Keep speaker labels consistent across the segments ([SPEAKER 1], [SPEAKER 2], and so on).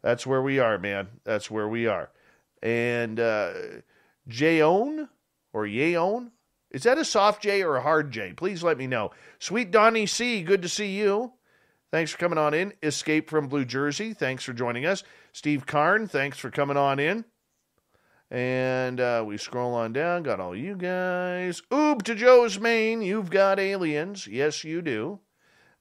[SPEAKER 1] That's where we are, man. That's where we are. And Jayon or Yayon, is that a soft J or a hard J? Please let me know. Sweet Donnie C, good to see you. Thanks for coming on in. Escape from Blue Jersey, thanks for joining us. Steve Karn, thanks for coming on in. And we scroll on down, got all you guys. Oob to Joe's Maine, you've got aliens. Yes, you do.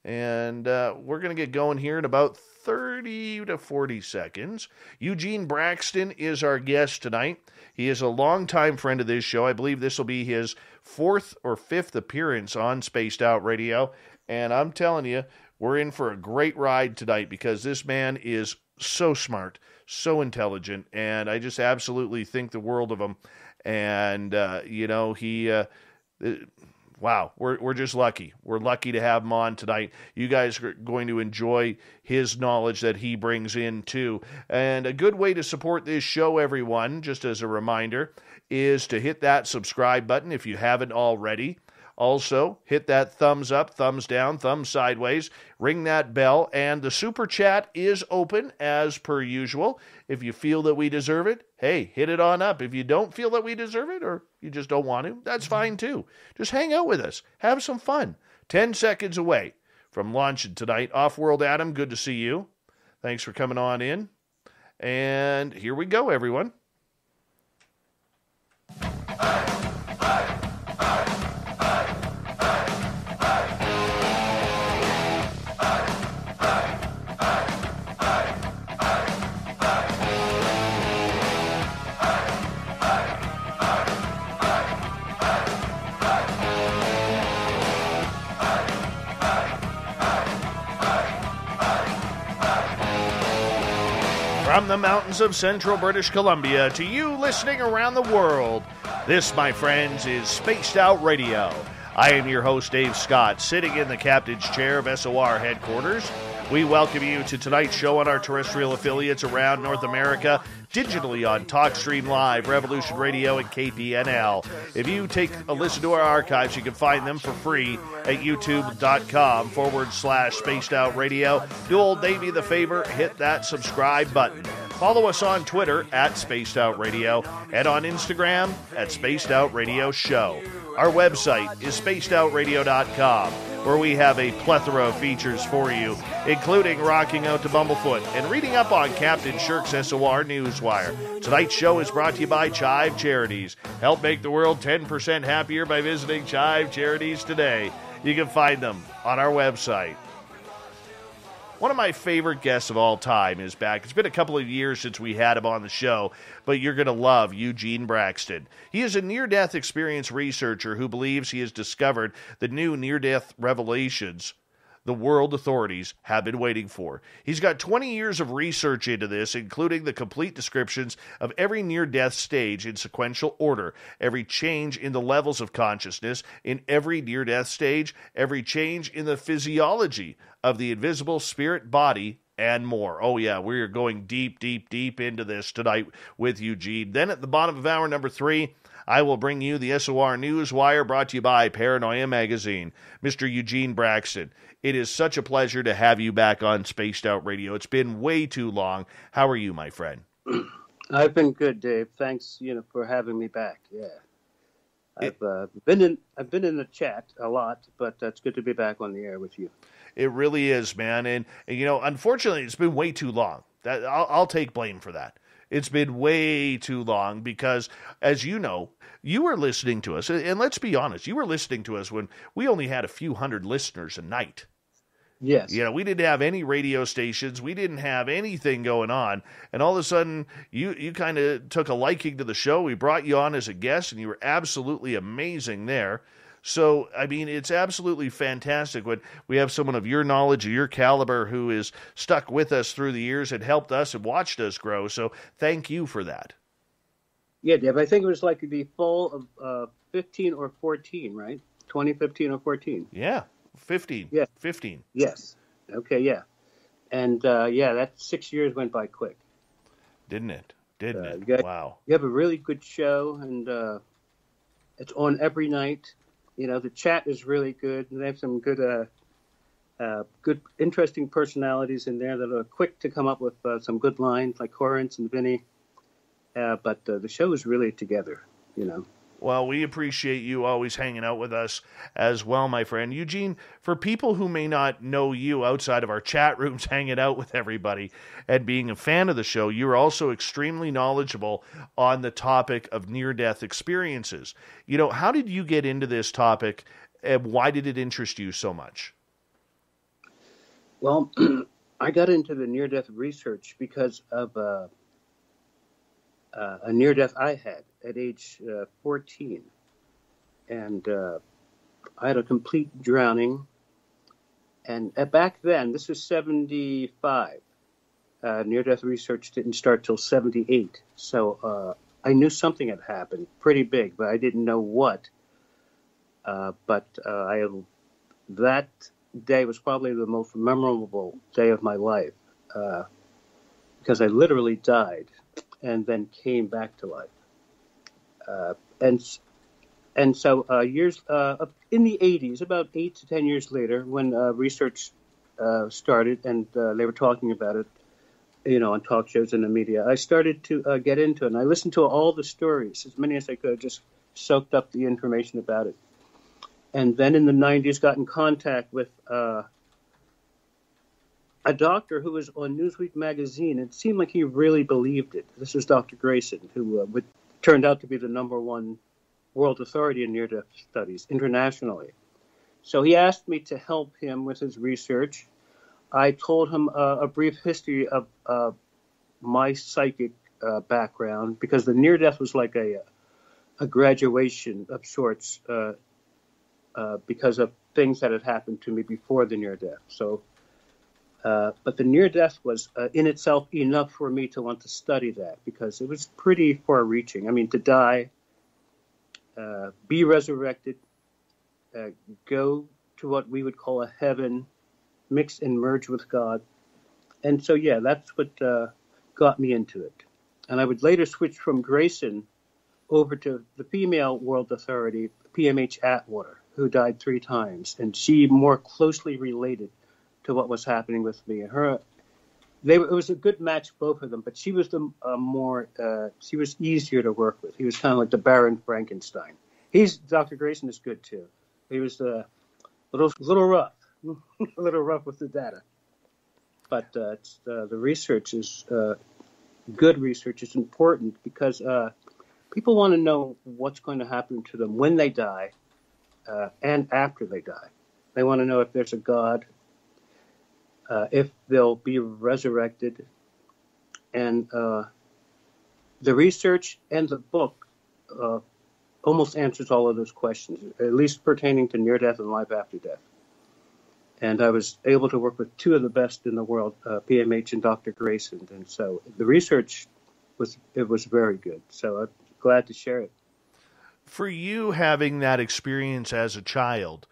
[SPEAKER 1] And we're going to get going here in about 30 to 40 seconds. Eugene Braxton is our guest tonight. He is a longtime friend of this show. I believe this will be his fourth or fifth appearance on Spaced Out Radio. And I'm telling you, we're in for a great ride tonight because this man is so smart, so intelligent, and I just absolutely think the world of him. And, wow, we're just lucky. We're lucky to have him on tonight. You guys are going to enjoy his knowledge that he brings in, too. And a good way to support this show, everyone, just as a reminder, is to hit that subscribe button if you haven't already. Also, hit that thumbs up, thumbs down, thumbs sideways, ring that bell, and the super chat is open as per usual. If you feel that we deserve it, hey, hit it on up. If you don't feel that we deserve it or you just don't want to, that's fine too. Just hang out with us. Have some fun. 10 seconds away from launching tonight. Off-World Adam, good to see you. Thanks for coming on in. And here we go, everyone. From the mountains of central British Columbia to you listening around the world, this, my friends, is Spaced Out Radio. I am your host, Dave Scott, sitting in the captain's chair of SOR headquarters. We welcome you to tonight's show on our terrestrial affiliates around North America, digitally on TalkStream Live, Revolution Radio, and KPNL. If you take a listen to our archives, you can find them for free at youtube.com/Spaced Out Radio. Do old Davey the favor, hit that subscribe button. Follow us on Twitter at Spaced Out Radio and on Instagram at Spaced Out Radio Show. Our website is spacedoutradio.com, where we have a plethora of features for you, including rocking out to Bumblefoot and reading up on Captain Shirk's SOR Newswire. Tonight's show is brought to you by Chive Charities. Help make the world 10% happier by visiting Chive Charities today. You can find them on our website. One of my favorite guests of all time is back. It's been a couple of years since we had him on the show, but you're going to love Eugene Braxton. He is a near-death experience researcher who believes he has discovered the new near-death revelations the world authorities have been waiting for. He's got 20 years of research into this, including the complete descriptions of every near-death stage in sequential order, every change in the levels of consciousness in every near-death stage, every change in the physiology of the invisible spirit body, and more. Oh yeah, we're going deep, deep, deep into this tonight with Eugene. Then at the bottom of hour number 3, I will bring you the SOR Newswire, brought to you by Paranoia Magazine. Mr. Eugene Braxton, it is such a pleasure to have you back on Spaced Out Radio. It's been way too long. How are you, my friend?
[SPEAKER 2] I've been good, Dave. Thanks, for having me back. Yeah, I've been in the chat a lot, but it's good to be back on the air with you.
[SPEAKER 1] It really is, man. And unfortunately, it's been way too long. I'll take blame for that. It's been way too long because, as you know, you were listening to us, and let's be honest, you were listening to us when we only had a few hundred listeners a night.
[SPEAKER 2] Yes.
[SPEAKER 1] We didn't have any radio stations. We didn't have anything going on. And all of a sudden, you kind of took a liking to the show. We brought you on as a guest, and you were absolutely amazing there. So, I mean, it's absolutely fantastic when we have someone of your knowledge, of your caliber, who is stuck with us through the years and helped us and watched us grow. So thank you for that.
[SPEAKER 2] Yeah, Deb, I think it was like the fall of 15 or 14, right? 2015 or 14.
[SPEAKER 1] Yeah, 15.
[SPEAKER 2] Yeah.
[SPEAKER 1] 15.
[SPEAKER 2] Yes. Okay, yeah. And, that 6 years went by quick.
[SPEAKER 1] Didn't it? Wow.
[SPEAKER 2] You have a really good show, and it's on every night. The chat is really good, and they have some good good, interesting personalities in there that are quick to come up with some good lines, like Horace and Vinny. But the show is really together, you know.
[SPEAKER 1] Well, we appreciate you always hanging out with us as well, my friend. Eugene, for people who may not know you outside of our chat rooms hanging out with everybody and being a fan of the show, you're also extremely knowledgeable on the topic of near-death experiences. You know, how did you get into this topic, and why did it interest you so much?
[SPEAKER 2] Well, I got into the near-death research because of a near-death I had at age 14. And I had a complete drowning. And back then, this was 75. Near-death research didn't start till 78. So I knew something had happened, pretty big, but I didn't know what. That day was probably the most memorable day of my life because I literally died and then came back to life. And so years in the 80s, about 8 to 10 years later, when research started and they were talking about it, you know, on talk shows and the media, I started to get into it. And I listened to all the stories, as many as I could, just soaked up the information about it. And then in the 90s, got in contact with a doctor who was on Newsweek magazine. It seemed like he really believed it. This was Dr. Greyson, who turned out to be the #1 world authority in near-death studies internationally. So he asked me to help him with his research. I told him a brief history of my psychic background, because the near-death was like a graduation of sorts because of things that had happened to me before the near-death. So, but the near-death was in itself enough for me to want to study that, because it was pretty far-reaching. I mean, to die, be resurrected, go to what we would call a heaven, mix and merge with God. And so, yeah, that's what got me into it. And I would later switch from Greyson over to the female world authority, PMH Atwater, who died 3 times. And she more closely related to what was happening with me. It was a good match, both of them, but she was she was easier to work with. He was kind of like the Baron Frankenstein. Dr. Greyson is good too. He was a little rough, a little rough with the data. But the research is good research. It's important because people want to know what's going to happen to them when they die and after they die. They want to know if there's a God, if they'll be resurrected. And the research and the book almost answers all of those questions, at least pertaining to near-death and life after death. And I was able to work with 2 of the best in the world, PMH and Dr. Greyson. And so the research was very good. So I'm glad to share it.
[SPEAKER 1] For you, having that experience as a child,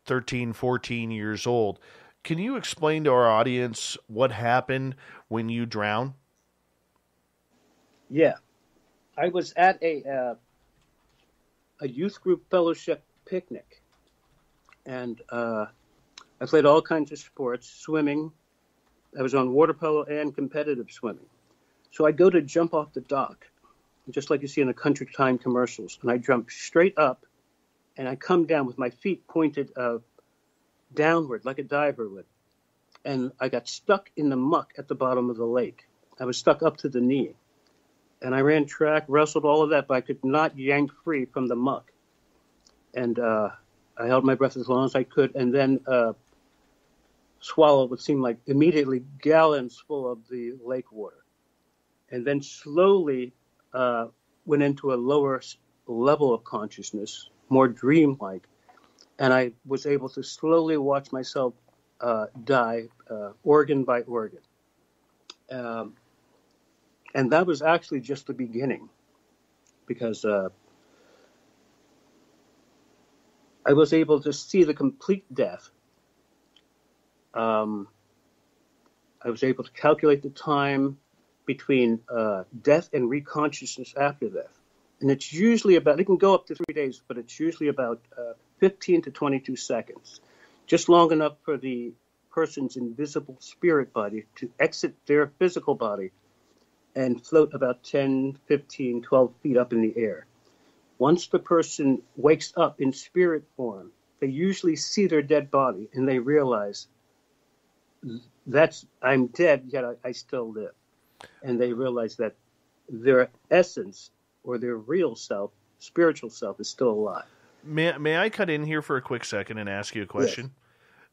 [SPEAKER 1] 13, 14 years old, can you explain to our audience what happened when you drowned?
[SPEAKER 2] Yeah. I was at a youth group fellowship picnic, and I played all kinds of sports, swimming. I was on water polo and competitive swimming. So I go to jump off the dock, just like you see in the Country Time commercials, and I jump straight up, and I come down with my feet pointed downward like a diver would. And I got stuck in the muck at the bottom of the lake. I was stuck up to the knee. And I ran track, wrestled, all of that, but I could not yank free from the muck. And I held my breath as long as I could, and then swallowed what seemed like immediately gallons full of the lake water. And then slowly went into a lower level of consciousness, more dreamlike. And I was able to slowly watch myself die organ by organ. And that was actually just the beginning, because I was able to see the complete death. I was able to calculate the time between death and reconsciousness after death. And it's usually it can go up to 3 days, but it's usually about 15 to 22 seconds. just long enough for the person's invisible spirit body to exit their physical body and float about 10, 15, 12 feet up in the air. Once the person wakes up in spirit form, they usually see their dead body and they realize I'm dead, yet I still live. And they realize that their essence or their real self, spiritual self, is still alive.
[SPEAKER 1] May I cut in here for a quick second and ask you a question?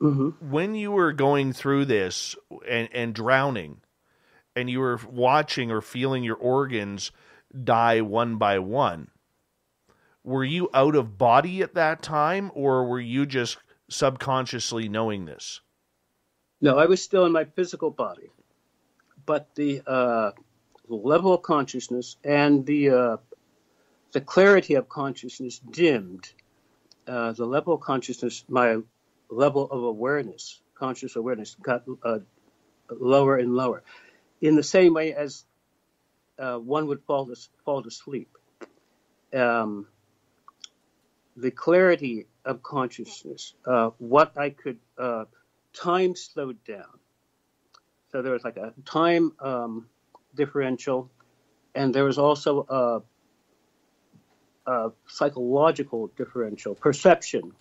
[SPEAKER 2] Yes. Mm-hmm.
[SPEAKER 1] When you were going through this and drowning, and you were watching or feeling your organs die one by one, were you out of body at that time, or were you just subconsciously knowing this?
[SPEAKER 2] No, I was still in my physical body, but the level of consciousness and the clarity of consciousness dimmed. The level of consciousness, my level of awareness, conscious awareness, got lower and lower, in the same way as one would fall to sleep. The clarity of consciousness, what I could, time slowed down. So there was like a time differential, and there was also a psychological differential, perception.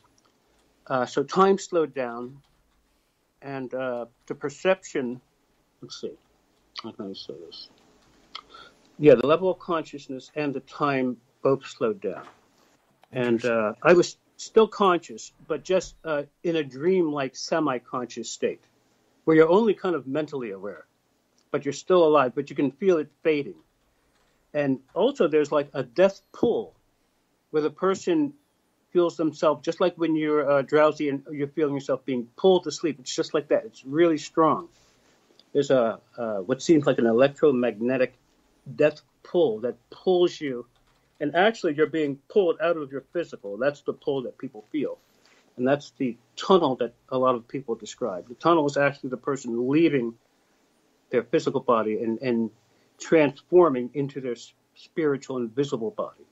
[SPEAKER 2] So time slowed down, and the perception, let's see, how can I say this? Yeah, the level of consciousness and the time both slowed down. And I was still conscious, but just in a dream-like semi-conscious state, where you're only kind of mentally aware, but you're still alive, but you can feel it fading. And also there's like a death pull, where the person feels themselves, just like when you're drowsy and you're feeling yourself being pulled to sleep. It's just like that. It's really strong. There's what seems like an electromagnetic death pull that pulls you. And actually, you're being pulled out of your physical. That's the pull that people feel. And that's the tunnel that a lot of people describe. The tunnel is actually the person leaving their physical body and transforming into their spiritual and visible body.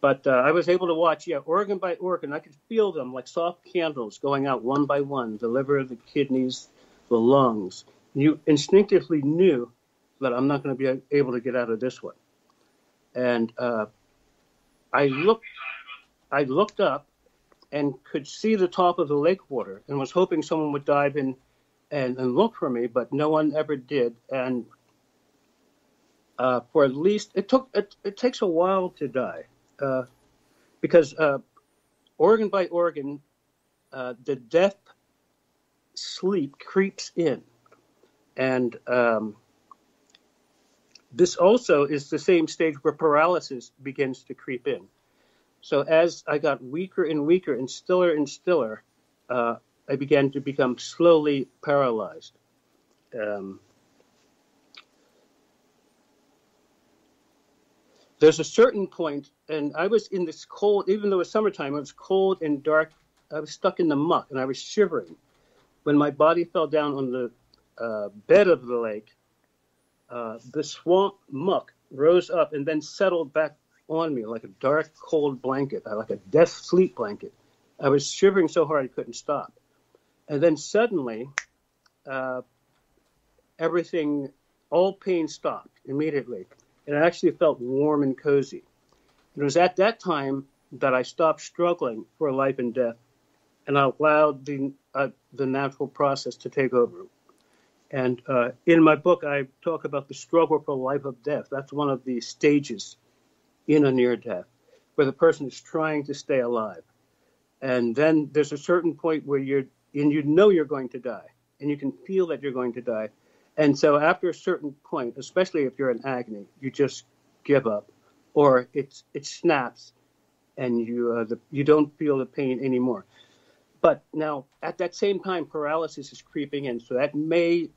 [SPEAKER 2] But I was able to watch, organ by organ. I could feel them like soft candles going out one by one, the liver, the kidneys, the lungs. You instinctively knew that I'm not going to be able to get out of this one. And I looked up and could see the top of the lake water and was hoping someone would dive in and look for me, but no one ever did. And for at least, it takes a while to die because organ by organ, the death sleep creeps in. And this also is the same stage where paralysis begins to creep in. So as I got weaker and weaker and stiller, I began to become slowly paralyzed. There's a certain point, and I was in this cold, even though it was summertime, it was cold and dark. I was stuck in the muck, and I was shivering. When my body fell down on the bed of the lake, the swamp muck rose up and then settled back on me like a dark, cold blanket, like a death sleep blanket. I was shivering so hard I couldn't stop. And then suddenly, everything, all pain stopped immediately. And I actually felt warm and cozy. It was at that time that I stopped struggling for life and death and I allowed the natural process to take over. And in my book, I talk about the struggle for life or death. That's one of the stages in a near death, where the person is trying to stay alive. And then there's a certain point where you know you're going to die, and you can feel that you're going to die. And so after a certain point, especially if you're in agony, you just give up, or it snaps, and you don't feel the pain anymore. But now, at that same time, paralysis is creeping in, so that may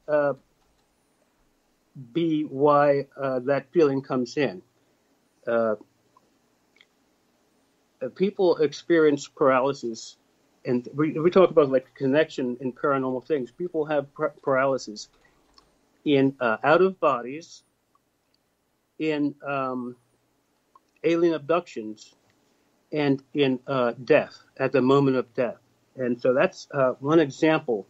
[SPEAKER 2] be why that feeling comes in. People experience paralysis, and we talk about like connection in paranormal things. People have paralysis in out of bodies, in alien abductions, and in death, at the moment of death. And so that's one example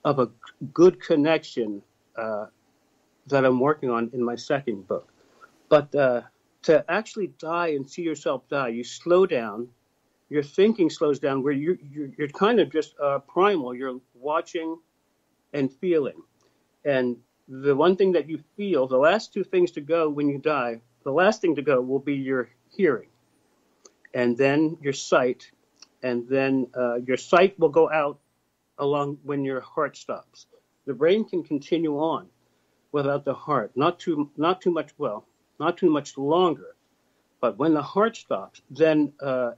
[SPEAKER 2] of a good connection that I'm working on in my second book. But to actually die and see yourself die, you slow down. Your thinking slows down, where you're kind of just primal. You're watching and feeling. And the one thing that you feel, the last two things to go when you die, the last thing to go will be your hearing, and then your sight, and then your sight will go out along when your heart stops. The brain can continue on without the heart, not too much longer. But when the heart stops, then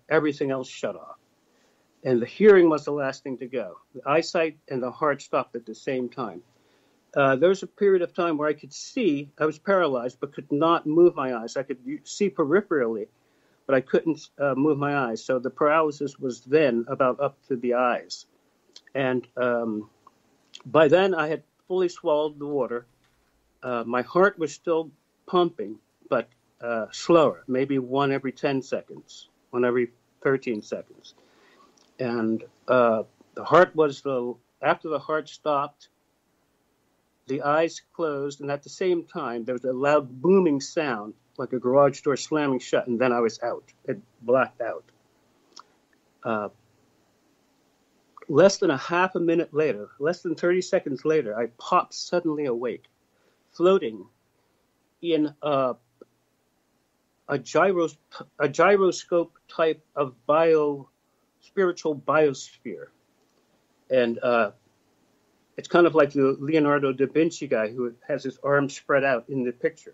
[SPEAKER 2] everything else shut off. And the hearing was the last thing to go. The eyesight and the heart stopped at the same time. There was a period of time where I could see. I was paralyzed, but could not move my eyes. I could see peripherally, but I couldn't move my eyes. So the paralysis was then about up to the eyes. And by then, I had fully swallowed the water. My heart was still pumping, but slower, maybe one every 10 seconds, one every 13 seconds. And the heart was after the heart stopped, the eyes closed, and at the same time, there was a loud booming sound, like a garage door slamming shut, and then I was out. It blacked out. Less than a half a minute later, less than 30 seconds later, I popped suddenly awake, floating in a gyroscope type of spiritual biosphere. And it's kind of like the Leonardo da Vinci guy who has his arms spread out in the picture.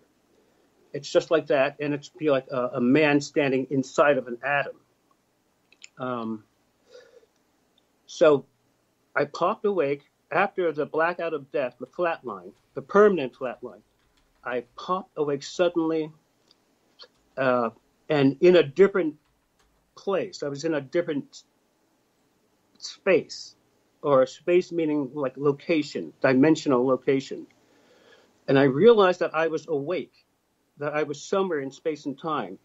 [SPEAKER 2] It's just like that, and it's be like a man standing inside of an atom. So I popped awake after the blackout of death, the flatline, the permanent flatline. I popped awake suddenly and in a different place. I was in a different space, or space meaning like location, dimensional location. And I realized that I was awake, that I was somewhere in space and time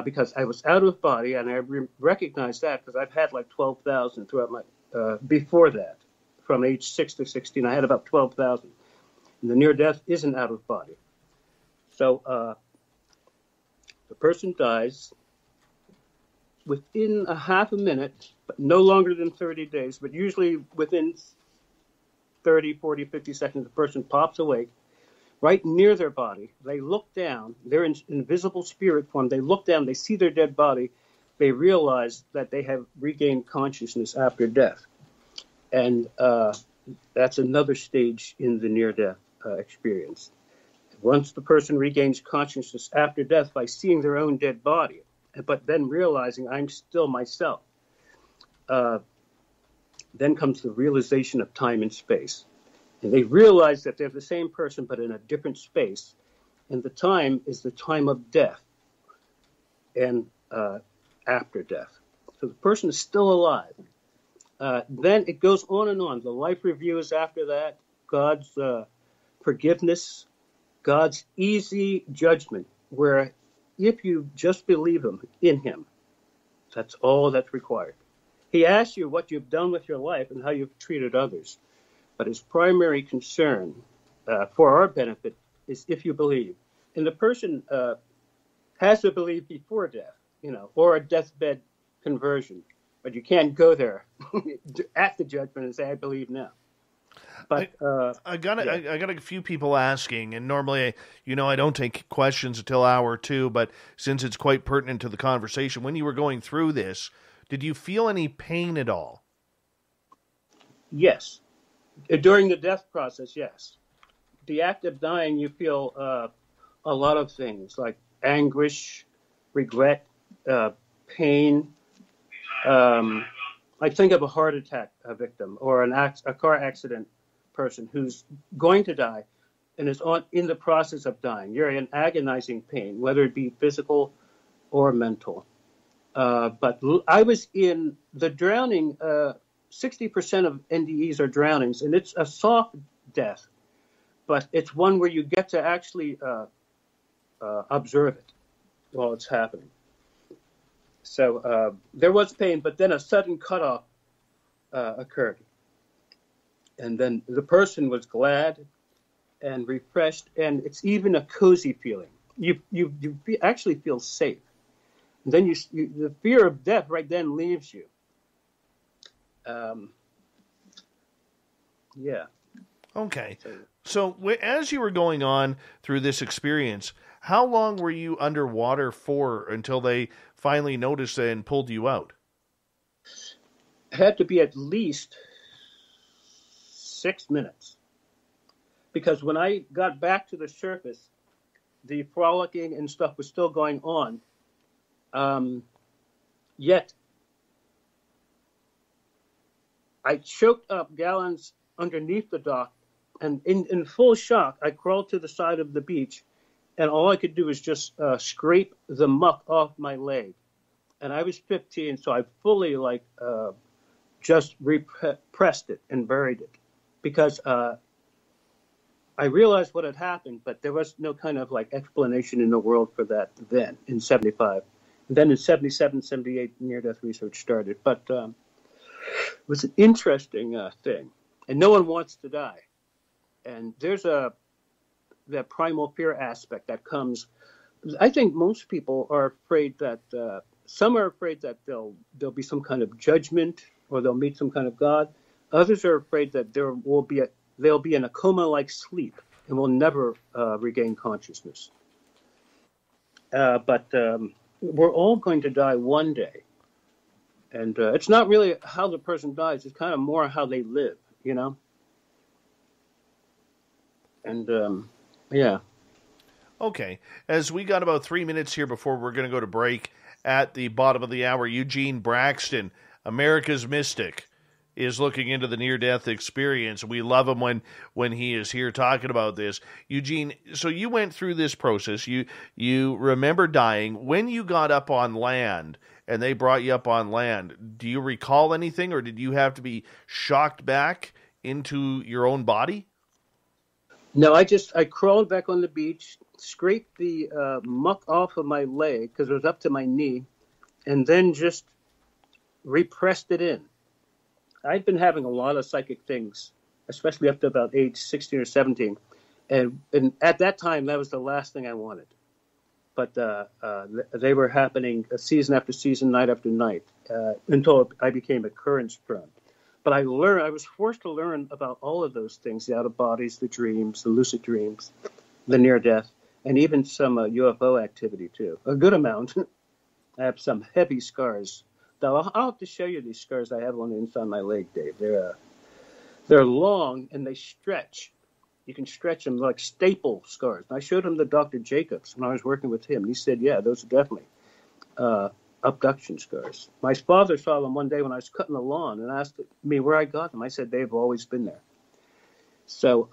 [SPEAKER 2] because I was out of body, and I recognized that because I've had like 12,000 throughout my, before that, from age 6 to 16, I had about 12,000. And the near death isn't out of body. So the person dies within a half a minute, but no longer than 30 days, but usually within 30, 40, 50 seconds, the person pops awake right near their body. They look down. They're in invisible spirit form. They look down. They see their dead body. They realize that they have regained consciousness after death. And that's another stage in the near-death experience. Once the person regains consciousness after death by seeing their own dead body, but then realizing I'm still myself, then comes the realization of time and space. And they realize that they're the same person, but in a different space. And the time is the time of death and after death. So the person is still alive. Then it goes on and on. The life review is after that. God's forgiveness, God's easy judgment, where if you just believe in him, that's all that's required. He asks you what you've done with your life and how you've treated others. But his primary concern for our benefit is if you believe. And the person has to believe before death, or a deathbed conversion. But you can't go there at the judgment and say, I believe now. But
[SPEAKER 1] I got a few people asking, and normally, I don't take questions until hour 2, but since it's quite pertinent to the conversation, when you were going through this, did you feel any pain at all?
[SPEAKER 2] Yes. During the death process, yes. The act of dying, you feel a lot of things like anguish, regret, pain. I think of a heart attack victim or a car accident person who's going to die and is in the process of dying. You're in agonizing pain, whether it be physical or mental. But I was in the drowning. 60% of NDEs are drownings, and it's a soft death, but it's one where you get to actually observe it while it's happening. So there was pain, but then a sudden cutoff occurred. And then the person was glad and refreshed, and it's even a cozy feeling. You actually feel safe. And then the fear of death right then leaves you. Yeah.
[SPEAKER 1] Okay. So as you were going on through this experience, how long were you underwater for until they finally noticed and pulled you out?
[SPEAKER 2] It had to be at least 6 minutes. Because when I got back to the surface, the frolicking and stuff was still going on. Yet, I choked up gallons underneath the dock, and in full shock, I crawled to the side of the beach, and all I could do was just scrape the muck off my leg. And I was 15, so I fully just repressed it and buried it, because I realized what had happened, but there was no kind of explanation in the world for that then in 75. And then in 77, 78, near-death research started. But it was an interesting thing. And no one wants to die. And there's that primal fear aspect that comes. I think most people are afraid that, some are afraid that there'll be some kind of judgment or they'll meet some kind of God. Others are afraid that they'll be in a coma-like sleep and will never regain consciousness. But we're all going to die one day. And it's not really how the person dies. It's kind of more how they live, you know? And, yeah.
[SPEAKER 1] Okay. As we got about 3 minutes here before we're going to go to break at the bottom of the hour, Eugene Braxton, America's Mystic, is looking into the near-death experience. We love him when he is here talking about this. Eugene, so you went through this process. You remember dying. When you got up on land and they brought you up on land, do you recall anything, or did you have to be shocked back into your own body?
[SPEAKER 2] No, I crawled back on the beach, scraped the muck off of my leg because it was up to my knee, and then just repressed it in. I'd been having a lot of psychic things, especially up to about age 16 or 17. And at that time, that was the last thing I wanted. But they were happening season after season, night after night, until I became occurrence-prone. But I was forced to learn about all of those things, the out-of-bodies, the dreams, the lucid dreams, the near-death, and even some UFO activity, too. A good amount. I have some heavy scars. Though I'll have to show you these scars I have on the inside of my leg, Dave. They're long and they stretch. You can stretch them like staple scars. And I showed them to Dr. Jacobs when I was working with him. He said, yeah, those are definitely abduction scars. My father saw them one day when I was cutting the lawn and asked me where I got them. I said, they've always been there. So,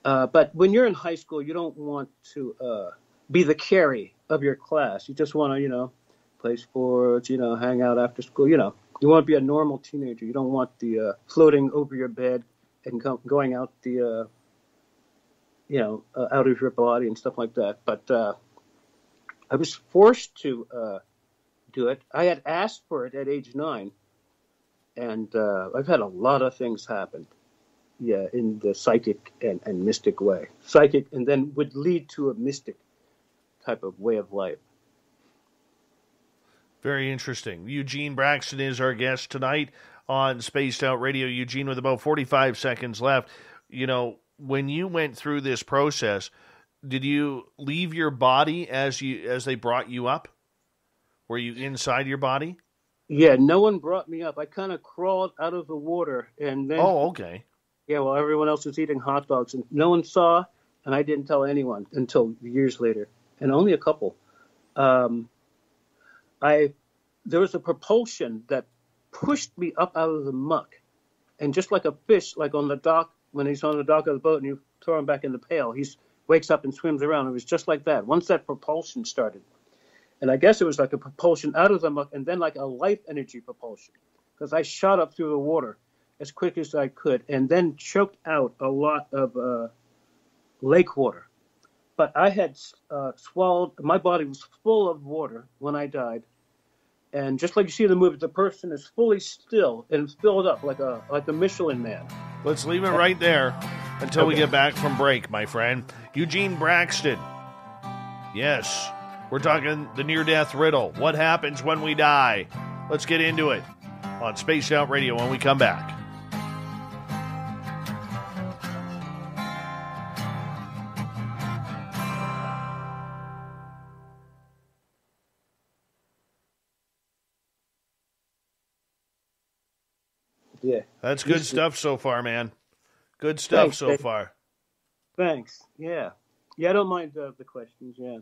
[SPEAKER 2] but when you're in high school, you don't want to be the carry of your class. You just want to, play sports, hang out after school. You want to be a normal teenager. You don't want the floating over your bed and going out the, out of your body and stuff like that. But I was forced to do it. I had asked for it at age 9, and I've had a lot of things happen. Yeah, in the psychic and mystic way. Psychic, and then would lead to a mystic type of way of life.
[SPEAKER 1] Very interesting. Eugene Braxton is our guest tonight on Spaced Out Radio. Eugene, with about 45 seconds left, when you went through this process, did you leave your body as they brought you up? Were you inside your body?
[SPEAKER 2] Yeah, no one brought me up. I kind of crawled out of the water, and then... Oh,
[SPEAKER 1] okay.
[SPEAKER 2] Yeah, well, everyone else was eating hot dogs, and no one saw, and I didn't tell anyone until years later, and only a couple. There was a propulsion that pushed me up out of the muck, and just like a fish, like on the dock, when he's on the dock of the boat and you throw him back in the pail, he wakes up and swims around. It was just like that. Once that propulsion started, and I guess it was like a propulsion out of the muck, and then like a life energy propulsion, because I shot up through the water as quick as I could, and then choked out a lot of lake water. But I had swallowed, my body was full of water when I died, And just like you see in the movie, the person is fully still and filled up like a Michelin man.
[SPEAKER 1] Let's leave it right there until we get back from break, my friend. Eugene Braxton. Yes, we're talking the near-death riddle. What happens when we die? Let's get into it on Spaced Out Radio when we come back.
[SPEAKER 2] Yeah.
[SPEAKER 1] That's good stuff so far, man. Good stuff
[SPEAKER 2] Thanks,
[SPEAKER 1] so
[SPEAKER 2] Dave.
[SPEAKER 1] far.
[SPEAKER 2] Thanks. Yeah. Yeah, I don't mind the questions, yeah.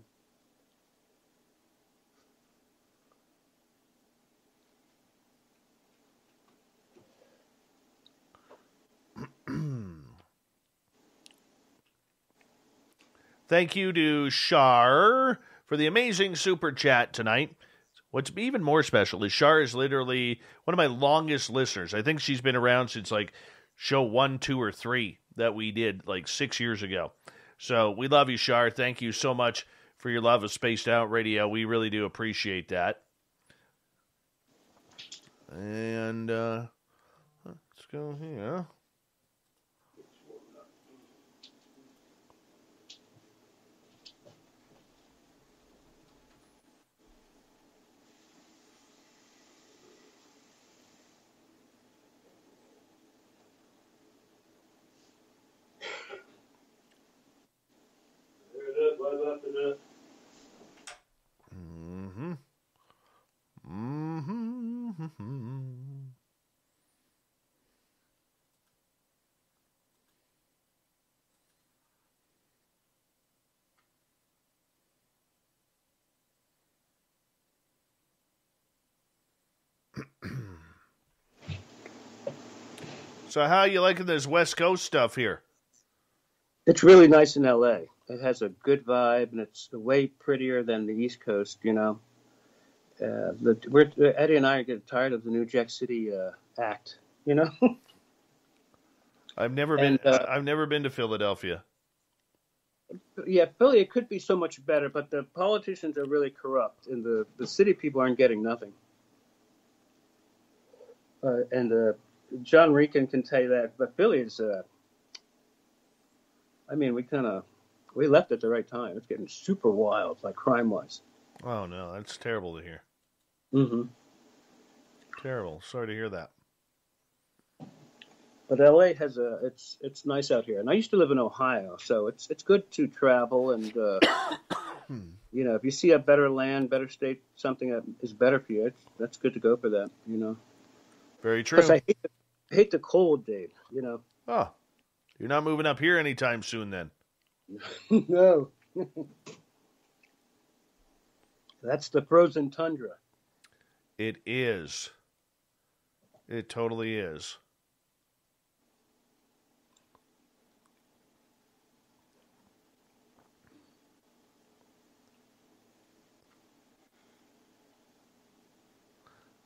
[SPEAKER 1] Thank you to Shar for the amazing super chat tonight. What's even more special is Shar is literally one of my longest listeners. I think she's been around since like show 1, 2, or 3 that we did like 6 years ago. So we love you, Shar. Thank you so much for your love of Spaced Out Radio. We really do appreciate that. And let's go here. So how are you liking this West Coast stuff here?
[SPEAKER 2] It's really nice in LA. It has a good vibe, and it's way prettier than the East Coast, you know. Eddie and I are getting tired of the New Jack City act, you know.
[SPEAKER 1] I've never been to Philadelphia.
[SPEAKER 2] Yeah, Philly, it could be so much better, but the politicians are really corrupt, and the city people aren't getting nothing. And John Rican can tell you that, but Philly is, I mean, we left at the right time. It's getting super wild, like crime-wise.
[SPEAKER 1] Oh, no, that's terrible to hear.
[SPEAKER 2] Mm-hmm.
[SPEAKER 1] Terrible. Sorry to hear that.
[SPEAKER 2] But LA has it's nice out here, and I used to live in Ohio, so it's good to travel, and you know, if you see a better land, better state, something that is better for you, that's good to go for that, you know.
[SPEAKER 1] Very true.
[SPEAKER 2] Because I hate the cold, Dave. You know.
[SPEAKER 1] Oh, you're not moving up here anytime soon, then?
[SPEAKER 2] No. That's the frozen tundra.
[SPEAKER 1] It is. It totally is.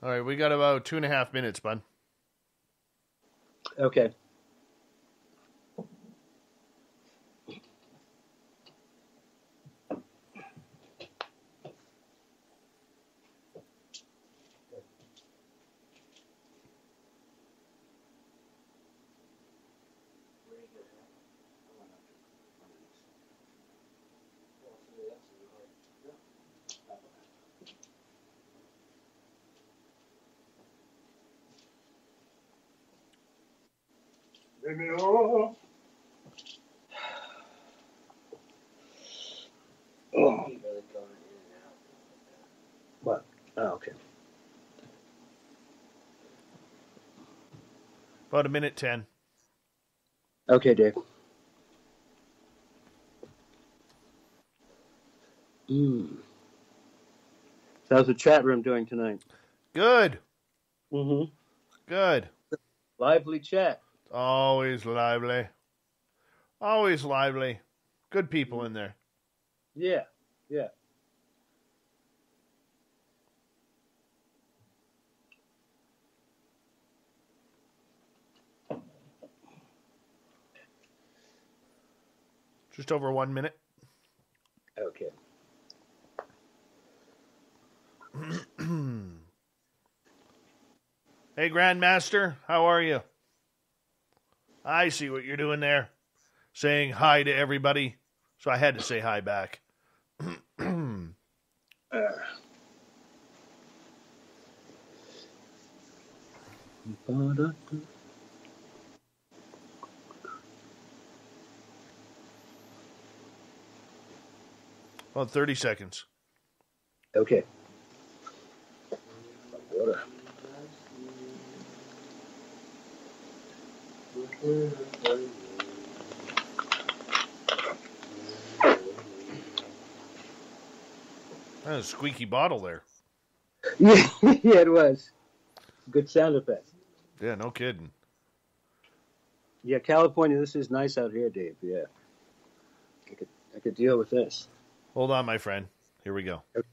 [SPEAKER 1] All right, we got about 2.5 minutes, bud.
[SPEAKER 2] Okay. Oh. What? Oh, okay.
[SPEAKER 1] About 1:10.
[SPEAKER 2] Okay, Dave. So how's the chat room doing tonight?
[SPEAKER 1] Good.
[SPEAKER 2] Mm-hmm.
[SPEAKER 1] Good.
[SPEAKER 2] Lively chat.
[SPEAKER 1] Always lively. Always lively. Good people in there.
[SPEAKER 2] Yeah, yeah.
[SPEAKER 1] Just over 1 minute.
[SPEAKER 2] Okay.
[SPEAKER 1] Hey, Grandmaster, how are you? I see what you're doing there, saying hi to everybody. So I had to say hi back. Well, 30 seconds.
[SPEAKER 2] Okay. Water.
[SPEAKER 1] That was a squeaky bottle there.
[SPEAKER 2] Yeah, yeah, it was. Good sound effect.
[SPEAKER 1] Yeah, no kidding.
[SPEAKER 2] Yeah, California, this is nice out here, Dave. Yeah. I could deal with this.
[SPEAKER 1] Hold on, my friend. Here we go.
[SPEAKER 2] Okay.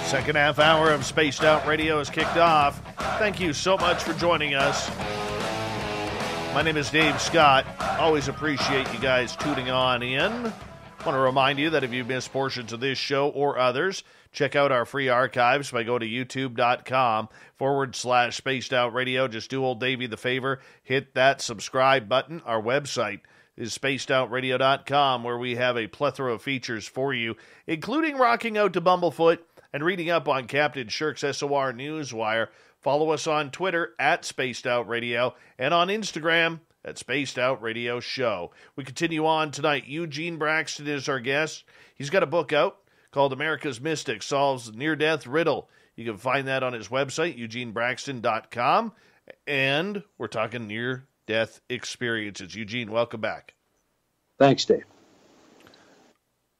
[SPEAKER 1] Second half hour of Spaced Out Radio is kicked off. Thank you so much for joining us. My name is Dave Scott. Always appreciate you guys tuning on in. Want to remind you that if you missed portions of this show or others, check out our free archives by going to youtube.com/Spaced Out Radio. Just do old Davey the favor, hit that subscribe button. Our website is spacedoutradio.com, where we have a plethora of features for you, including rocking out to Bumblefoot and reading up on Captain Shirk's SOR Newswire. Follow us on Twitter at Spaced Out Radio and on Instagram at Spaced Out Radio Show. We continue on tonight. Eugene Braxton is our guest. He's got a book out called America's Mystic Solves the Near-Death Riddle. You can find that on his website, eugenebraxton.com. And we're talking near-death experiences. Eugene, welcome back.
[SPEAKER 2] Thanks, Dave.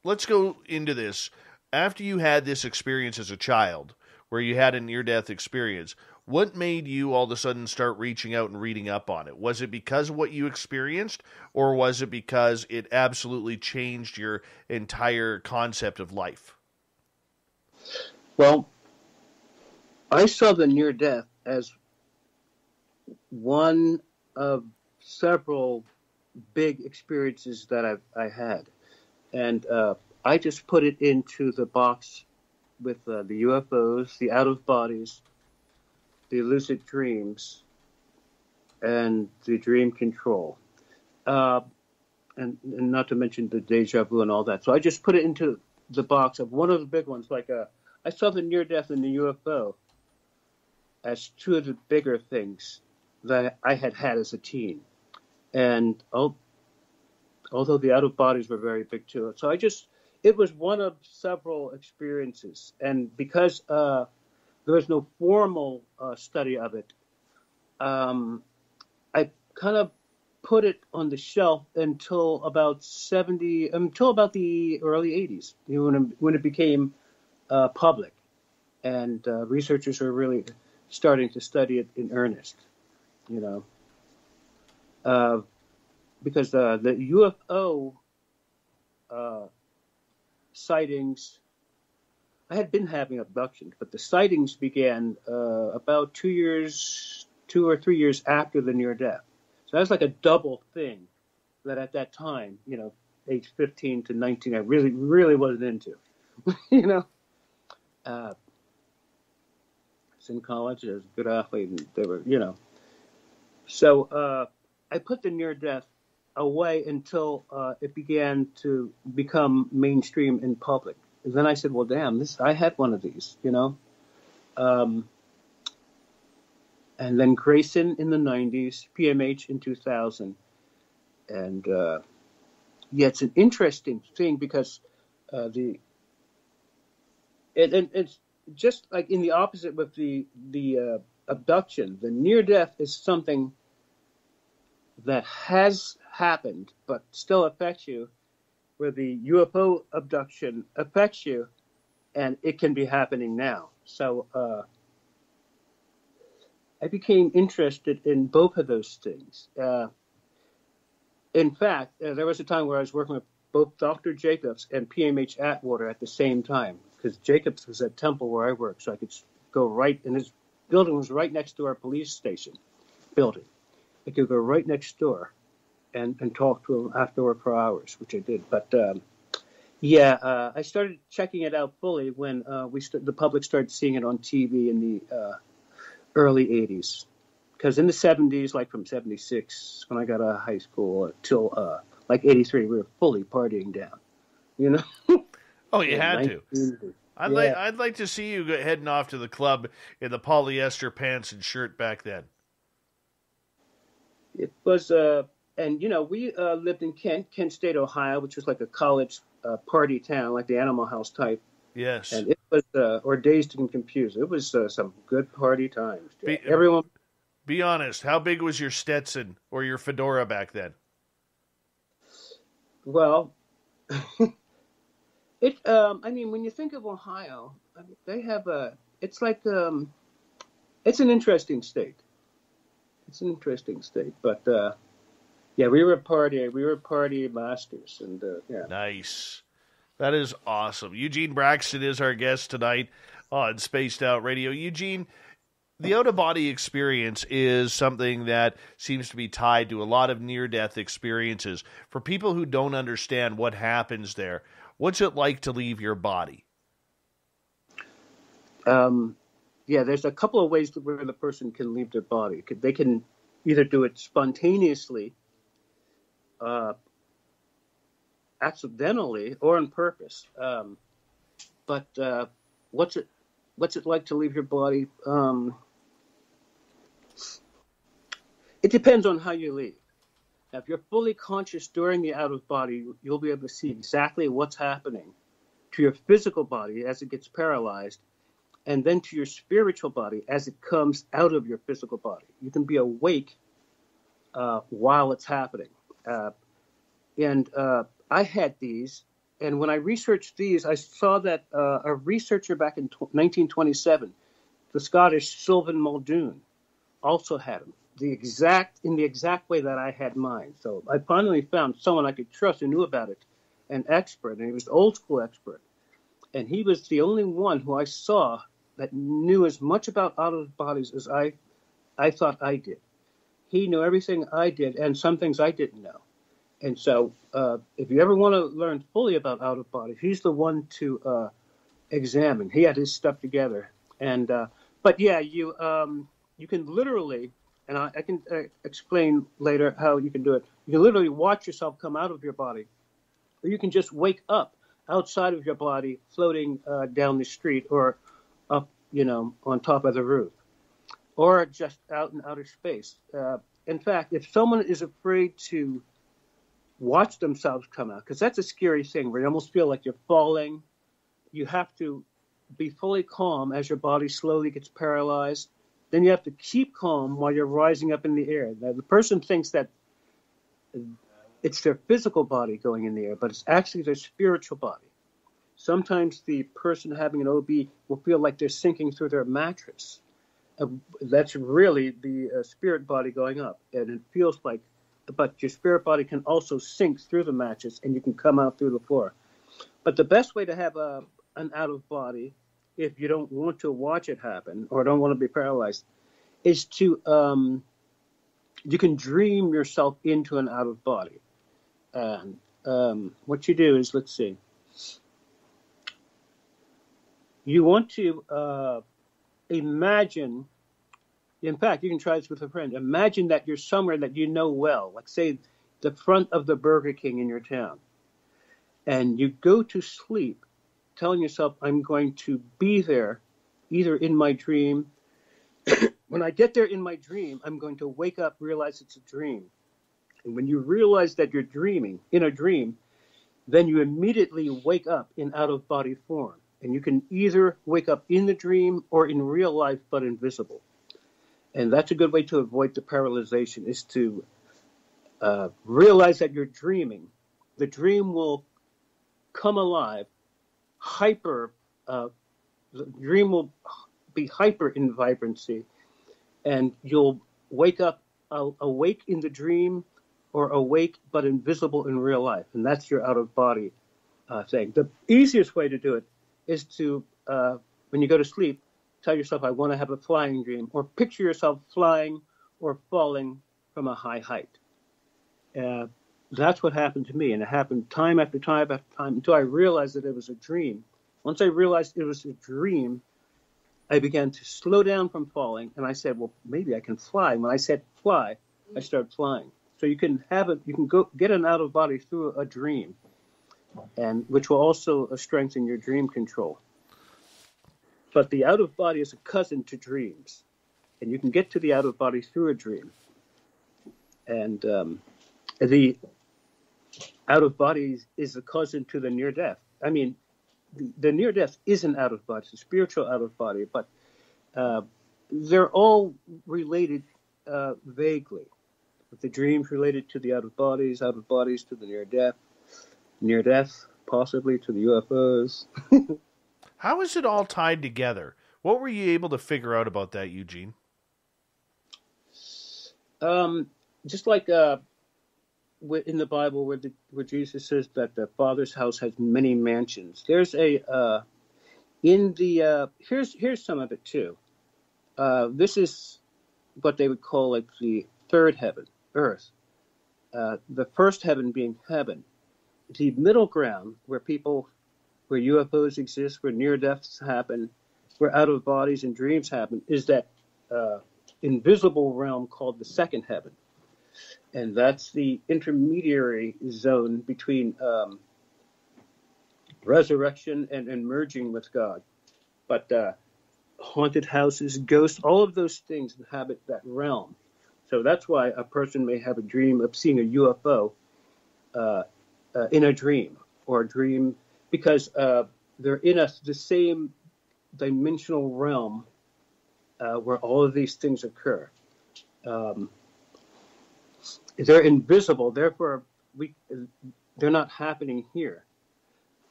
[SPEAKER 1] Let's go into this. After you had this experience as a child, where you had a near-death experience, what made you all of a sudden start reaching out and reading up on it? Was it because of what you experienced, or was it because it absolutely changed your entire concept of life?
[SPEAKER 2] Well, I saw the near-death as one of several big experiences that I had. And I just put it into the box with the UFOs, the out-of-bodies, the lucid dreams, and the dream control. And not to mention the deja vu and all that. So I just put it into the box of one of the big ones. Like I saw the near-death and the UFO as two of the bigger things that I had as a teen. And although the out-of-bodies were very big too. So it was one of several experiences. And because there was no formal study of it, I kind of put it on the shelf until about the early 80s, when it became public. And researchers were really starting to study it in earnest, because the UFO sightings, I had been having abductions, but the sightings began about 2 or 3 years after the near death. So that was like a double thing that at that time, age 15 to 19, I really, really wasn't into. I was in college, I was a good athlete, and they were, So I put the near death away until it began to become mainstream in public. And then I said, well, damn, I had one of these, And then Greyson in the 90s, PMH in 2000. And it's an interesting thing because it's just like in the opposite with the abduction. The near death is something that has happened but still affects you, where the UFO abduction affects you, and it can be happening now. So I became interested in both of those things. In fact, there was a time where I was working with both Dr. Jacobs and PMH Atwater at the same time, because Jacobs was at Temple where I worked, so I could go right, and his building was right next to our police station building. I could go right next door and talk to him afterward for hours, which I did. But I started checking it out fully when the public started seeing it on TV in the early 80s. Because in the 70s, like from 76, when I got out of high school, till like 83, we were fully partying down, you know?
[SPEAKER 1] Oh, you had to. I'd like to see you heading off to the club in the polyester pants and shirt back then.
[SPEAKER 2] It was, and you know, we lived in Kent State, Ohio, which was like a college party town, like the Animal House type.
[SPEAKER 1] Yes.
[SPEAKER 2] And it was, or Dazed and Confused. It was some good party times. Everyone.
[SPEAKER 1] Be honest. How big was your Stetson or your fedora back then?
[SPEAKER 2] Well, I mean, when you think of Ohio, I mean, they have it's like, it's an interesting state. It's an interesting state, but yeah, we were party masters, and yeah.
[SPEAKER 1] Nice. That is awesome. Eugene Braxton is our guest tonight on Spaced Out Radio. Eugene, the out-of-body experience is something that seems to be tied to a lot of near-death experiences. For people who don't understand what happens there, what's it like to leave your body?
[SPEAKER 2] Yeah, there's a couple of ways where the person can leave their body. They can either do it spontaneously, accidentally, or on purpose. But what's it like to leave your body? It depends on how you leave. Now, if you're fully conscious during the out-of-body, you'll be able to see exactly what's happening to your physical body as it gets paralyzed, and then to your spiritual body as it comes out of your physical body. You can be awake while it's happening. And I had these, and when I researched these, I saw that a researcher back in 1927, the Scottish Sylvan Muldoon, also had them in the exact way that I had mine. So I finally found someone I could trust who knew about it, an expert, and he was an old school expert. And he was the only one who I saw that knew as much about out-of-bodies as I thought I did. He knew everything I did and some things I didn't know. And so if you ever want to learn fully about out-of-bodies, he's the one to examine. He had his stuff together. And but yeah, you can literally, and I can explain later how you can do it. You can literally watch yourself come out of your body, or you can just wake up outside of your body, floating down the street or up, on top of the roof, or just out in outer space. In fact, if someone is afraid to watch themselves come out, because that's a scary thing where you almost feel like you're falling, you have to be fully calm as your body slowly gets paralyzed. Then you have to keep calm while you're rising up in the air. Now, the person thinks that it's their physical body going in the air, but it's actually their spiritual body. Sometimes the person having an OB will feel like they're sinking through their mattress. That's really the spirit body going up, and it feels like, but your spirit body can also sink through the mattress, and you can come out through the floor. But the best way to have an out-of-body, if you don't want to watch it happen or don't want to be paralyzed, is to you can dream yourself into an out-of-body. And what you do is, let's see, you want to imagine, in fact, you can try this with a friend, imagine that you're somewhere that you know well, like say the front of the Burger King in your town, and you go to sleep telling yourself, I'm going to be there either in my dream. When I get there in my dream, I'm going to wake up, realize it's a dream. And when you realize that you're dreaming in a dream, then you immediately wake up in out-of-body form. And you can either wake up in the dream or in real life, but invisible. And that's a good way to avoid the paralyzation, is to realize that you're dreaming. The dream will come alive, the dream will be hyper in vibrancy, and you'll wake up awake in the dream, or awake but invisible in real life. And that's your out-of-body thing. The easiest way to do it is to, when you go to sleep, tell yourself, I want to have a flying dream, or picture yourself flying or falling from a high height. That's what happened to me, and it happened time after time after time until I realized that it was a dream. Once I realized it was a dream, I began to slow down from falling, and I said, well, maybe I can fly. When I said fly, I started flying. So you can go get an out-of-body through a dream, and which will also strengthen your dream control. But the out-of-body is a cousin to dreams, and you can get to the out-of-body through a dream. And the out-of-body is a cousin to the near-death. I mean, the near-death is an out-of-body, it's a spiritual out-of-body, but they're all related vaguely. The dreams related to the out-of-bodies to the near-death possibly to the UFOs.
[SPEAKER 1] How is it all tied together? What were you able to figure out about that, Eugene?
[SPEAKER 2] Just like in the Bible where Jesus says that the Father's house has many mansions. There's here's some of it too. This is what they would call like the third heaven, earth. The first heaven being heaven. The middle ground where UFOs exist, where near deaths happen, where out of bodies and dreams happen, is that invisible realm called the second heaven. And that's the intermediary zone between resurrection and merging with God. But haunted houses, ghosts, all of those things inhabit that realm. So that's why a person may have a dream of seeing a UFO in a dream, or a dream because they're in the same dimensional realm where all of these things occur. They're invisible, therefore they're not happening here.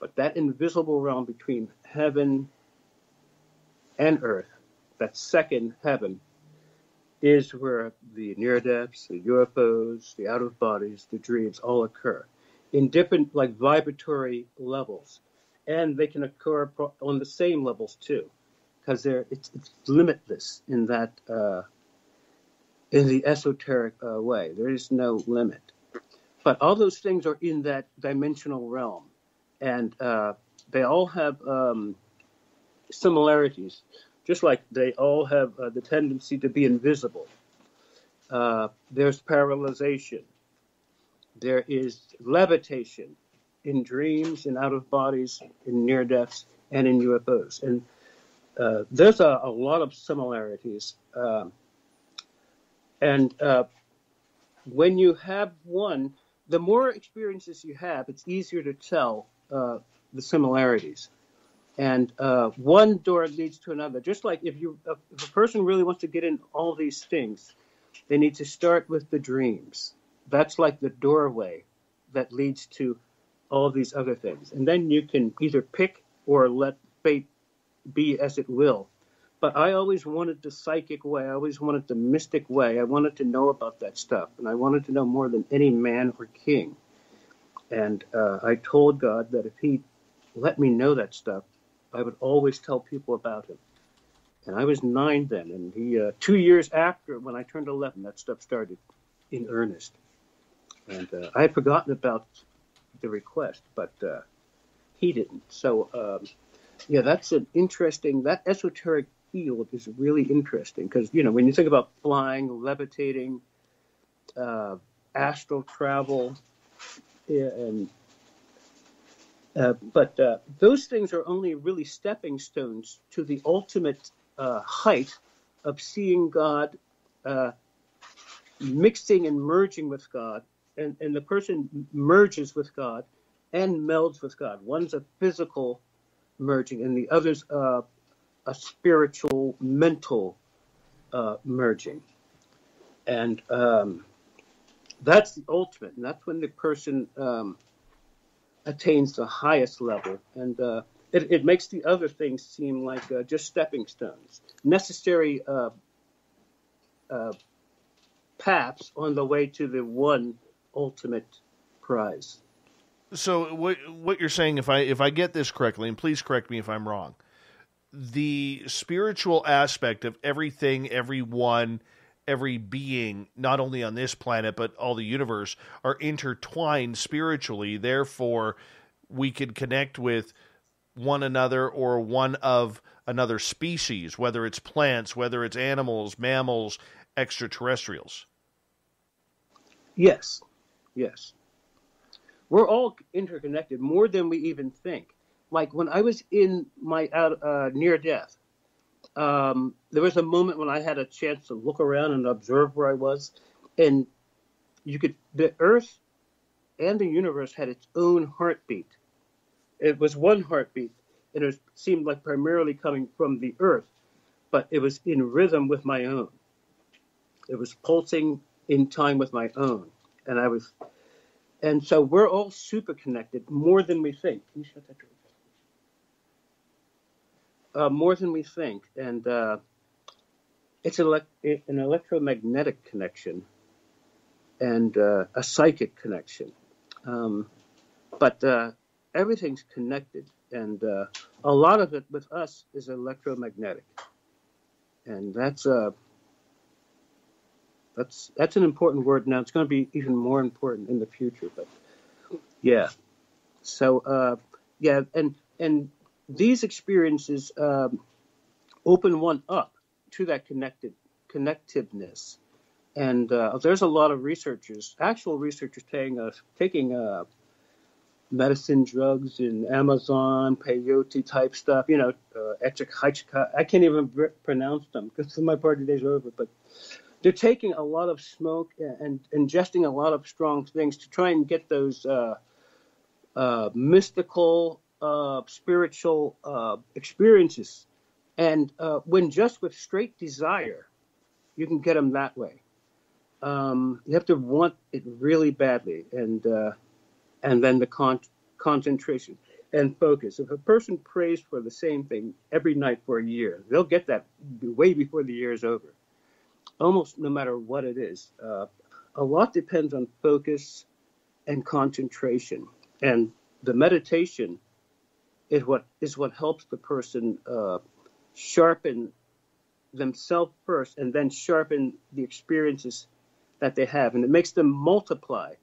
[SPEAKER 2] But that invisible realm between heaven and earth, that second heaven, is where the near-deaths, the UFOs, the out-of-bodies, the dreams all occur in different like vibratory levels. And they can occur on the same levels too, because it's limitless in that in the esoteric way. There is no limit. But all those things are in that dimensional realm, and they all have similarities, just like they all have the tendency to be invisible. There's paralyzation. There is levitation in dreams, in out-of-bodies, in near-deaths, and in UFOs. And there's a lot of similarities. And when you have one, the more experiences you have, it's easier to tell the similarities. And one door leads to another. Just like if a person really wants to get in all these things, they need to start with the dreams. That's like the doorway that leads to all these other things. And then you can either pick or let fate be as it will. But I always wanted the psychic way. I always wanted the mystic way. I wanted to know about that stuff. And I wanted to know more than any man or king. And I told God that if he let me know that stuff, I would always tell people about him. And I was 9 then. And he 2 years after, when I turned 11, that stuff started in earnest. And I had forgotten about the request, but he didn't. So, yeah, that's an interesting, that esoteric field is really interesting because, you know, when you think about flying, levitating, astral travel, but those things are only really stepping stones to the ultimate height of seeing God, mixing and merging with God, and the person merges with God and melds with God. One's a physical merging, and the other's a spiritual, mental merging. And that's the ultimate, and that's when the person attains the highest level. And it makes the other things seem like just stepping stones, necessary paths on the way to the one ultimate prize.
[SPEAKER 1] So what you're saying, if I get this correctly, and please correct me if I'm wrong, the spiritual aspect of everything, everyone, every being, not only on this planet but all the universe, are intertwined spiritually. Therefore, we could connect with one another or one of another species, whether it's plants, whether it's animals, mammals, extraterrestrials.
[SPEAKER 2] Yes, yes. We're all interconnected more than we even think. Like when I was in my near death, there was a moment when I had a chance to look around and observe where I was, and the Earth and the universe had its own heartbeat. It was one heartbeat, and it seemed like primarily coming from the Earth, but it was in rhythm with my own. It was pulsing in time with my own, and so we're all super connected more than we think. Can you shut that door? More than we think, and it's an electromagnetic connection and a psychic connection, but everything's connected, and a lot of it with us is electromagnetic, and that's an important word now. It's going to be even more important in the future, but yeah. So yeah, and these experiences open one up to that connectiveness, and there's a lot of actual researchers taking medicine, drugs in Amazon, peyote type stuff. I can't even pronounce them because my party days are over, but they're taking a lot of smoke and ingesting a lot of strong things to try and get those mystical, spiritual experiences. And when just with straight desire, you can get them that way. You have to want it really badly, and then the concentration and focus. If a person prays for the same thing every night for a year, they'll get that way before the year is over. Almost no matter what it is. A lot depends on focus and concentration. And the meditation is what helps the person sharpen themselves first and then sharpen the experiences that they have. And it makes them multiply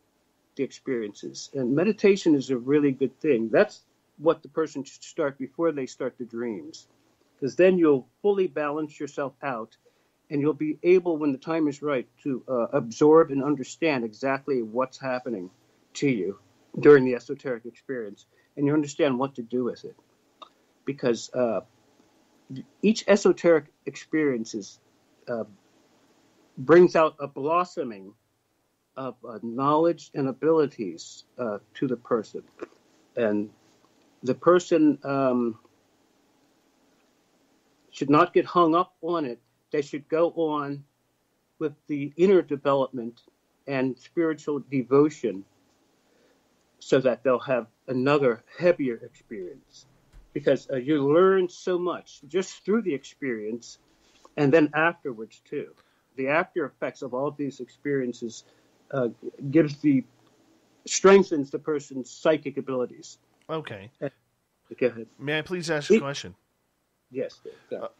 [SPEAKER 2] the experiences. And meditation is a really good thing. That's what the person should start before they start the dreams. Because then you'll fully balance yourself out, and you'll be able, when the time is right, to absorb and understand exactly what's happening to you during the esoteric experience. And you understand what to do with it. Because each esoteric experience brings out a blossoming of knowledge and abilities to the person. And the person should not get hung up on it. They should go on with the inner development and spiritual devotion so that they'll have another heavier experience. Because you learn so much just through the experience and then afterwards too. The after effects of all these experiences strengthens the person's psychic abilities.
[SPEAKER 1] Okay.
[SPEAKER 2] Go ahead.
[SPEAKER 1] May I please ask a question?
[SPEAKER 2] Yes.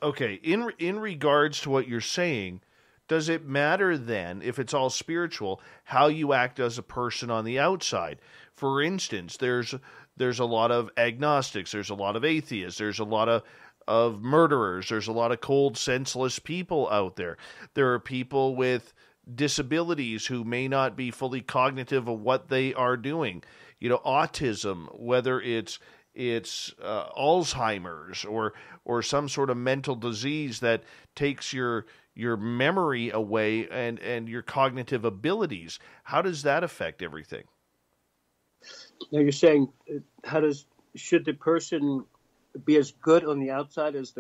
[SPEAKER 1] Okay. In regards to what you're saying, does it matter then, if it's all spiritual, how you act as a person on the outside? For instance, there's a lot of agnostics, there's a lot of atheists, there's a lot of murderers, there's a lot of cold, senseless people out there. There are people with disabilities who may not be fully cognitive of what they are doing. Autism, whether it's Alzheimer's or some sort of mental disease that takes your memory away and your cognitive abilities. How does that affect everything?
[SPEAKER 2] Now you're saying, should the person be as good on the outside as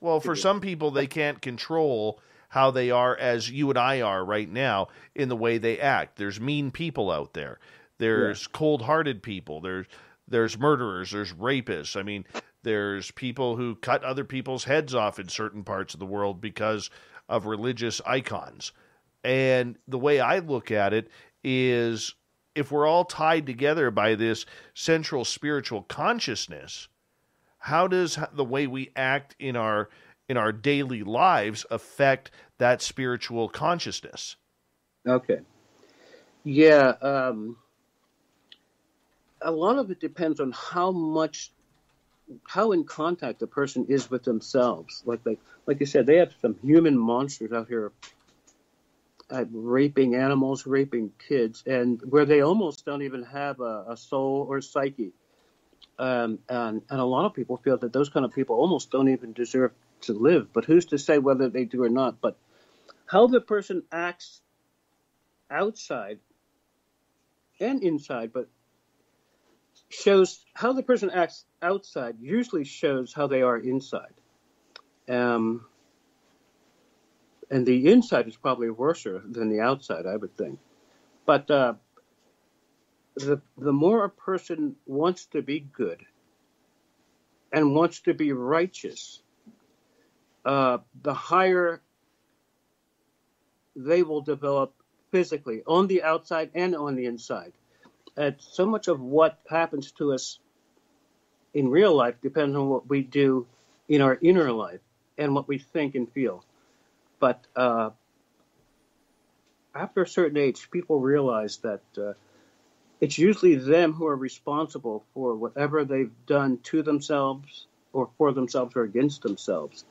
[SPEAKER 1] Well, for some people, they can't control how they are as you and I are right now in the way they act. There's mean people out there. There's cold-hearted people. There's murderers. There's rapists. I mean, there's people who cut other people's heads off in certain parts of the world because of religious icons. And the way I look at it is, if we're all tied together by this central spiritual consciousness, how does the way we act in our daily lives affect that spiritual consciousness?
[SPEAKER 2] Okay. Yeah. A lot of it depends on how in contact the person is with themselves. Like you said, they have some human monsters out here raping animals, raping kids, and where they almost don't even have a soul or psyche. And a lot of people feel that those kind of people almost don't even deserve to live. But who's to say whether they do or not? But how the person acts outside and inside, but shows how the person acts outside usually shows how they are inside. And the inside is probably worse than the outside, I would think. But the more a person wants to be good and wants to be righteous, the higher they will develop physically, on the outside and on the inside. So much of what happens to us in real life depends on what we do in our inner life and what we think and feel. But after a certain age, people realize that it's usually them who are responsible for whatever they've done to themselves or for themselves or against themselves.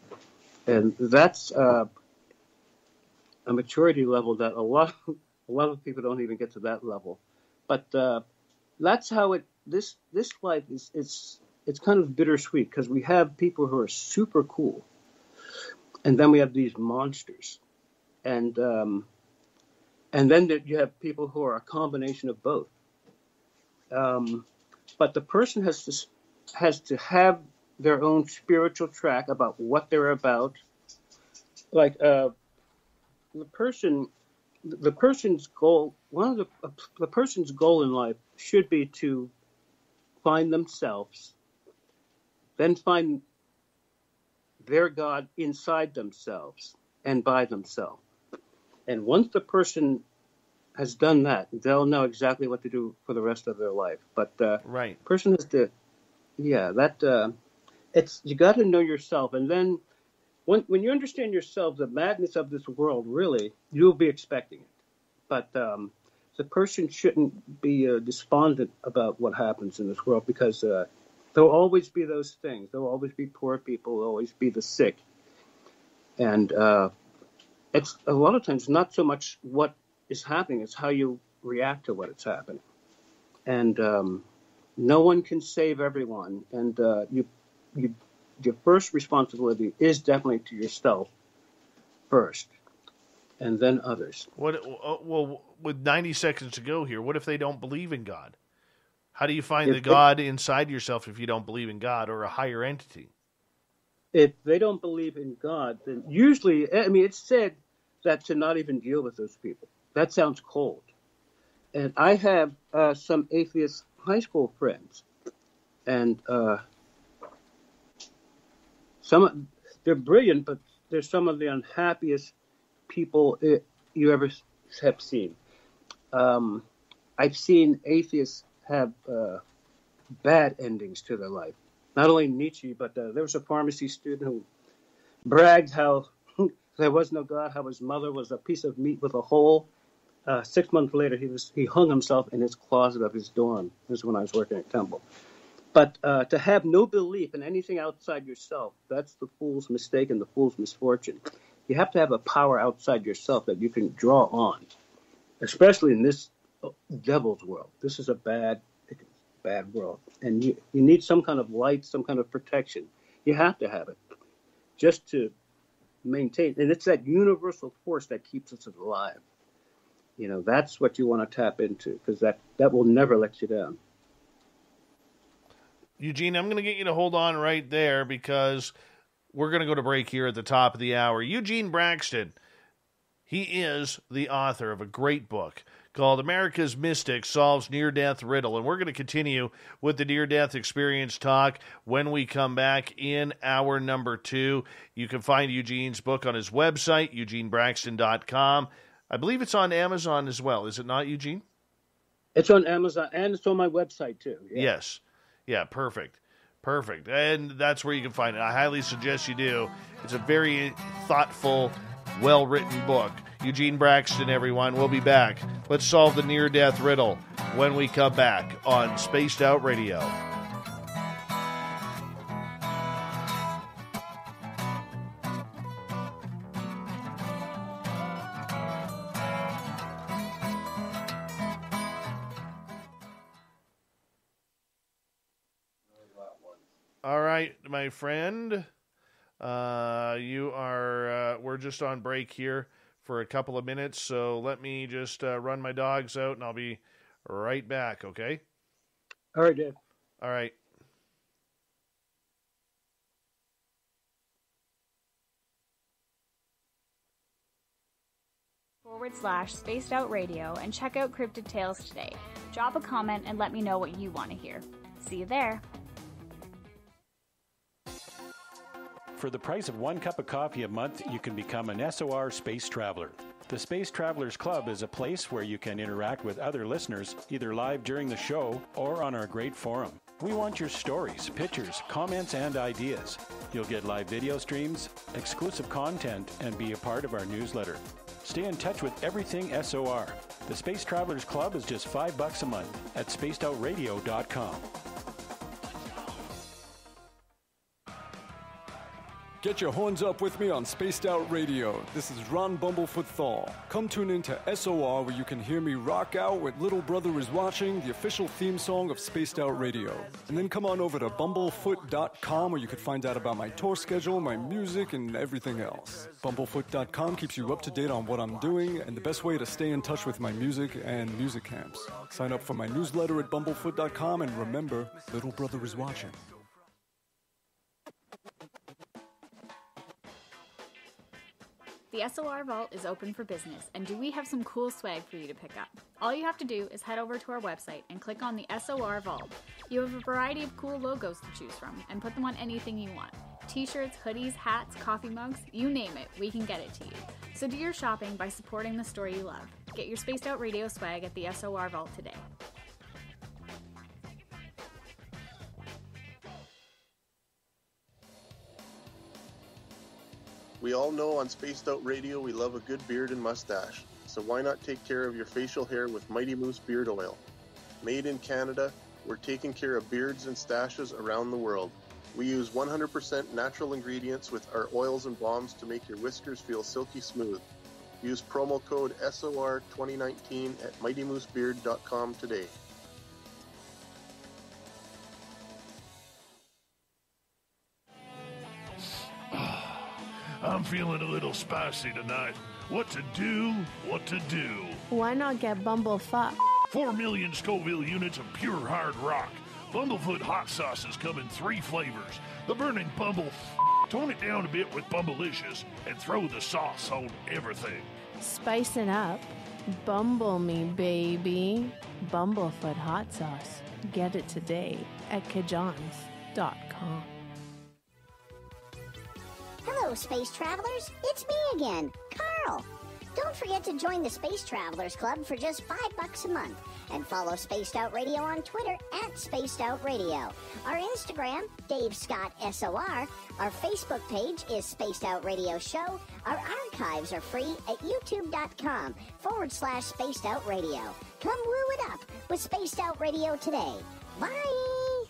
[SPEAKER 2] And that's a maturity level that a lot of people don't even get to that level. But that's how this life is. It's kind of bittersweet because we have people who are super cool, and then we have these monsters, and then you have people who are a combination of both. But the person has to have their own spiritual track about what they're about. Like the person's goal, the person's goal in life should be to find themselves, then find their God inside themselves and by themselves. And once the person has done that, they'll know exactly what to do for the rest of their life. But
[SPEAKER 1] right,
[SPEAKER 2] person has to, it's you got to know yourself, and then when you understand yourself, the madness of this world, really, you'll be expecting it. But the person shouldn't be despondent about what happens in this world, because there'll always be those things. There'll always be poor people. There'll always be the sick. And it's a lot of times not so much what is happening, it's how you react to what is happening. And no one can save everyone. And your first responsibility is definitely to yourself first, and then others.
[SPEAKER 1] Well, with 90 seconds to go here, what if they don't believe in God? How do you find the God inside yourself if you don't believe in God or a higher entity?
[SPEAKER 2] If they don't believe in God, then usually, it's said that to not even deal with those people. That sounds cold. And I have some atheist high school friends, and they're brilliant, but they're some of the unhappiest people you ever have seen. I've seen atheists have bad endings to their life. Not only Nietzsche, but there was a pharmacy student who bragged how there was no God, how his mother was a piece of meat with a hole. 6 months later, he hung himself in his closet of his dorm. This is when I was working at Temple. But to have no belief in anything outside yourself, that's the fool's mistake and the fool's misfortune. You have to have a power outside yourself that you can draw on, especially in this devil's world. This is a bad world. And you need some kind of light, some kind of protection. You have to have it just to maintain. And it's that universal force that keeps us alive. That's what you want to tap into, because that will never let you down.
[SPEAKER 1] Eugene, I'm going to get you to hold on right there, because we're going to go to break here at the top of the hour. Eugene Braxton, he is the author of a great book called America's Mystic Solves Near-Death Riddle, and we're going to continue with the near-death experience talk when we come back in hour number 2. You can find Eugene's book on his website, eugenebraxton.com. I believe it's on Amazon as well. Is it not, Eugene?
[SPEAKER 2] It's on Amazon, and it's on my website, too. Yeah.
[SPEAKER 1] Yes. Yeah, perfect. Perfect. And that's where you can find it. I highly suggest you do. It's a very thoughtful, well-written book. Eugene Braxton, everyone. We'll be back. Let's solve the near-death riddle when we come back on Spaced Out Radio. All right, my friend. We're just on break here for a couple of minutes, so let me just run my dogs out, and I'll be right back, okay?
[SPEAKER 2] All right, Dave.
[SPEAKER 1] All right.
[SPEAKER 3] /Spaced Out Radio and check out Cryptid Tales today. Drop a comment and let me know what you want to hear. See you there.
[SPEAKER 4] For the price of 1 cup of coffee a month, you can become an SOR Space Traveler. The Space Travelers Club is a place where you can interact with other listeners, either live during the show or on our great forum. We want your stories, pictures, comments, and ideas. You'll get live video streams, exclusive content, and be a part of our newsletter. Stay in touch with everything SOR. The Space Travelers Club is just $5 a month at spacedoutradio.com.
[SPEAKER 5] Get your horns up with me on Spaced Out Radio. This is Ron Bumblefoot Thal. Come tune in to SOR where you can hear me rock out with Little Brother Is Watching, the official theme song of Spaced Out Radio. And then come on over to bumblefoot.com where you can find out about my tour schedule, my music, and everything else. Bumblefoot.com keeps you up to date on what I'm doing and the best way to stay in touch with my music and music camps. Sign up for my newsletter at bumblefoot.com and remember, Little Brother Is Watching.
[SPEAKER 3] The SOR Vault is open for business, and do we have some cool swag for you to pick up? All you have to do is head over to our website and click on the SOR Vault. You have a variety of cool logos to choose from, and put them on anything you want. T-shirts, hoodies, hats, coffee mugs, you name it, we can get it to you. So do your shopping by supporting the store you love. Get your Spaced Out Radio swag at the SOR Vault today.
[SPEAKER 6] We all know on Spaced Out Radio we love a good beard and mustache, so why not take care of your facial hair with Mighty Moose Beard Oil? Made in Canada, we're taking care of beards and stashes around the world. We use 100% natural ingredients with our oils and balms to make your whiskers feel silky smooth. Use promo code SOR2019 at mightymoosebeard.com today.
[SPEAKER 7] I'm feeling a little spicy tonight. What to do? What to do?
[SPEAKER 8] Why not get Bumblefoot?
[SPEAKER 7] 4 million Scoville units of pure hard rock. Bumblefoot hot sauces come in 3 flavors. The burning Bumble. Tone it down a bit with Bumblicious and throw the sauce on everything.
[SPEAKER 8] Spice it up. Bumble me, baby. Bumblefoot hot sauce. Get it today at kajans.com.
[SPEAKER 9] Hello, Space Travelers. It's me again, Carl. Don't forget to join the Space Travelers Club for just $5 a month. And follow Spaced Out Radio on Twitter at Spaced Out Radio. Our Instagram, Dave Scott SOR. Our Facebook page is Spaced Out Radio Show. Our archives are free at youtube.com/Spaced Out Radio. Come woo it up with Spaced Out Radio today. Bye!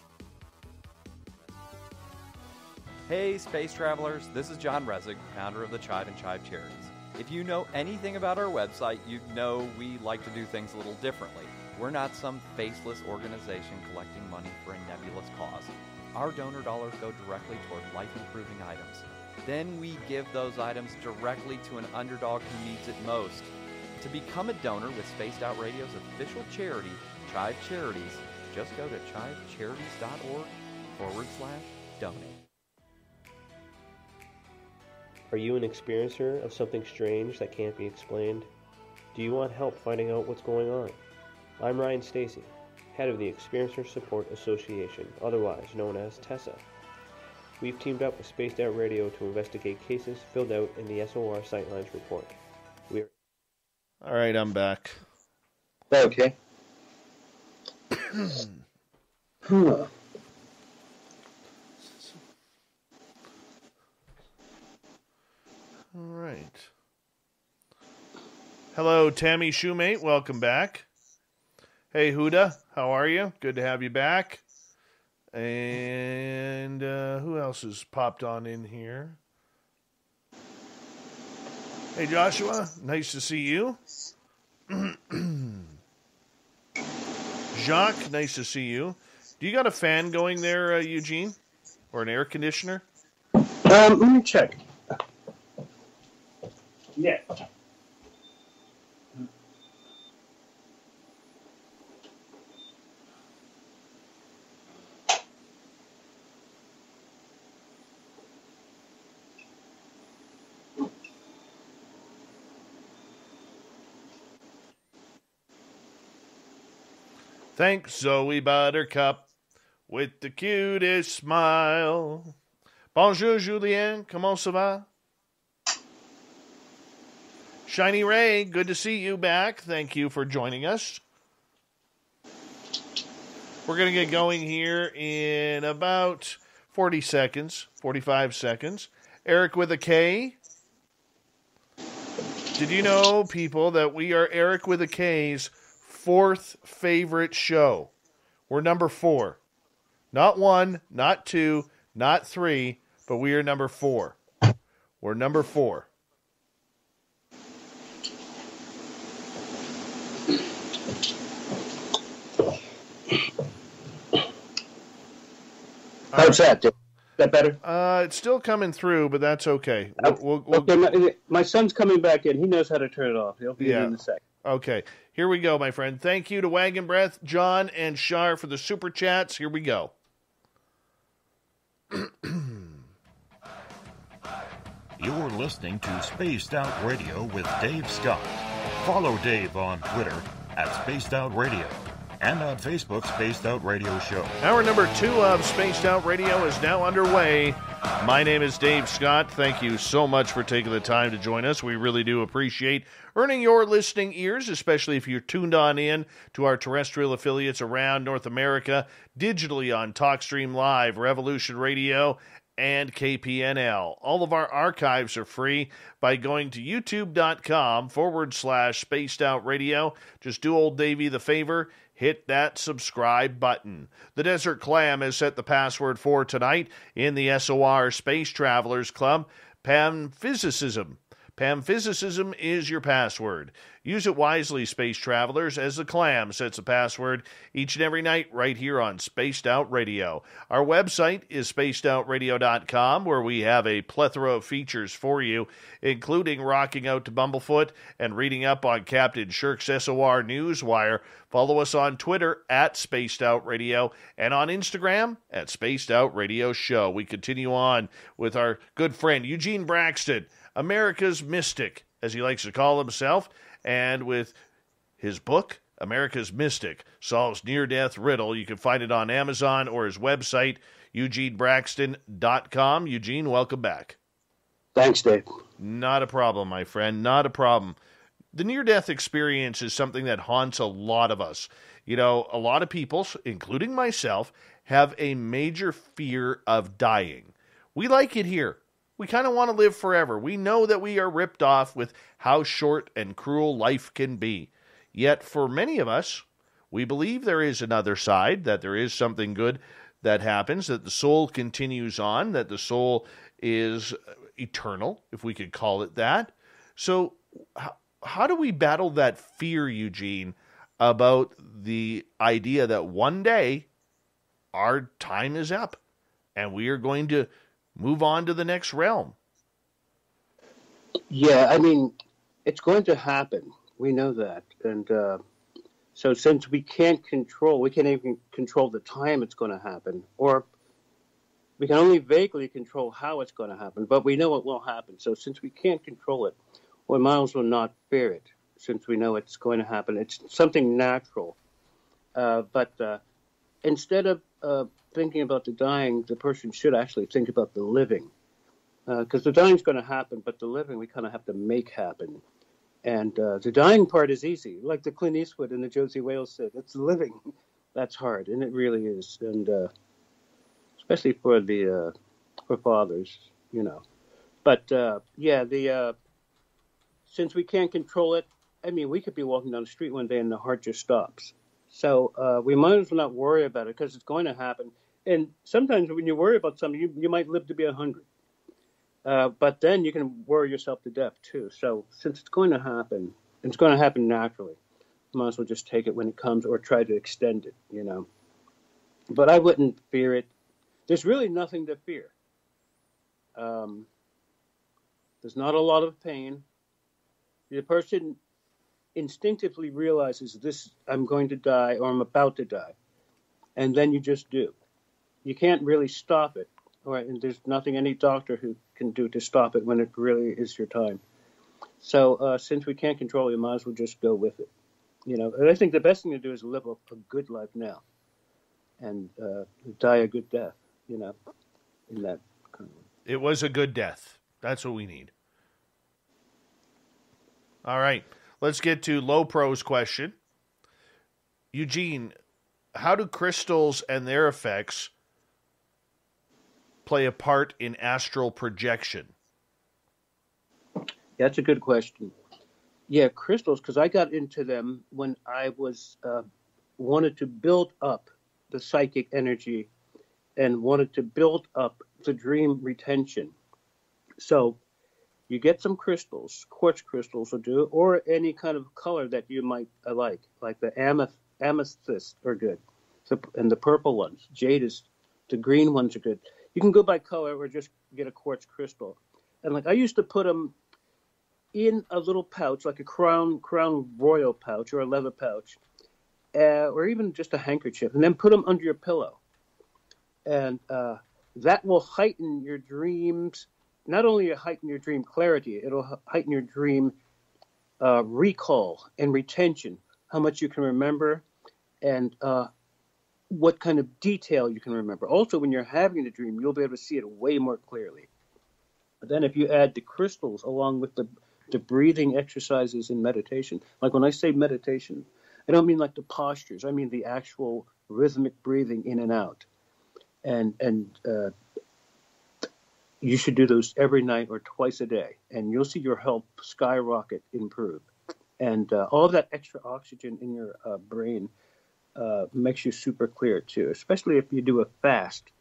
[SPEAKER 10] Hey, Space Travelers, this is John Resig, founder of the Chive and Chive Charities. If you know anything about our website, you know we like to do things a little differently. We're not some faceless organization collecting money for a nebulous cause. Our donor dollars go directly toward life-improving items. Then we give those items directly to an underdog who needs it most. To become a donor with Spaced Out Radio's official charity, Chive Charities, just go to chivecharities.org/donate.
[SPEAKER 11] Are you an experiencer of something strange that can't be explained? Do you want help finding out what's going on? I'm Ryan Stacy, head of the Experiencer Support Association, otherwise known as TESSA. We've teamed up with Spaced Out Radio to investigate cases filled out in the SOR Sightlines report.
[SPEAKER 1] All right, I'm back.
[SPEAKER 2] Okay.
[SPEAKER 1] All right. Hello, Tammy Shoemate. Welcome back. Hey, Huda. How are you? Good to have you back. And who else has popped on in here? Hey, Joshua. Nice to see you. Jacques, nice to see you. Do you got a fan going there, Eugene? Or an air conditioner?
[SPEAKER 2] Let me check. Yeah.
[SPEAKER 1] Thanks, Zoe Buttercup, with the cutest smile. Bonjour, Julien. Comment ça va? Shiny Ray, good to see you back. Thank you for joining us. We're going to get going here in about 40 seconds, 45 seconds. Eric with a K. Did you know, people, that we are Eric with a K's fourth favorite show? We're number 4. Not 1, not 2, not 3, but we are number 4. We're number 4.
[SPEAKER 2] How's that? Is that better?
[SPEAKER 1] It's still coming through, but that's okay.
[SPEAKER 2] Okay, my son's coming back in. He knows how to turn it off. He'll be in a sec.
[SPEAKER 1] Okay, here we go, my friend. Thank you to Wagon Breath, John, and Shar for the super chats. Here we go.
[SPEAKER 12] You're listening to Spaced Out Radio with Dave Scott. Follow Dave on Twitter at Spaced Out Radio and on Facebook, Spaced Out Radio Show.
[SPEAKER 1] Hour number 2 of Spaced Out Radio is now underway. My name is Dave Scott. Thank you so much for taking the time to join us. We really do appreciate earning your listening ears, especially if you're tuned on in to our terrestrial affiliates around North America, digitally on TalkStream Live, Revolution Radio, and KPNL. All of our archives are free by going to youtube.com/Spaced Out Radio. Just do old Davey the favor. Hit that subscribe button. The Desert Clam has set the password for tonight in the SOR Space Travelers Club. Panphysicism. Panphysicism is your password. Use it wisely, Space Travelers, as the Clam sets a password each and every night right here on Spaced Out Radio. Our website is spacedoutradio.com, where we have a plethora of features for you, including rocking out to Bumblefoot and reading up on Captain Shirk's SOR Newswire. Follow us on Twitter at Spaced Out Radio and on Instagram at Spaced Out Radio Show. We continue on with our good friend Eugene Braxton, America's Mystic, as he likes to call himself, and with his book, America's Mystic Solves Near-Death Riddle. You can find it on Amazon or his website, eugenebraxton.com. Eugene, welcome back.
[SPEAKER 2] Thanks, Dave.
[SPEAKER 1] Not a problem, my friend. Not a problem. The near-death experience is something that haunts a lot of us. You know, a lot of people, including myself, have a major fear of dying. We like it here. We kind of want to live forever. We know that we are ripped off with how short and cruel life can be. Yet, for many of us, we believe there is another side, that there is something good that happens, that the soul continues on, that the soul is eternal, if we could call it that. So, how do we battle that fear, Eugene, about the idea that one day our time is up and we are going to move on to the next realm?
[SPEAKER 2] Yeah, I mean, it's going to happen. We know that. And so since we can't even control the time it's going to happen, or we can only vaguely control how it's going to happen, but we know it will happen. So since we can't control it, we might as well not fear it, since we know it's going to happen. It's something natural. But instead of thinking about the dying, the person should actually think about the living. Because the dying's going to happen, but the living we kind of have to make happen. And the dying part is easy, like the Clint Eastwood and the Josie Wales said. It's living that's hard, and it really is, and especially for the for fathers, you know. But since we can't control it, I mean, we could be walking down the street one day and the heart just stops. So we might as well not worry about it because it's going to happen. And sometimes when you worry about something, you might live to be 100. But then you can worry yourself to death too. So since it's going to happen, it's going to happen naturally. You might as well just take it when it comes or try to extend it, you know. But I wouldn't fear it. There's really nothing to fear. There's not a lot of pain. The person instinctively realizes this, I'm going to die or I'm about to die. And then you just do. You can't really stop it. And there's nothing any doctor who can do to stop it when it really is your time. So since we can't control it, you might as well just go with it. You know, and I think the best thing to do is live a good life now and die a good death, you know, in that kind of way.
[SPEAKER 1] It was a good death. That's what we need. All right. Let's get to Low Pro's question. Eugene, how do crystals and their effects play a part in astral projection?
[SPEAKER 2] That's a good question. Yeah, crystals, because I got into them when I was wanted to build up the psychic energy and wanted to build up the dream retention. So you get some crystals, quartz crystals will do, or any kind of color that you might like the amethyst are good, and the purple ones. Jade is, the green ones are good. You can go by color or just get a quartz crystal. And like I used to put them in a little pouch, like a crown royal pouch or a leather pouch, or even just a handkerchief, and then put them under your pillow. And that will heighten your dreams. Not only heighten your dream clarity, it'll heighten your dream recall and retention, how much you can remember, and what kind of detail you can remember. Also, when you're having the dream, you'll be able to see it way more clearly. But then if you add the crystals along with the breathing exercises in meditation, like when I say meditation, I don't mean like the postures. I mean the actual rhythmic breathing in and out. And you should do those every night or twice a day, and you'll see your health skyrocket improve. And all of that extra oxygen in your brain makes you super clear too, especially if you do a fast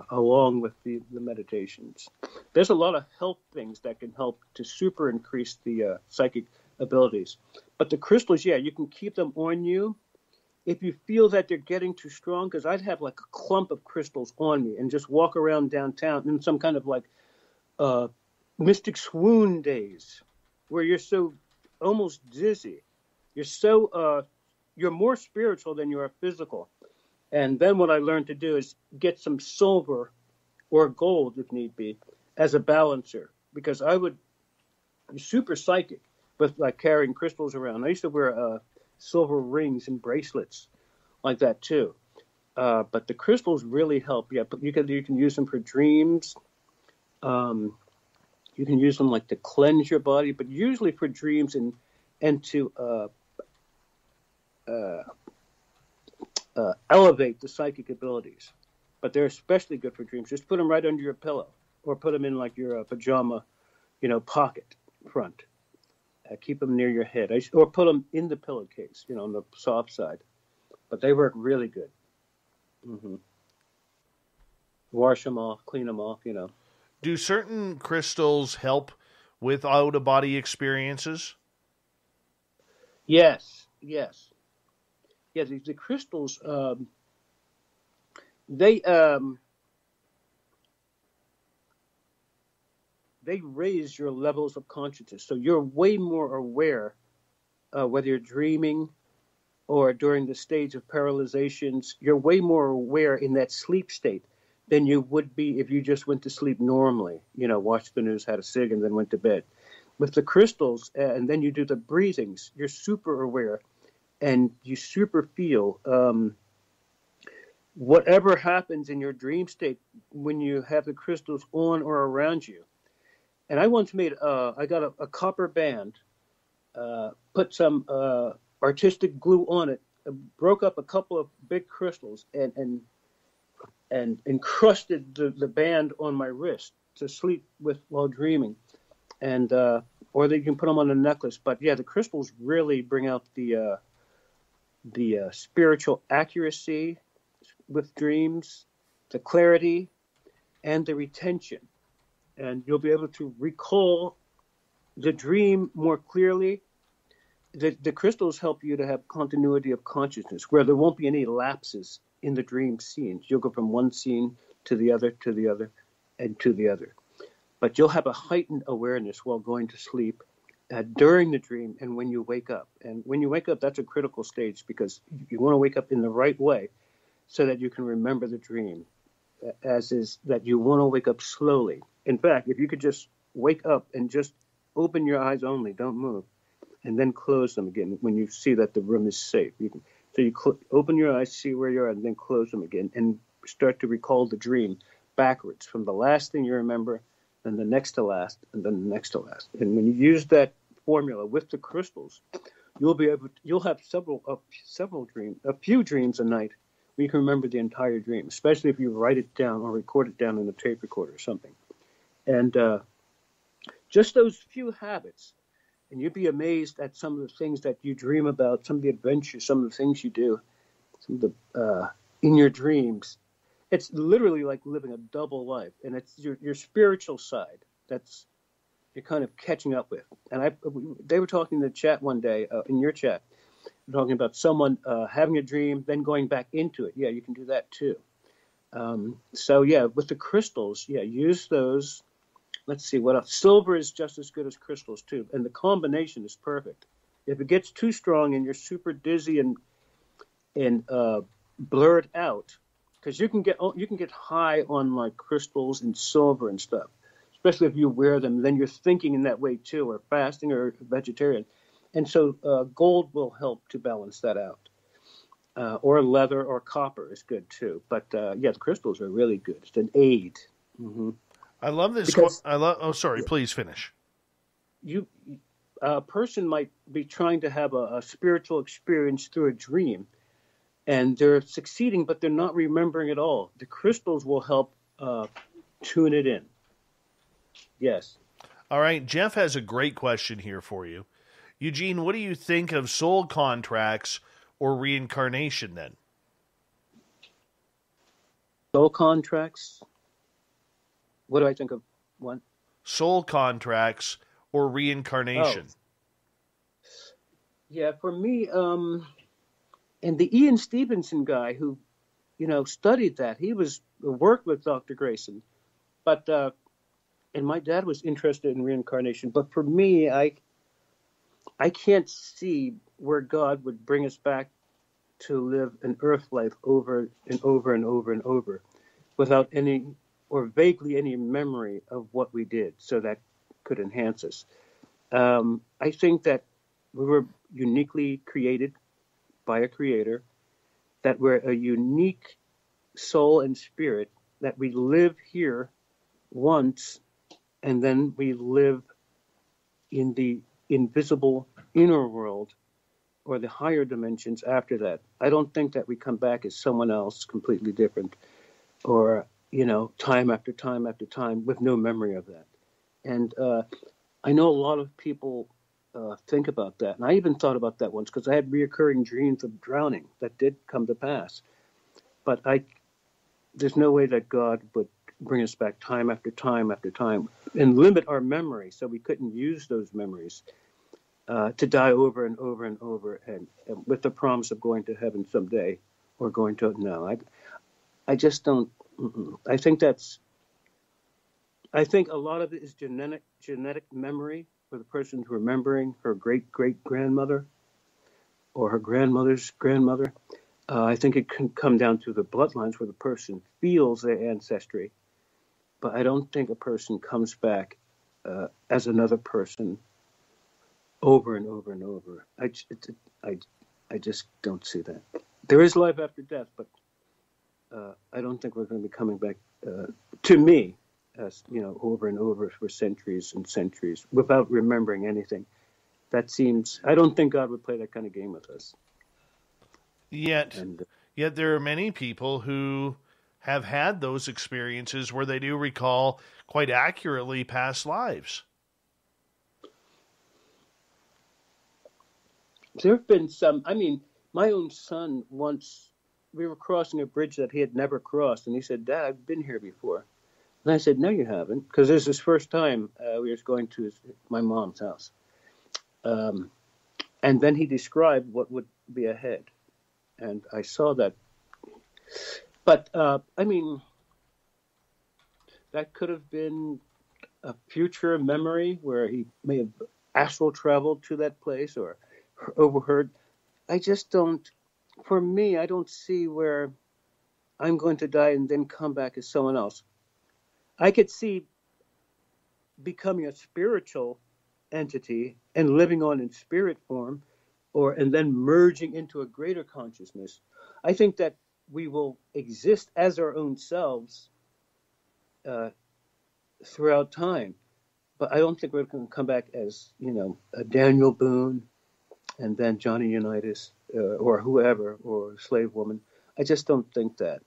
[SPEAKER 2] along with the meditations. There's a lot of health things that can help to super increase the psychic abilities. But the crystals, yeah, you can keep them on you if you feel that they're getting too strong, because I'd have like a clump of crystals on me and just walk around downtown in some kind of like mystic swoon days where you're so almost dizzy. You're more spiritual than you are physical. And then what I learned to do is get some silver or gold, if need be, as a balancer, because I would be super psychic with like carrying crystals around. I used to wear silver rings and bracelets like that too. But the crystals really help. Yeah, but you can use them for dreams. You can use them like to cleanse your body, but usually for dreams and to elevate the psychic abilities. But they're especially good for dreams. Just put them right under your pillow, or put them in like your pajama, pocket front. Keep them near your head, or put them in the pillowcase, on the soft side. But they work really good. Mm-hmm. Wash them off, clean them off,
[SPEAKER 1] Do certain crystals help with out-of-body experiences?
[SPEAKER 2] Yes. Yeah, the crystals, they raise your levels of consciousness. So you're way more aware, whether you're dreaming or during the stage of paralyzations, you're way more aware in that sleep state than you would be if you just went to sleep normally, watched the news, had a cig, and then went to bed. With the crystals, and then you do the breathings, you're super aware, and you super feel whatever happens in your dream state when you have the crystals on or around you. And I once made, I got a copper band put some artistic glue on it, broke up a couple of big crystals, and encrusted the band on my wrist to sleep with while dreaming, and or they can put them on a necklace. But yeah, the crystals really bring out the spiritual accuracy with dreams, the clarity, and the retention, and you'll be able to recall the dream more clearly. The crystals help you to have continuity of consciousness, where there won't be any lapses in the dream scenes. You'll go from one scene to the other, and to the other. But you'll have a heightened awareness while going to sleep, during the dream, and when you wake up. And when you wake up, that's a critical stage, because you want to wake up in the right way so that you can remember the dream, as is that you want to wake up slowly. In fact, if you could just wake up and just open your eyes only, don't move, and then close them again when you see that the room is safe. So you open your eyes, see where you are, and then close them again, and start to recall the dream backwards, from the last thing you remember, then the next to last, and then the next to last. And when you use that formula with the crystals, you'll have a few dreams a night where you can remember the entire dream, especially if you write it down or record it down in a tape recorder or something. And just those few habits, and you'd be amazed at some of the things that you dream about, some of the adventures, some of the things you do, some of the in your dreams. It's literally like living a double life, and it's your spiritual side that's you're kind of catching up with. And they were talking in the chat one day, in your chat, talking about someone having a dream, then going back into it. Yeah, you can do that too. So yeah, with the crystals, yeah, use those. Let's see what else. Silver is just as good as crystals too, and the combination is perfect. If it gets too strong and you're super dizzy and blurred out, because you can get high on like crystals and silver and stuff, especially if you wear them. Then you're thinking in that way too, or fasting or vegetarian, and so gold will help to balance that out. Or leather or copper is good too. But yeah, the crystals are really good. It's an aid. Mm-hmm.
[SPEAKER 1] I love this. Oh, sorry. Please finish.
[SPEAKER 2] A person might be trying to have a spiritual experience through a dream, and they're succeeding, but they're not remembering it all. The crystals will help tune it in. Yes.
[SPEAKER 1] All right. Jeff has a great question here for you. Eugene, what do you think of soul contracts or reincarnation then?
[SPEAKER 2] Soul contracts? What do I think of one?
[SPEAKER 1] Soul contracts or reincarnation.
[SPEAKER 2] Oh. Yeah, for me, and the Ian Stevenson guy who, studied that, he worked with Dr. Greyson, but, and my dad was interested in reincarnation, but for me, I can't see where God would bring us back to live an earth life over and over and over and over without any or vaguely any memory of what we did, so that could enhance us. I think that we were uniquely created by a creator, that we're a unique soul and spirit, that we live here once, and then we live in the invisible inner world or the higher dimensions after that. I don't think that we come back as someone else completely different, or time after time after time with no memory of that. And I know a lot of people think about that. And I even thought about that once, because I had reoccurring dreams of drowning that did come to pass. But there's no way that God would bring us back time after time after time and limit our memory so we couldn't use those memories to die over and over and over, and with the promise of going to heaven someday or going to, no, I just don't. I think a lot of it is genetic memory, for the person remembering her great-great-grandmother or her grandmother's grandmother. I think it can come down to the bloodlines where the person feels their ancestry, but I don't think a person comes back as another person over and over and over. I just don't see that. There is life after death, but I don't think we're going to be coming back, to me, as over and over for centuries and centuries without remembering anything. that seems, I don't think God would play that kind of game with us.
[SPEAKER 1] Yet there are many people who have had those experiences where they do recall quite accurately past lives.
[SPEAKER 2] There have been some, my own son once, we were crossing a bridge that he had never crossed, and he said, "Dad, I've been here before." And I said, "No, you haven't," because this is his first time we were going to my mom's house. And then he described what would be ahead. And I saw that. But, that could have been a future memory where he may have astral traveled to that place or overheard. I just don't, for me, I don't see where I'm going to die and then come back as someone else. I could see becoming a spiritual entity and living on in spirit form, and then merging into a greater consciousness. I think that we will exist as our own selves throughout time, but I don't think we're going to come back as, a Daniel Boone and then Johnny Unitas or whoever, or a slave woman. I just don't think that.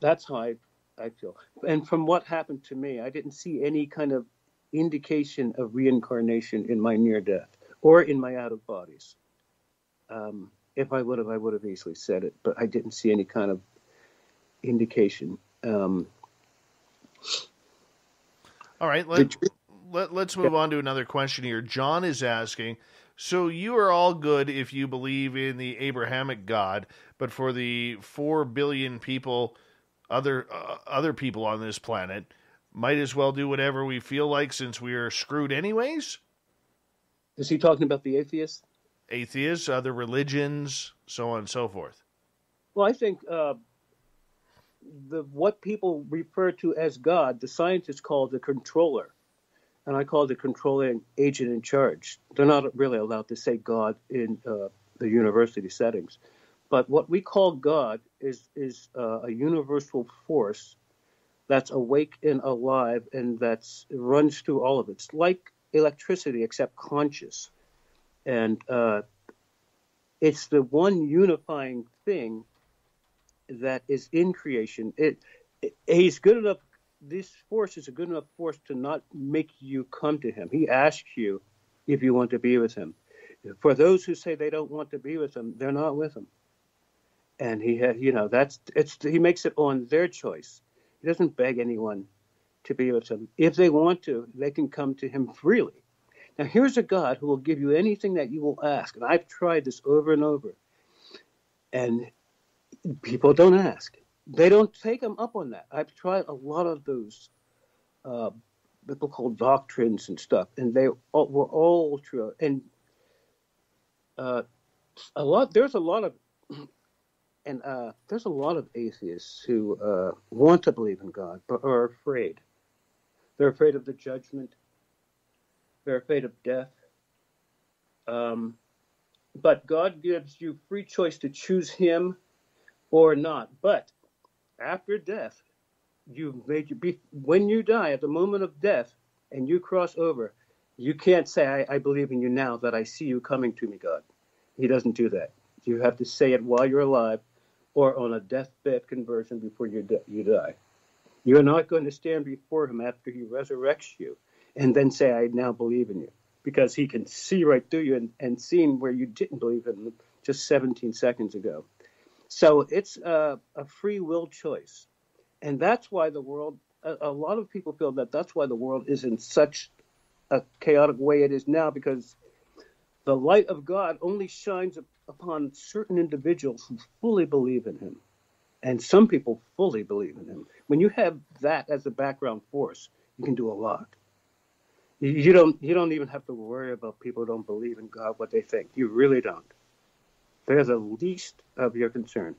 [SPEAKER 2] That's how I feel. And from what happened to me, I didn't see any kind of indication of reincarnation in my near death or in my out of bodies. If I would have easily said it, but I didn't see any kind of indication.
[SPEAKER 1] All right, let's move on to another question here. John is asking, so you are all good if you believe in the Abrahamic God, but for the 4 billion people, other people on this planet, might as well do whatever we feel like since we are screwed anyways?
[SPEAKER 2] Is he talking about the atheists?
[SPEAKER 1] Atheists, other religions, so on and so forth.
[SPEAKER 2] Well, I think what people refer to as God, the scientists call the controller, and I call it the controlling agent in charge. They're not really allowed to say God in the university settings, but what we call God is a universal force that's awake and alive, and it runs through all of it. It's like electricity, except conscious, and it's the one unifying thing that is in creation. He's good enough. This force is a good enough force to not make you come to him. He asks you if you want to be with him. For those who say they don't want to be with him, they're not with him. And he makes it on their choice. He doesn't beg anyone to be with him. If they want to, they can come to him freely. Now, here's a God who will give you anything that you will ask. And I've tried this over and over. And people don't ask. They don't take him up on that. I've tried a lot of those biblical doctrines and stuff, and they were all true. And there's a lot of atheists who want to believe in God but are afraid. They're afraid of the judgment. They're afraid of death. But God gives you free choice to choose him or not. But after death, when you die, at the moment of death, and you cross over, you can't say, I believe in you now that I see you coming to me, God. He doesn't do that. You have to say it while you're alive or on a deathbed conversion before you die. You're not going to stand before him after he resurrects you and then say, I now believe in you, because he can see right through you and seeing where you didn't believe in him just 17 seconds ago. So it's a free will choice. And that's why the world, a lot of people feel that's why the world is in such a chaotic way it is now, because the light of God only shines upon certain individuals who fully believe in him. And some people fully believe in him. When you have that as a background force, you can do a lot. You don't even have to worry about people who don't believe in God, what they think. You really don't. They're the least of your concern,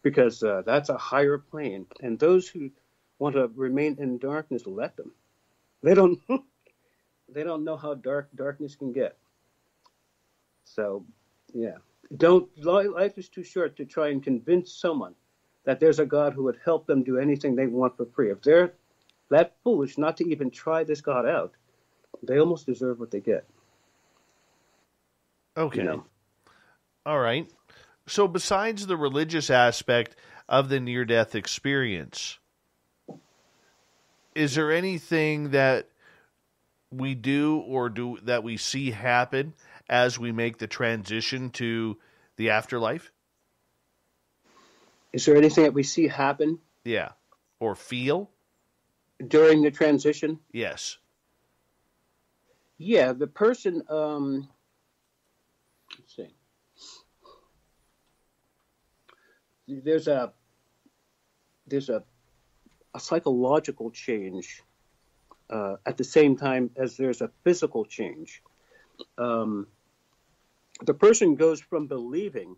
[SPEAKER 2] because that's a higher plane. And those who want to remain in darkness, let them. They don't know how darkness can get. So, yeah. Life is too short to try and convince someone that there's a God who would help them do anything they want for free. If they're that foolish not to even try this God out, they almost deserve what they get.
[SPEAKER 1] Okay.
[SPEAKER 2] You know?
[SPEAKER 1] All right. So besides the religious aspect of the near-death experience, is there anything that we do that we see happen as we make the transition to the afterlife?
[SPEAKER 2] Is there anything that we see happen?
[SPEAKER 1] Yeah. Or feel?
[SPEAKER 2] During the transition?
[SPEAKER 1] Yes.
[SPEAKER 2] Yeah, the person, let's see. There's a psychological change at the same time as there's a physical change. The person goes from believing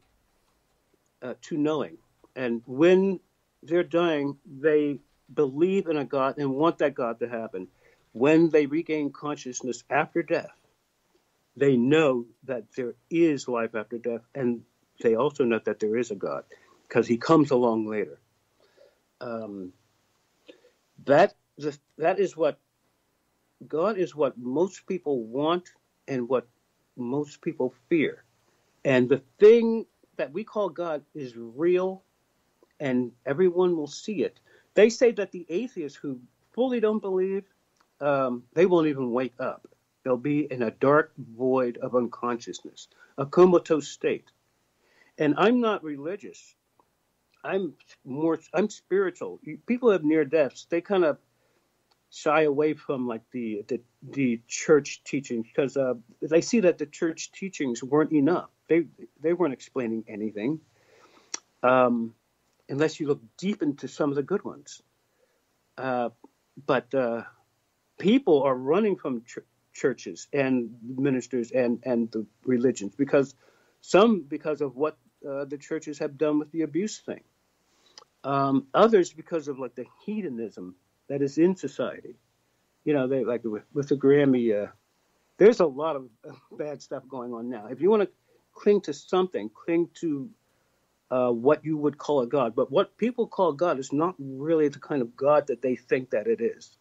[SPEAKER 2] to knowing. And when they're dying, they believe in a God and want that God to happen. When they regain consciousness after death, they know that there is life after death, and they also know that there is a God, because he comes along later. That is what God is, what most people want and what most people fear. And the thing that we call God is real, and everyone will see it. They say that the atheists who fully don't believe, they won't even wake up. They'll be in a dark void of unconsciousness, a comatose state. And I'm not religious. I'm spiritual. People have near deaths. They kind of shy away from like the church teachings because they see that the church teachings weren't enough. They weren't explaining anything, unless you look deep into some of the good ones. But people are running from churches and ministers and the religions because of what the churches have done with the abuse thing. Others because of like the hedonism that is in society. You know, they like with the Grammy. There's a lot of bad stuff going on now. If you want to cling to something, cling to what you would call a God. But what people call God is not really the kind of God that they think that it is.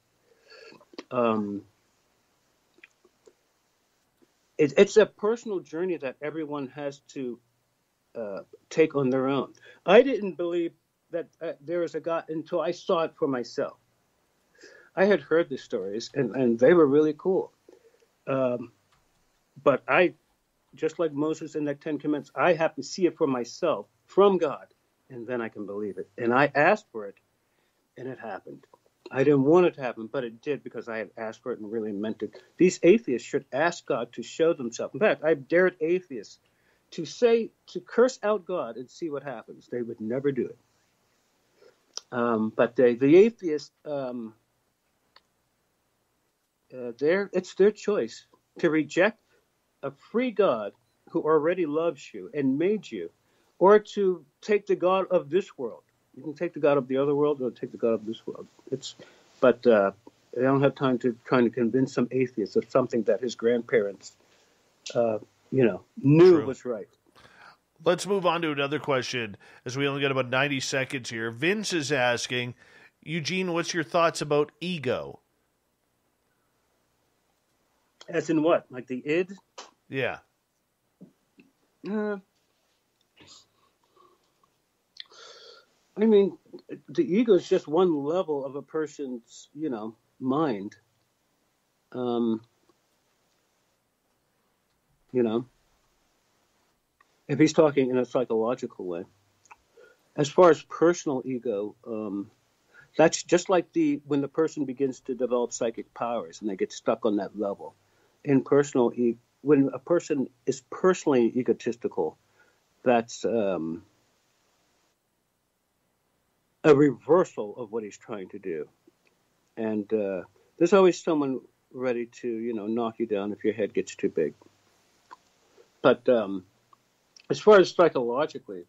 [SPEAKER 2] It's a personal journey that everyone has to take on their own. I didn't believe that there is a God until I saw it for myself. I had heard the stories, and they were really cool. But I, just like Moses in the Ten Commandments, I have to see it for myself from God, and then I can believe it. And I asked for it, and it happened. I didn't want it to happen, but it did because I had asked for it and really meant it. These atheists should ask God to show themselves. In fact, I've dared atheists to curse out God and see what happens. They would never do it. But the atheists, it's their choice to reject a free God who already loves you and made you, or to take the God of this world. You can take the God of the other world or take the God of this world. But I don't have time to trying to convince some atheist of something that his grandparents, knew
[SPEAKER 1] True.
[SPEAKER 2] was right.
[SPEAKER 1] Let's move on to another question, as we only got about 90 seconds here. Vince is asking, Eugene, what's your thoughts about ego?
[SPEAKER 2] As in what? Like the id?
[SPEAKER 1] Yeah.
[SPEAKER 2] I mean, the ego is just one level of a person's, mind. If he's talking in a psychological way. As far as personal ego, that's just like when the person begins to develop psychic powers and they get stuck on that level. When a person is personally egotistical, that's a reversal of what he's trying to do. And there's always someone ready to, knock you down if your head gets too big. But as far as psychologically,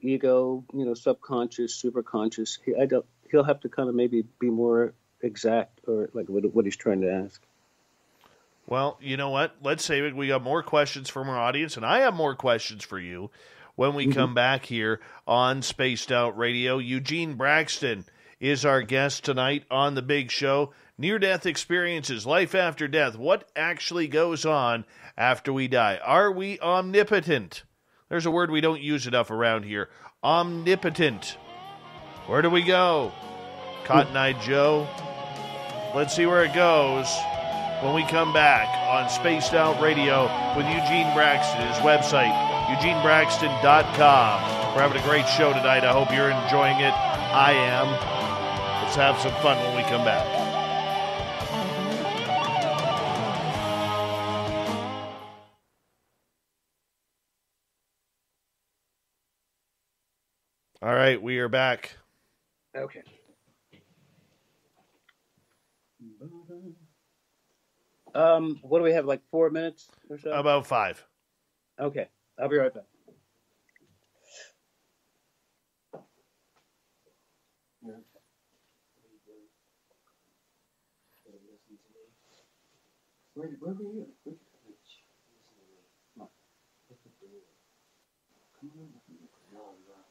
[SPEAKER 2] ego, subconscious, superconscious, he'll have to kind of maybe be more exact or like what he's trying to ask.
[SPEAKER 1] Well, you know what? Let's say we got more questions from our audience, and I have more questions for you when we come back here on Spaced Out Radio. Eugene Braxton is our guest tonight on the big show. Near-death experiences, life after death. What actually goes on after we die? Are we omnipotent? There's a word we don't use enough around here. Omnipotent. Where do we go? Cotton-Eye Joe. Let's see where it goes when we come back on Spaced Out Radio with Eugene Braxton. His website, eugenebraxton.com. We're having a great show tonight. I hope you're enjoying it. I am. Let's have some fun when we come back. All right, we are back.
[SPEAKER 2] Okay. What do we have, like 4 minutes or so?
[SPEAKER 1] About 5.
[SPEAKER 2] Okay, I'll be right back. Where were you? Come on. Come on. No, I'm not.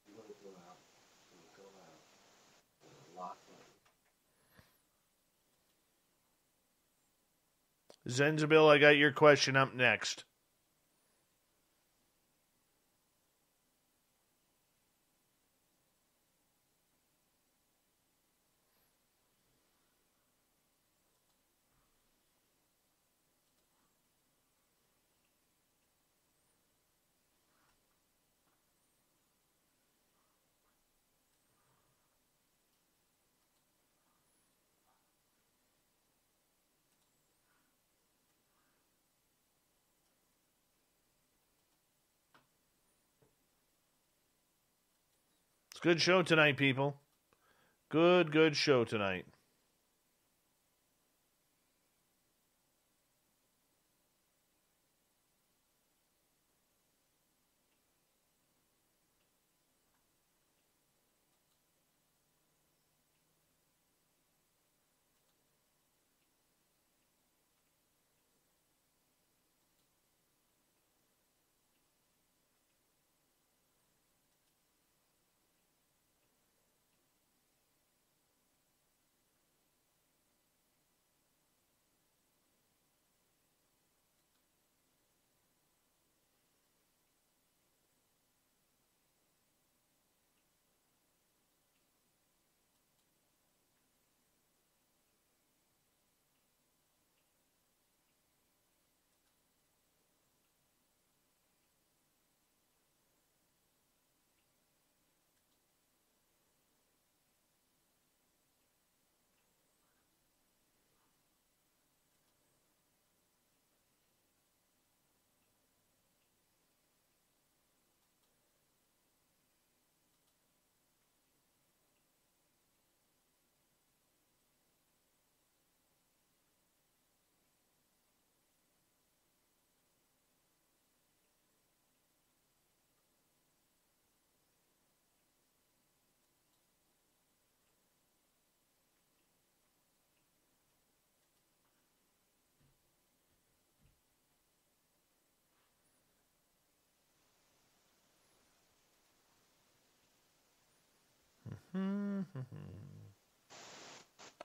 [SPEAKER 2] You want to go out. Go out. Lock them.
[SPEAKER 1] Zenzabil, I got your question up next. Good show tonight, people. Good show tonight.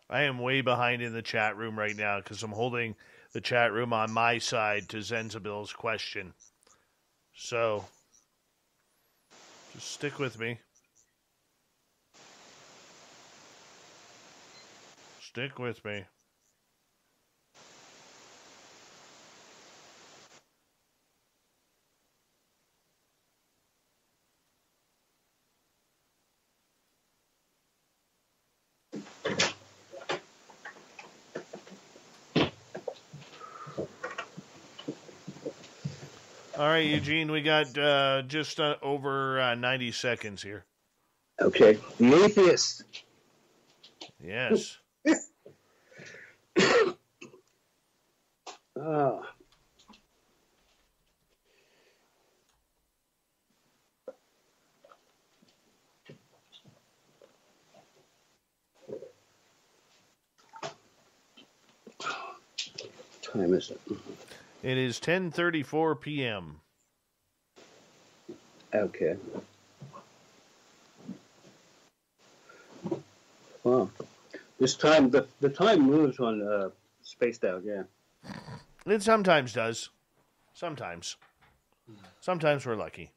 [SPEAKER 1] I am way behind in the chat room right now because I'm holding the chat room on my side to Zenzabil's question. So, just stick with me. Stick with me. All right, Eugene, we got just over 90 seconds here.
[SPEAKER 2] Okay. The atheist.
[SPEAKER 1] Yes.
[SPEAKER 2] Time is it?
[SPEAKER 1] It is 10:34 p.m.
[SPEAKER 2] Okay. Wow. This time, the time moves on Spaced Out, yeah.
[SPEAKER 1] It sometimes does. Sometimes. Sometimes we're lucky.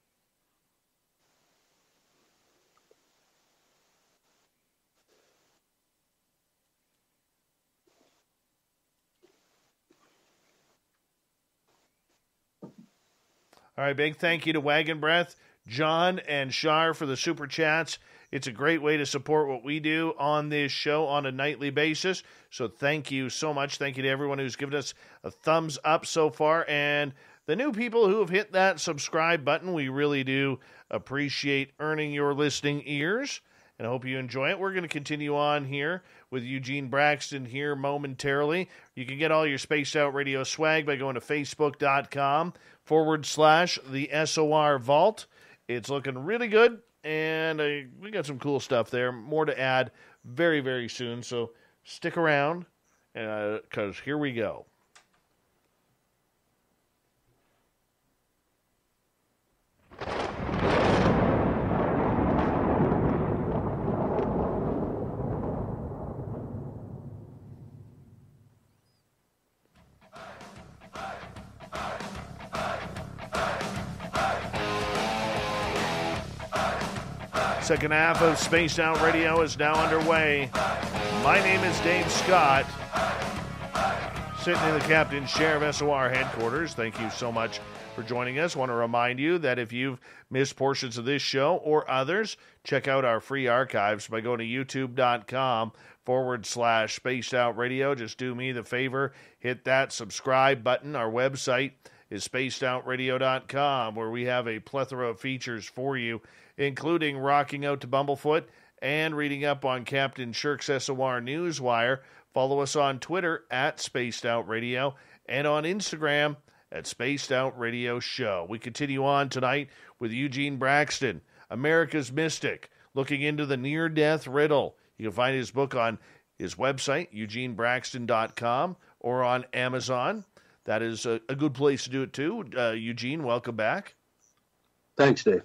[SPEAKER 1] All right, big thank you to Wagon Breath, John, and Shar for the super chats. It's a great way to support what we do on this show on a nightly basis. So thank you so much. Thank you to everyone who's given us a thumbs up so far. And the new people who have hit that subscribe button, we really do appreciate earning your listening ears. And I hope you enjoy it. We're going to continue on here with Eugene Braxton here momentarily. You can get all your Spaced Out Radio swag by going to facebook.com/the SOR Vault. It's looking really good. And we got some cool stuff there. More to add very, very soon. So stick around, because here we go. Second half of Spaced Out Radio is now underway. My name is Dave Scott, sitting in the captain's chair of SOR headquarters. Thank you so much for joining us. I want to remind you that if you've missed portions of this show or others, check out our free archives by going to youtube.com/Spaced Out Radio. Just do me the favor, hit that subscribe button. Our website is spacedoutradio.com, where we have a plethora of features for you, including rocking out to Bumblefoot and reading up on Captain Shirk's SOR Newswire. Follow us on Twitter at Spaced Out Radio and on Instagram at Spaced Out Radio Show. We continue on tonight with Eugene Braxton, America's Mystic, looking into the near-death riddle. You can find his book on his website, eugenebraxton.com, or on Amazon. That is a good place to do it, too. Eugene, welcome back.
[SPEAKER 2] Thanks, Dave.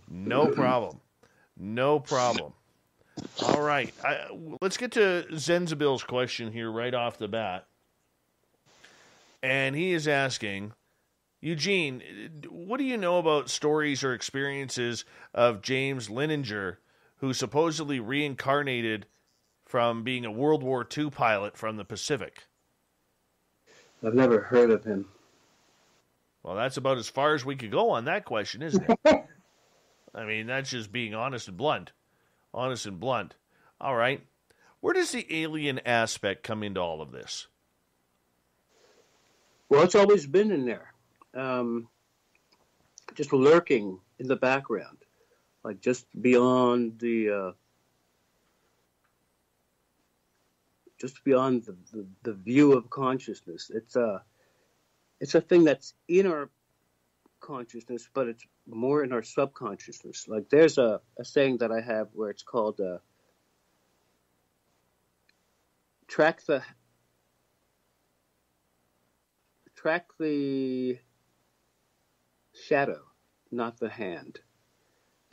[SPEAKER 1] No problem. No problem. All right. Let's get to Zenzabil's question here right off the bat. And he is asking, Eugene, what do you know about stories or experiences of James Linenger, who supposedly reincarnated from being a World War II pilot from the Pacific?
[SPEAKER 2] I've never heard of him.
[SPEAKER 1] Well, that's about as far as we could go on that question, isn't it? I mean, that's just being honest and blunt. Honest and blunt. All right. Where does the alien aspect come into all of this?
[SPEAKER 2] Well, it's always been in there. Just lurking in the background. Like just beyond the view of consciousness. It's a thing that's in our consciousness, but it's more in our subconsciousness. Like there's a saying that I have where it's called track the shadow, not the hand.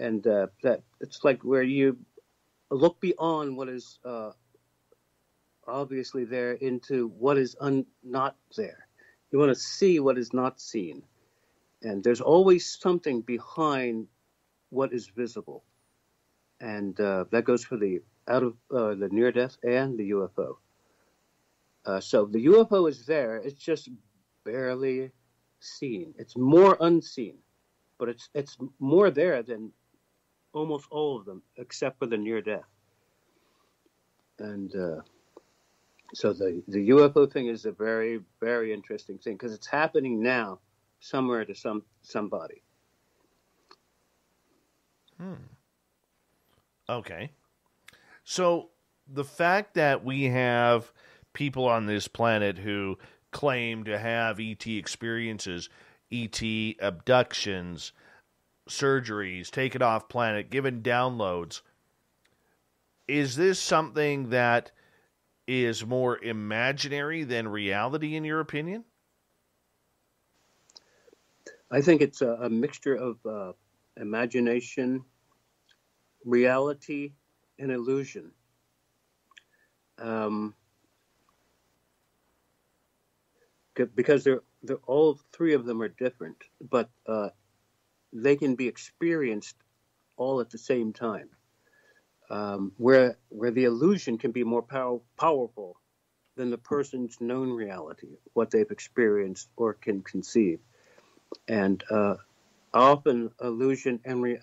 [SPEAKER 2] And that it's like where you look beyond what is obviously there into what is not there. You want to see what is not seen. And there's always something behind what is visible. And that goes for the the near-death and the UFO. So the UFO is there. It's just barely seen. It's more unseen. But it's more there than almost all of them, except for the near-death. And so the UFO thing is a very, very interesting thing because it's happening now somewhere to somebody.
[SPEAKER 1] Okay. So the fact that we have people on this planet who claim to have ET experiences, ET abductions, surgeries, taken off planet, given downloads, is this something that is more imaginary than reality in your opinion?
[SPEAKER 2] I think it's a mixture of imagination, reality, and illusion. because they're all three of them are different, but they can be experienced all at the same time. Where the illusion can be more powerful than the person's known reality, what they've experienced or can conceive. And often illusion and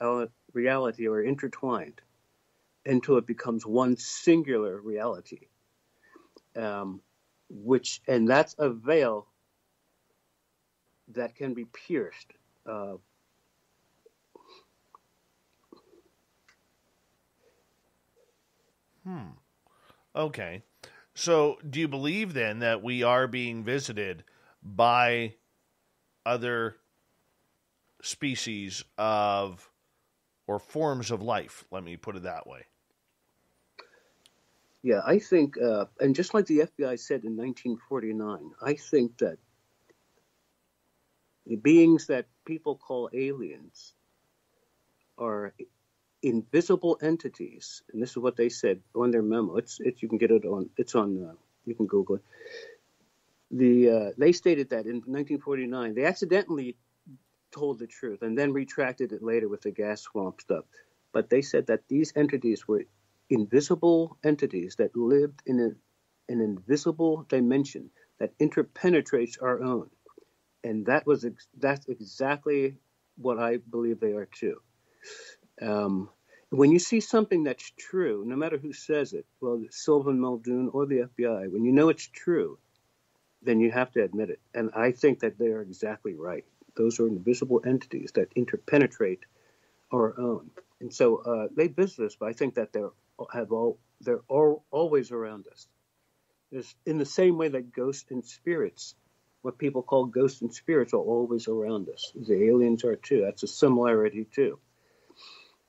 [SPEAKER 2] reality are intertwined until it becomes one singular reality, and that's a veil that can be pierced.
[SPEAKER 1] Okay. So do you believe then that we are being visited by other species of or forms of life? Let me put it that way.
[SPEAKER 2] Yeah, I think, and just like the FBI said in 1949, I think that the beings that people call aliens are invisible entities, and this is what they said on their memo. You can get it on. It's on. You can Google it. They stated that in 1949 they accidentally told the truth and then retracted it later with the gas swamp stuff. But they said that these entities were invisible entities that lived in an invisible dimension that interpenetrates our own, and that's exactly what I believe they are too. When you see something that's true, no matter who says it, well, Sylvan Muldoon or the FBI, when you know it's true, then you have to admit it. And I think that they are exactly right. Those are invisible entities that interpenetrate our own. And so they visit us, but I think that they're always around us. It's in the same way that ghosts and spirits, what people call ghosts and spirits, are always around us. The aliens are too. That's a similarity too.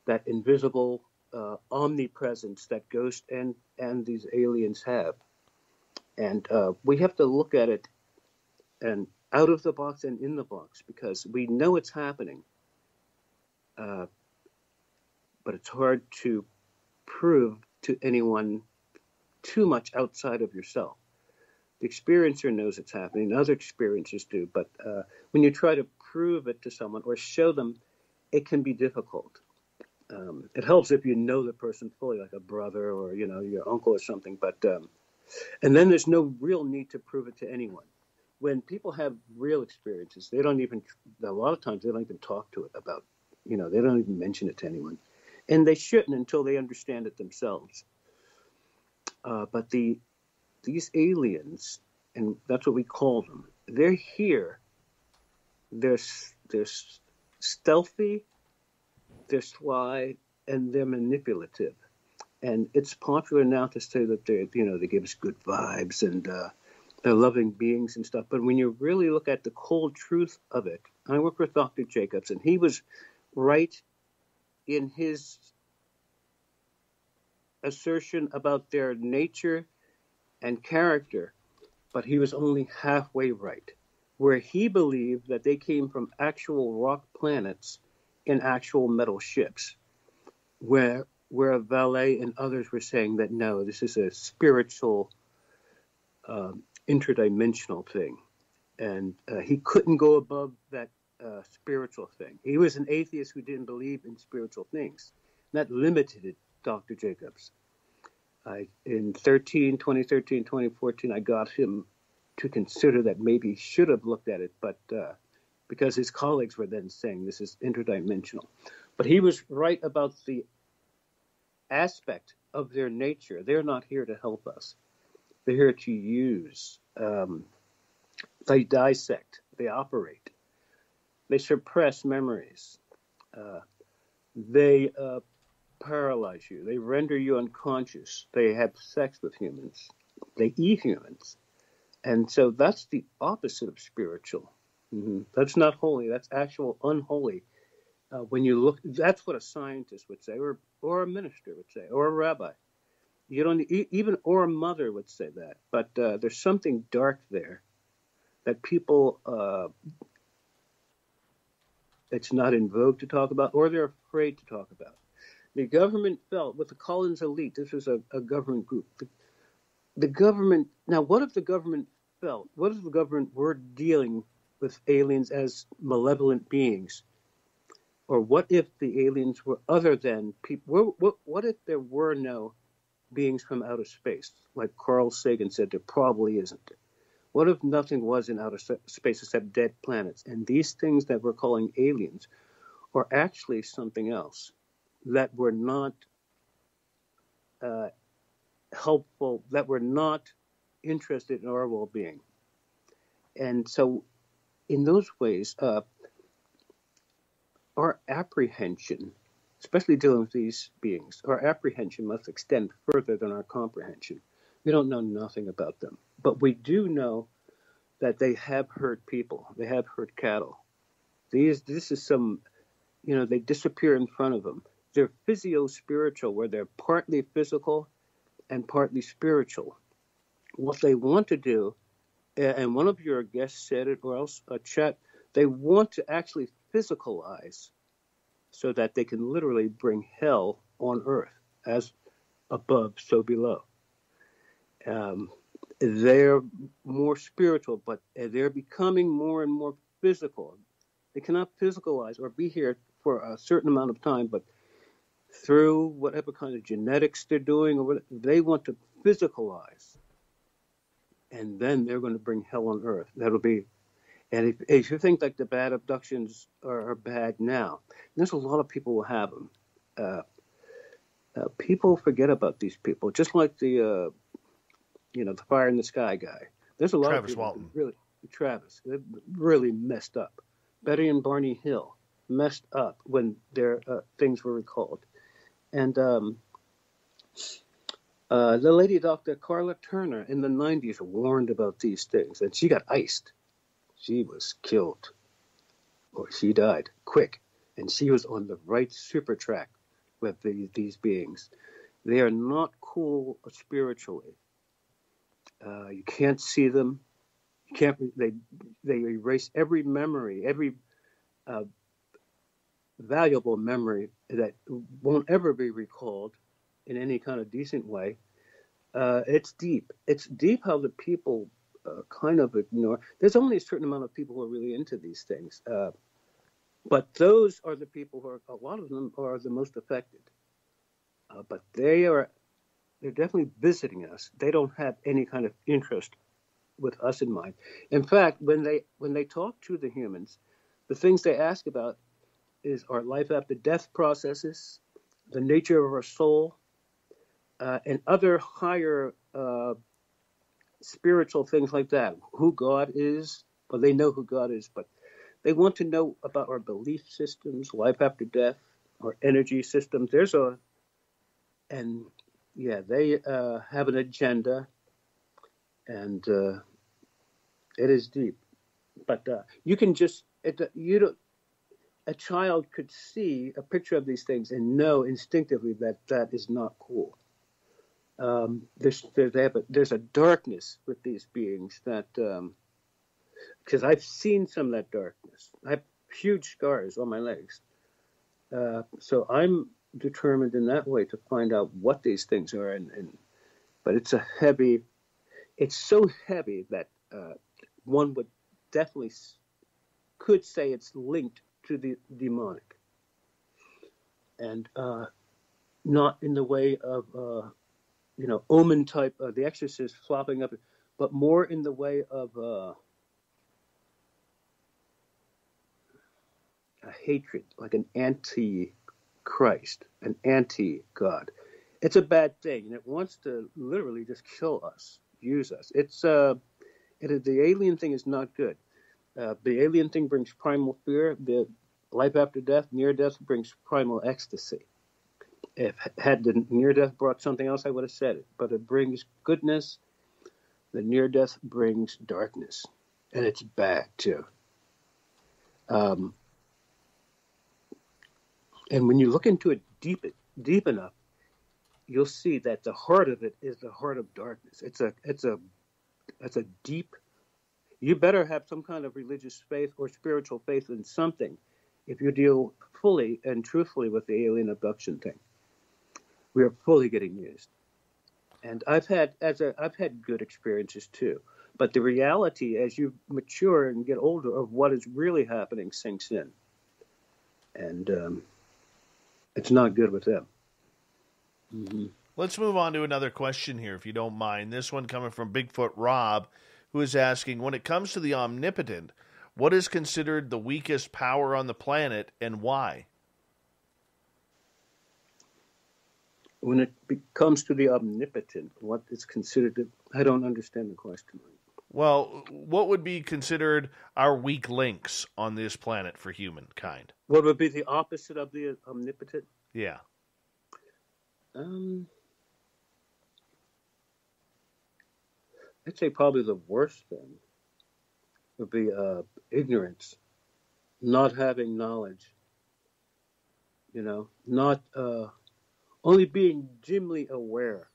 [SPEAKER 2] That invisible omnipresence that ghosts and these aliens have. And we have to look at it and out of the box and in the box, because we know it's happening. But it's hard to prove to anyone too much outside of yourself. The experiencer knows it's happening. Other experiencers do. But when you try to prove it to someone or show them, it can be difficult. It helps if you know the person fully, like a brother or, your uncle or something. But and then there's no real need to prove it to anyone. When people have real experiences, a lot of times they don't even talk to it about, they don't even mention it to anyone. And they shouldn't until they understand it themselves. But these aliens, and that's what we call them, they're here. They're stealthy, they're sly, and they're manipulative. And it's popular now to say that they give us good vibes and they're loving beings and stuff. But when you really look at the cold truth of it, I work with Dr. Jacobs, and he was right in his assertion about their nature and character, but he was only halfway right, where he believed that they came from actual rock planets in actual metal ships, where Vallée and others were saying that no, this is a spiritual, interdimensional thing. And he couldn't go above that spiritual thing. He was an atheist who didn't believe in spiritual things. That limited it, Dr. Jacobs. In 2013, 2014, I got him to consider that maybe he should have looked at it, but because his colleagues were then saying this is interdimensional. But he was right about the aspect of their nature. They're not here to help us. They're here to use. They dissect. They operate. They suppress memories. They paralyze you. They render you unconscious. They have sex with humans. They eat humans. And so that's the opposite of spiritual. Mm-hmm. That's not holy. That's actual unholy. When you look, that's what a scientist would say, or a minister would say, or a rabbi. You don't even, or a mother would say that. But there's something dark there that people, it's not in vogue to talk about, or they're afraid to talk about. The government felt with the Collins elite, this was a government group, the government, now what if the government felt, what if the government were dealing with aliens as malevolent beings? Or what if the aliens were other than people? What if there were no beings from outer space? Like Carl Sagan said, there probably isn't. What if nothing was in outer space except dead planets? And these things that we're calling aliens are actually something else that were not helpful, that were not interested in our well-being. And so in those ways, our apprehension, especially dealing with these beings, our apprehension must extend further than our comprehension. We don't know nothing about them, but we do know that they have hurt people. They have hurt cattle. This is some, they disappear in front of them. They're physio-spiritual, where they're partly physical and partly spiritual. What they want to do, and one of your guests said it, or else a chat, they want to actually physicalize so that they can literally bring hell on earth, as above, so below. They're more spiritual, but they're becoming more and more physical. They cannot physicalize or be here for a certain amount of time, but through whatever kind of genetics they're doing, or whatever, they want to physicalize. And then they're going to bring hell on earth. That'll be, and if you think like the bad abductions are bad now, there's a lot of people who have them. People forget about these people, just like the fire in the sky guy. There's a lot
[SPEAKER 1] Travis
[SPEAKER 2] of people
[SPEAKER 1] Walton.
[SPEAKER 2] They're really messed up. Betty and Barney Hill messed up when their things were recalled. And the lady Dr. Carla Turner in the 90s warned about these things, and she got iced. She was killed, or she died quick, and she was on the right super track with these beings. They are not cool spiritually. You can't see them. You can't. They erase every memory, every valuable memory that won't ever be recalled in any kind of decent way. It's deep. It's deep how the people kind of ignore. There's only a certain amount of people who are really into these things. But those are the people who are, a lot of them are the most affected. But they're definitely visiting us. They don't have any kind of interest with us in mind. In fact, when they talk to the humans, the things they ask about is our life after death processes, the nature of our soul, and other higher spiritual things like that. Who God is, well, they know who God is, but they want to know about our belief systems, life after death, our energy systems. They have an agenda, and it is deep. But you can just, a child could see a picture of these things and know instinctively that that is not cool. There's a darkness with these beings that, because I've seen some of that darkness. I have huge scars on my legs. So I'm determined in that way to find out what these things are. But it's so heavy that one would definitely could say it's linked to the demonic. And not in the way of, omen type, The Exorcist flopping up, but more in the way of a hatred, like an anti-Christ, an anti-God. It's a bad thing, and it wants to literally just kill us, use us. The alien thing is not good. The alien thing brings primal fear. The life after death, near death, brings primal ecstasy. Had the near death brought something else, I would have said it. But it brings goodness. The near death brings darkness, and it's bad too. And when you look into it deep enough, you'll see that the heart of it is the heart of darkness. It's a deep. You better have some kind of religious faith or spiritual faith in something if you deal fully and truthfully with the alien abduction thing. We are fully getting used. And I've had good experiences too. But the reality, as you mature and get older, of what is really happening sinks in, and it's not good with them. Mm-hmm.
[SPEAKER 1] Let's move on to another question here, if you don't mind. This one coming from Bigfoot Rob, who is asking, when it comes to the omnipotent, what is considered the weakest power on the planet and why?
[SPEAKER 2] When it comes to the omnipotent, what is considered? I don't understand the question.
[SPEAKER 1] Well, what would be considered our weak links on this planet for humankind?
[SPEAKER 2] What would be the opposite of the omnipotent?
[SPEAKER 1] Yeah.
[SPEAKER 2] I'd say probably the worst thing would be ignorance, not having knowledge. Not only being dimly aware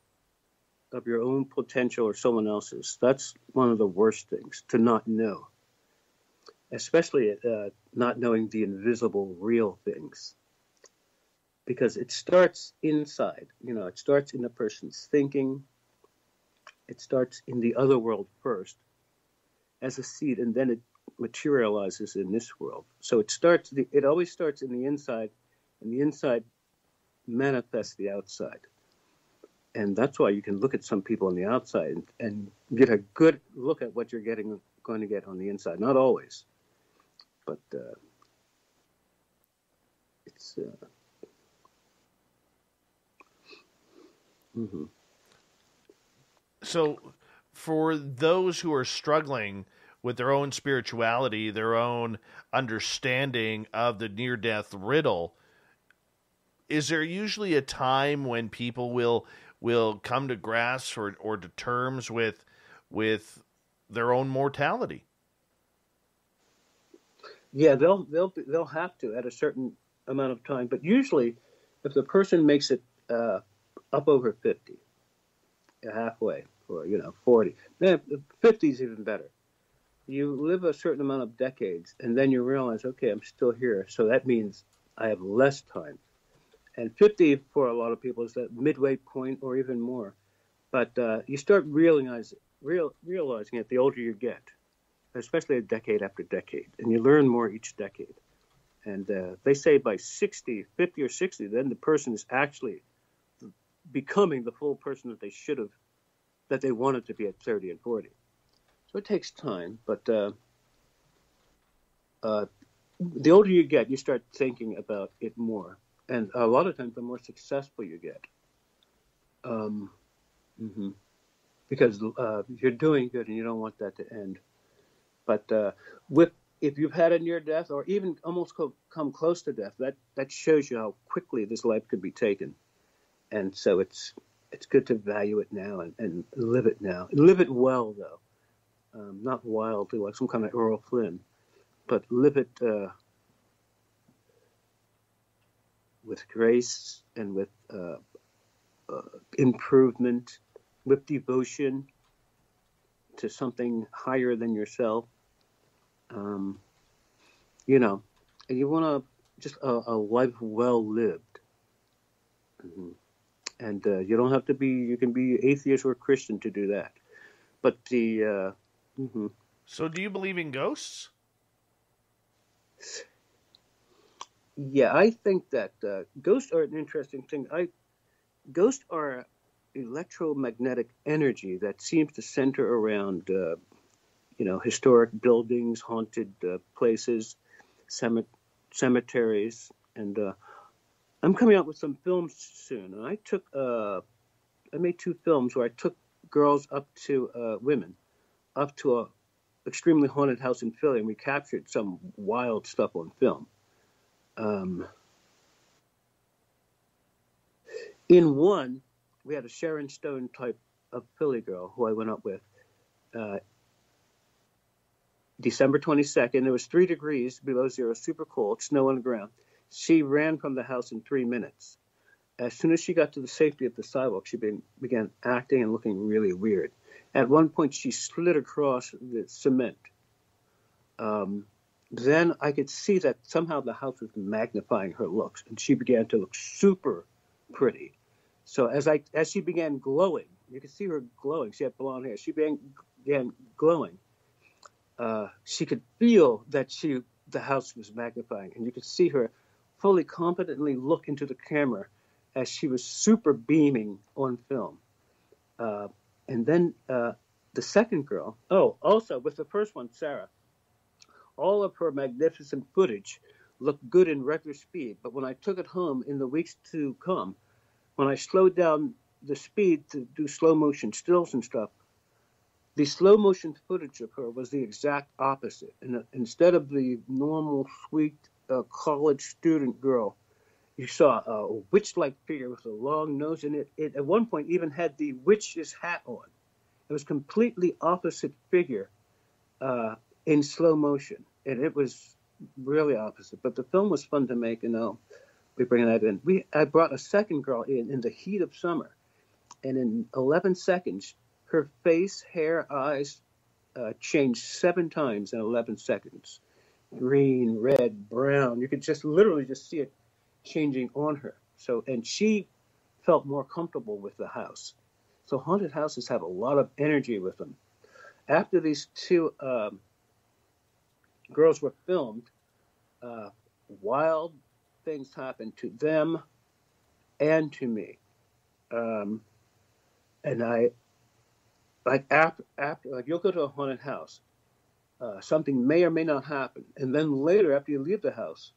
[SPEAKER 2] of your own potential or someone else's. That's one of the worst things, to not know. Especially not knowing the invisible, real things. Because it starts inside. It starts in a person's thinking. It starts in the other world first as a seed, and then it materializes in this world. So it always starts in the inside, and the inside manifests the outside. And that's why you can look at some people on the outside and get a good look at what you're going to get on the inside. Not always, but it's. Mm-hmm.
[SPEAKER 1] So, for those who are struggling with their own spirituality, their own understanding of the near-death riddle, is there usually a time when people will come to grasp or to terms with their own mortality?
[SPEAKER 2] Yeah, they'll have to at a certain amount of time. But usually, if the person makes it up over 50, halfway, or 40, 50 is even better. You live a certain amount of decades, and then you realize, okay, I'm still here, so that means I have less time. And 50 for a lot of people is that midway point or even more. But you start realizing it the older you get, especially a decade after decade. And you learn more each decade. And they say by 50 or 60, then the person is actually becoming the full person that they wanted to be at 30 and 40. So it takes time. But the older you get, you start thinking about it more. And a lot of times, the more successful you get, because you're doing good and you don't want that to end. But if you've had a near death or even almost come close to death, that shows you how quickly this life could be taken. And so it's good to value it now and live it now. Live it well, though, not wildly like some kind of Earl Flynn, but live it. With grace and with improvement, with devotion to something higher than yourself. And you want to just a life well lived. Mm-hmm. And you don't have to be, you can be atheist or Christian to do that. But
[SPEAKER 1] So do you believe in ghosts?
[SPEAKER 2] Yeah, I think that ghosts are an interesting thing. Ghosts are electromagnetic energy that seems to center around, historic buildings, haunted places, cemeteries, and I'm coming out with some films soon. And I made 2 films where I took women up to a extremely haunted house in Philly, and we captured some wild stuff on film. In one, we had a Sharon Stone type of Philly girl who I went up with. December 22nd, it was 3 degrees below zero, super cold, snow on the ground. She ran from the house in 3 minutes. As soon as she got to the safety of the sidewalk, she began acting and looking really weird. At one point, she slid across the cement. Then I could see that somehow the house was magnifying her looks, and she began to look super pretty. So as she began glowing, You could see her glowing. She had blonde hair. She began glowing. She could feel that the house was magnifying, and you could see her fully confidently look into the camera as she was super beaming on film. And then the second girl, also with the first one, Sarah, all of her magnificent footage looked good in regular speed. But when I took it home in the weeks to come, when I slowed down the speed to do slow motion stills and stuff, the slow motion footage of her was the exact opposite. And instead of the normal, sweet college student girl, you saw a witch-like figure with a long nose, and it at one point even had the witch's hat on. It was completely opposite figure in slow motion, and it was really opposite. But the film was fun to make, and we bring that in. I brought a second girl in the heat of summer, and in 11 seconds, her face, hair, eyes changed 7 times in 11 seconds. Green, red, brown. You could literally see it changing on her. And she felt more comfortable with the house. So haunted houses have a lot of energy with them. After these 2 girls were filmed, wild things happened to them and to me. And I, after you'll go to a haunted house, something may or may not happen. And then later, after you leave the house,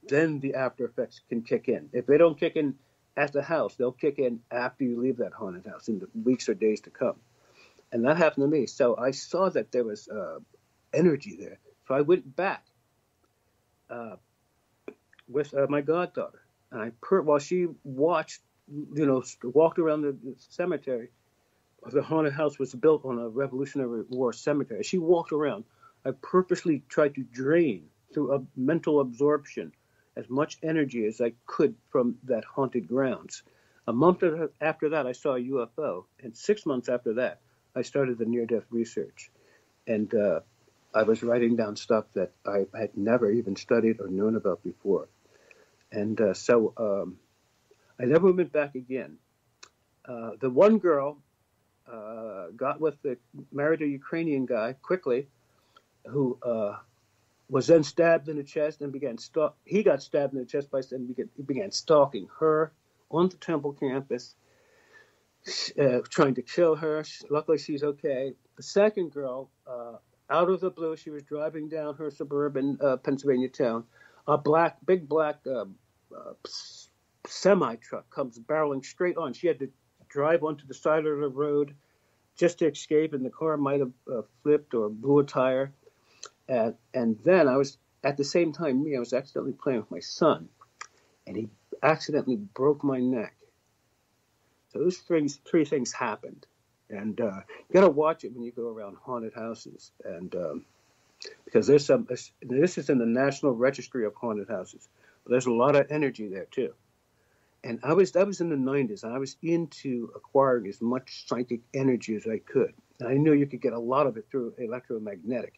[SPEAKER 2] then the after effects can kick in. If they don't kick in at the house, they'll kick in after you leave that haunted house in the weeks or days to come. And that happened to me. So I saw that there was energy there. So I went back with my goddaughter. And while she watched, walked around the cemetery, the haunted house was built on a Revolutionary War cemetery. She walked around. I purposely tried to drain through a mental absorption as much energy as I could from that haunted grounds. A month after that, I saw a UFO, and 6 months after that, I started the near-death research. And I was writing down stuff that I had never even studied or known about before. And so I never went back again. The one girl married a Ukrainian guy quickly, who was then stabbed in the chest and he got stabbed in the chest and he began stalking her on the temple campus, trying to kill her. Luckily, she's okay. The second girl, out of the blue, she was driving down her suburban Pennsylvania town. A big black semi-truck comes barreling straight on. She had to drive onto the side of the road just to escape, and the car might have flipped or blew a tire. And then I was, at the same time, I was accidentally playing with my son, and he accidentally broke my neck. So those three things happened. And you got to watch it when you go around haunted houses. And because this is in the National Registry of Haunted Houses, but there's a lot of energy there too. And that was in the 90s, and I was into acquiring as much psychic energy as I could. And I knew you could get a lot of it through electromagnetic.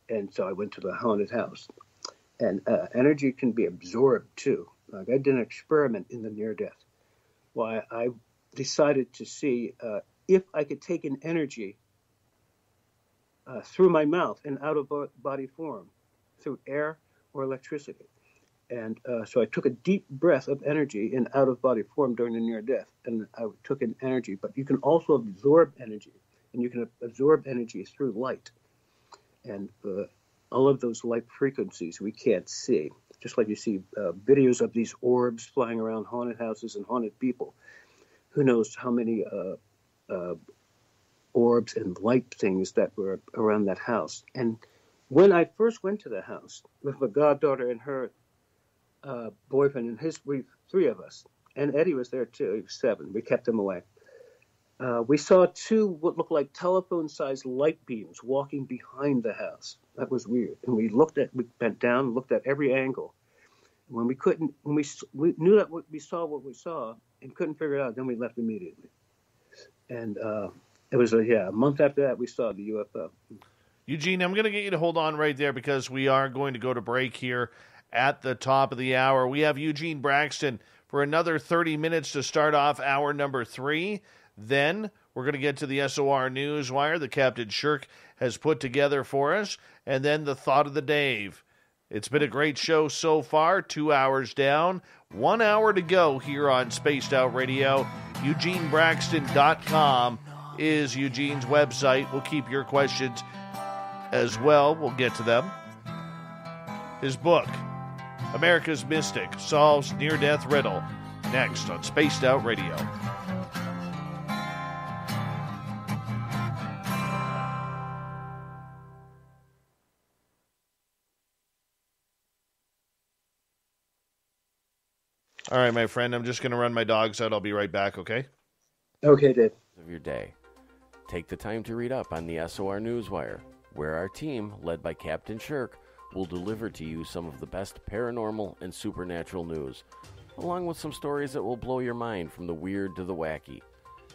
[SPEAKER 2] And so I went to the haunted house. And energy can be absorbed too. Like I did an experiment in the near-death. Well, I decided to see if I could take an energy through my mouth in out-of-body form, through air or electricity. And so I took a deep breath of energy in out-of-body form during the near-death, and I took in energy. But you can also absorb energy, and you can absorb energy through light. And all of those light frequencies we can't see, just like you see videos of these orbs flying around haunted houses and haunted people. Who knows how many orbs and light things that were around that house. And when I first went to the house with my goddaughter and her boyfriend and three of us, and Eddie was there too. He was 7. We kept him away. We saw 2 what looked like telephone-sized light beams walking behind the house. That was weird. And we bent down and looked at every angle. When we knew that we saw what we saw and couldn't figure it out, then we left immediately. And it was a month after that we saw the UFO.
[SPEAKER 1] Eugene, I'm going to get you to hold on right there because we are going to go to break here at the top of the hour. We have Eugene Braxton for another 30 minutes to start off hour number 3. Then we're We're going to get to the SOR Newswire that Captain Shirk has put together for us, and then the Thought of the Dave. It's been a great show so far, 2 hours down, 1 hour to go here on Spaced Out Radio. EugeneBraxton.com is Eugene's website. We'll keep your questions as well. We'll get to them. His book, America's Mystic, Solves Near-Death Riddle, next on Spaced Out Radio. All right, my friend, I'm just going to run my dogs out. I'll be right back, okay?
[SPEAKER 2] Okay, Dave.
[SPEAKER 13] Of your day. Take the time to read up on the SOR Newswire, where our team, led by Captain Shirk, will deliver to you some of the best paranormal and supernatural news, along with some stories that will blow your mind from the weird to the wacky.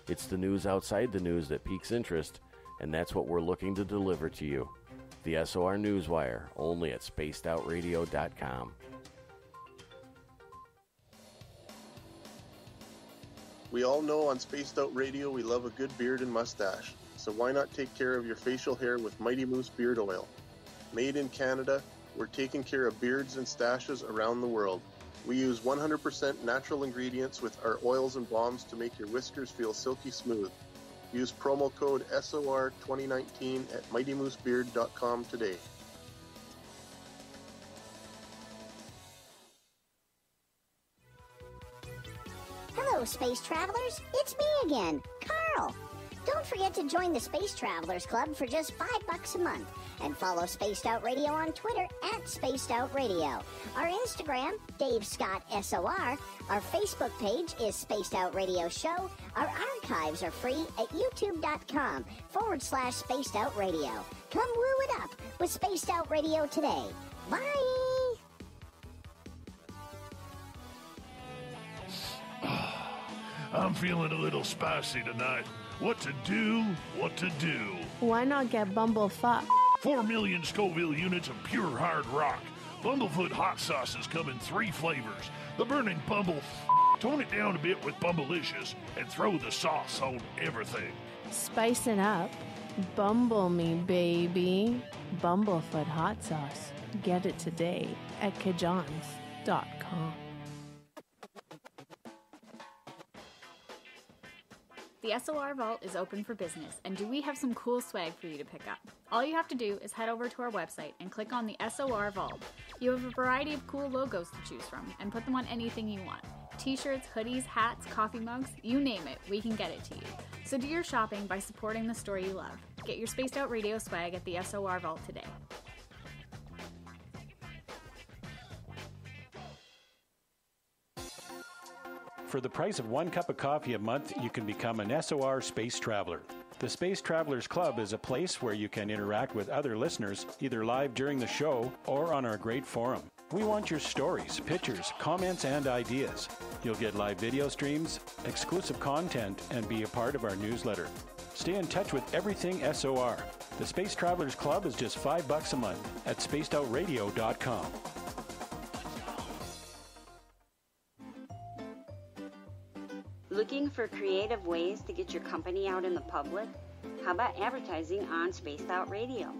[SPEAKER 13] It's the news outside the news that piques interest, and that's what we're looking to deliver to you. The SOR Newswire, only at spacedoutradio.com.
[SPEAKER 6] We all know on Spaced Out Radio we love a good beard and mustache, so why not take care of your facial hair with Mighty Moose Beard Oil? Made in Canada, we're taking care of beards and stashes around the world. We use 100% natural ingredients with our oils and balms to make your whiskers feel silky smooth. Use promo code SOR2019 at MightyMooseBeard.com today.
[SPEAKER 9] Hello, Space Travelers. It's me again, Carl. Don't forget to join the Space Travelers Club for just $5 a month. And follow Spaced Out Radio on Twitter at Spaced Out Radio. Our Instagram, Dave Scott SOR. Our Facebook page is Spaced Out Radio Show. Our archives are free at youtube.com/Spaced Out Radio. Come woo it up with Spaced Out Radio today. Bye!
[SPEAKER 7] I'm feeling a little spicy tonight. What to do? What to do?
[SPEAKER 8] Why not get bumblefuck?
[SPEAKER 7] 4 million Scoville units of pure hard rock. Bumblefoot hot sauces come in 3 flavors. The burning bumble. Tone it down a bit with Bumblicious and throw the sauce on everything.
[SPEAKER 8] Spice it up. Bumble me, baby. Bumblefoot hot sauce. Get it today at kajans.com.
[SPEAKER 3] The SOR Vault is open for business, and do we have some cool swag for you to pick up? All you have to do is head over to our website and click on the SOR Vault. You have a variety of cool logos to choose from, and put them on anything you want. T-shirts, hoodies, hats, coffee mugs, you name it, we can get it to you. So do your shopping by supporting the store you love. Get your Spaced Out Radio swag at the SOR Vault today.
[SPEAKER 4] For the price of 1 cup of coffee a month, you can become an SOR Space Traveler. The Space Travelers Club is a place where you can interact with other listeners, either live during the show or on our great forum. We want your stories, pictures, comments, and ideas. You'll get live video streams, exclusive content, and be a part of our newsletter. Stay in touch with everything SOR. The Space Travelers Club is just $5 a month at spacedoutradio.com.
[SPEAKER 14] Looking for creative ways to get your company out in the public? How about advertising on Spaced Out Radio?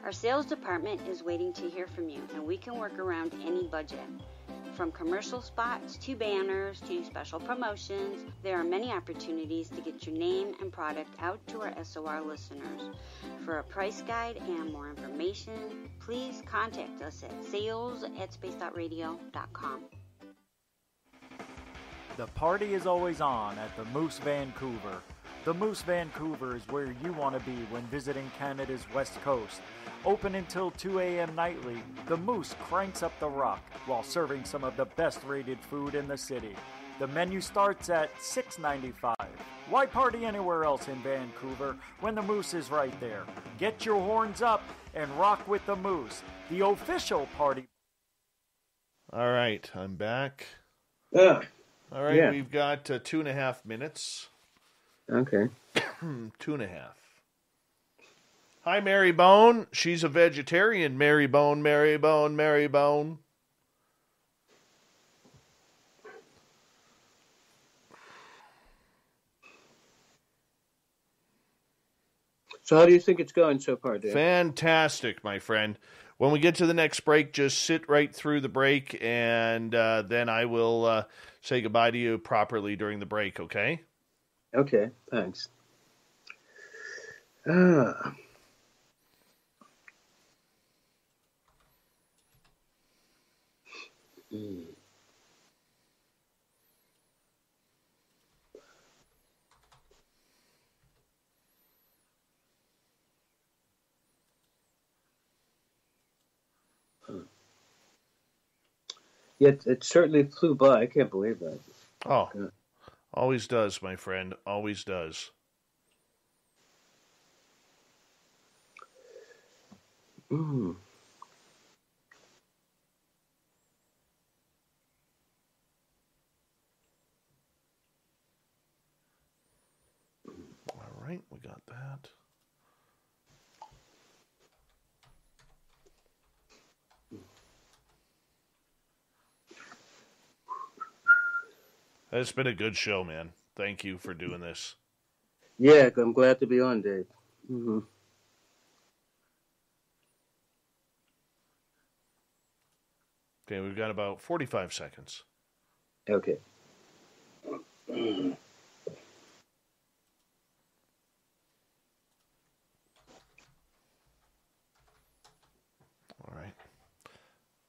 [SPEAKER 14] Our sales department is waiting to hear from you, and we can work around any budget. From commercial spots to banners to special promotions, there are many opportunities to get your name and product out to our SOR listeners. For a price guide and more information, please contact us at sales@spacedoutradio.com.
[SPEAKER 15] The party is always on at the Moose Vancouver. The Moose Vancouver is where you want to be when visiting Canada's West Coast. Open until 2 a.m. nightly, the Moose cranks up the rock while serving some of the best rated food in the city. The menu starts at $6.95. Why party anywhere else in Vancouver when the Moose is right there? Get your horns up and rock with the Moose, the official party.
[SPEAKER 1] All right, I'm back. All right,
[SPEAKER 2] Yeah.
[SPEAKER 1] We've got 2.5 minutes.
[SPEAKER 2] Okay.
[SPEAKER 1] 2.5. Hi, Mary Bone. She's a vegetarian. Mary Bone, Mary Bone, Mary Bone.
[SPEAKER 2] So how do you think it's going so far, Dave?
[SPEAKER 1] Fantastic, my friend. When we get to the next break, just sit right through the break, and then I will say goodbye to you properly during the break, okay?
[SPEAKER 2] Okay, thanks. Yet it certainly flew by. I can't believe that.
[SPEAKER 1] Oh, always does, my friend. Always does.
[SPEAKER 2] Mm.
[SPEAKER 1] All right, we got that. It's been a good show, man. Thank you for doing this.
[SPEAKER 2] Yeah, I'm glad to be on, Dave. Mm-hmm.
[SPEAKER 1] Okay, we've got about 45 seconds.
[SPEAKER 2] Okay.
[SPEAKER 1] All right.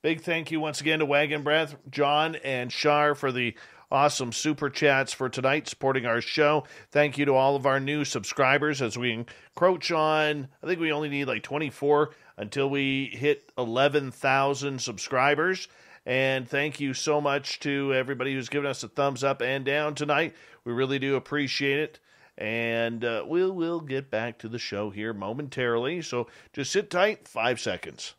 [SPEAKER 1] Big thank you once again to Wagon Breath, John, and Shar for the awesome super chats for tonight, supporting our show. Thank you to all of our new subscribers as we encroach on, I think we only need like 24 until we hit 11,000 subscribers. And thank you so much to everybody who's given us a thumbs up and down tonight. We really do appreciate it. And we'll get back to the show here momentarily. So just sit tight, 5 seconds.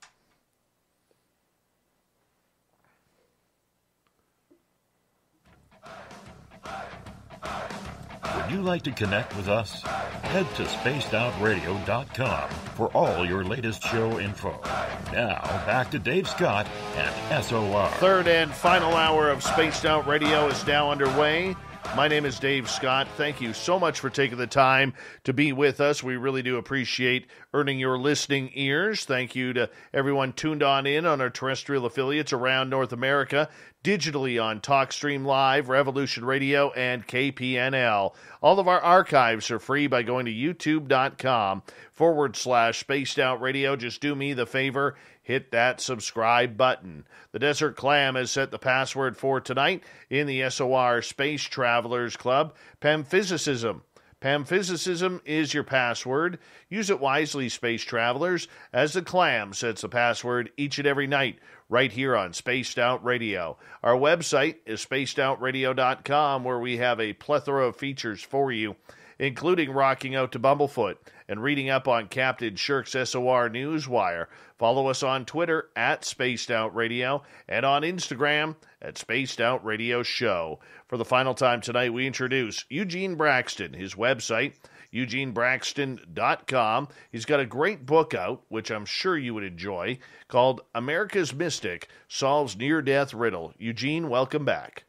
[SPEAKER 12] Would you like to connect with us? Head to spacedoutradio.com for all your latest show info. Now, back to Dave Scott and SOR.
[SPEAKER 1] Third and final hour of Spaced Out Radio is now underway. My name is Dave Scott. Thank you so much for taking the time to be with us. We really do appreciate earning your listening ears. Thank you to everyone tuned in on our terrestrial affiliates around North America, digitally on TalkStream Live, Revolution Radio, and KPNL. All of our archives are free by going to youtube.com/Spaced Out Radio. Just do me the favor, hit that subscribe button. The Desert Clam has set the password for tonight in the SOR Space Travelers Club, Pamphysicism. Pamphysicism is your password. Use it wisely, Space Travelers, as the Clam sets the password each and every night right here on Spaced Out Radio. Our website is spacedoutradio.com, where we have a plethora of features for you, including rocking out to Bumblefoot and reading up on Captain Shirk's SOR Newswire. Follow us on Twitter at Spaced Out Radio and on Instagram at Spaced Out Radio Show. For the final time tonight, we introduce Eugene Braxton, his website, eugenebraxton.com. He's got a great book out, which I'm sure you would enjoy, called America's Mystic Solves Near-Death Riddle. Eugene, welcome back.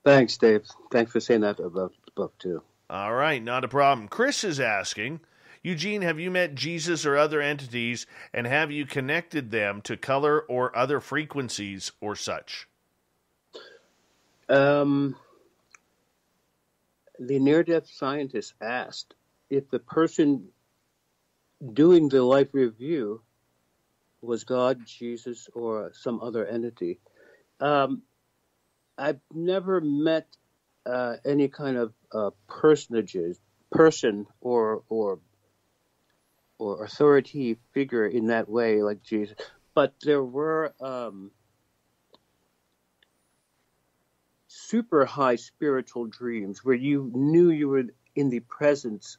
[SPEAKER 2] Thanks, Dave. Thanks for saying that about the book, too.
[SPEAKER 1] All right, not a problem. Chris is asking, Eugene, have you met Jesus or other entities, and have you connected them to color or other frequencies or such?
[SPEAKER 2] The near-death scientist asked if the person doing the life review was God, Jesus, or some other entity. I've never met any kind of person or authority figure in that way, like Jesus. But there were super high spiritual dreams where you knew you were in the presence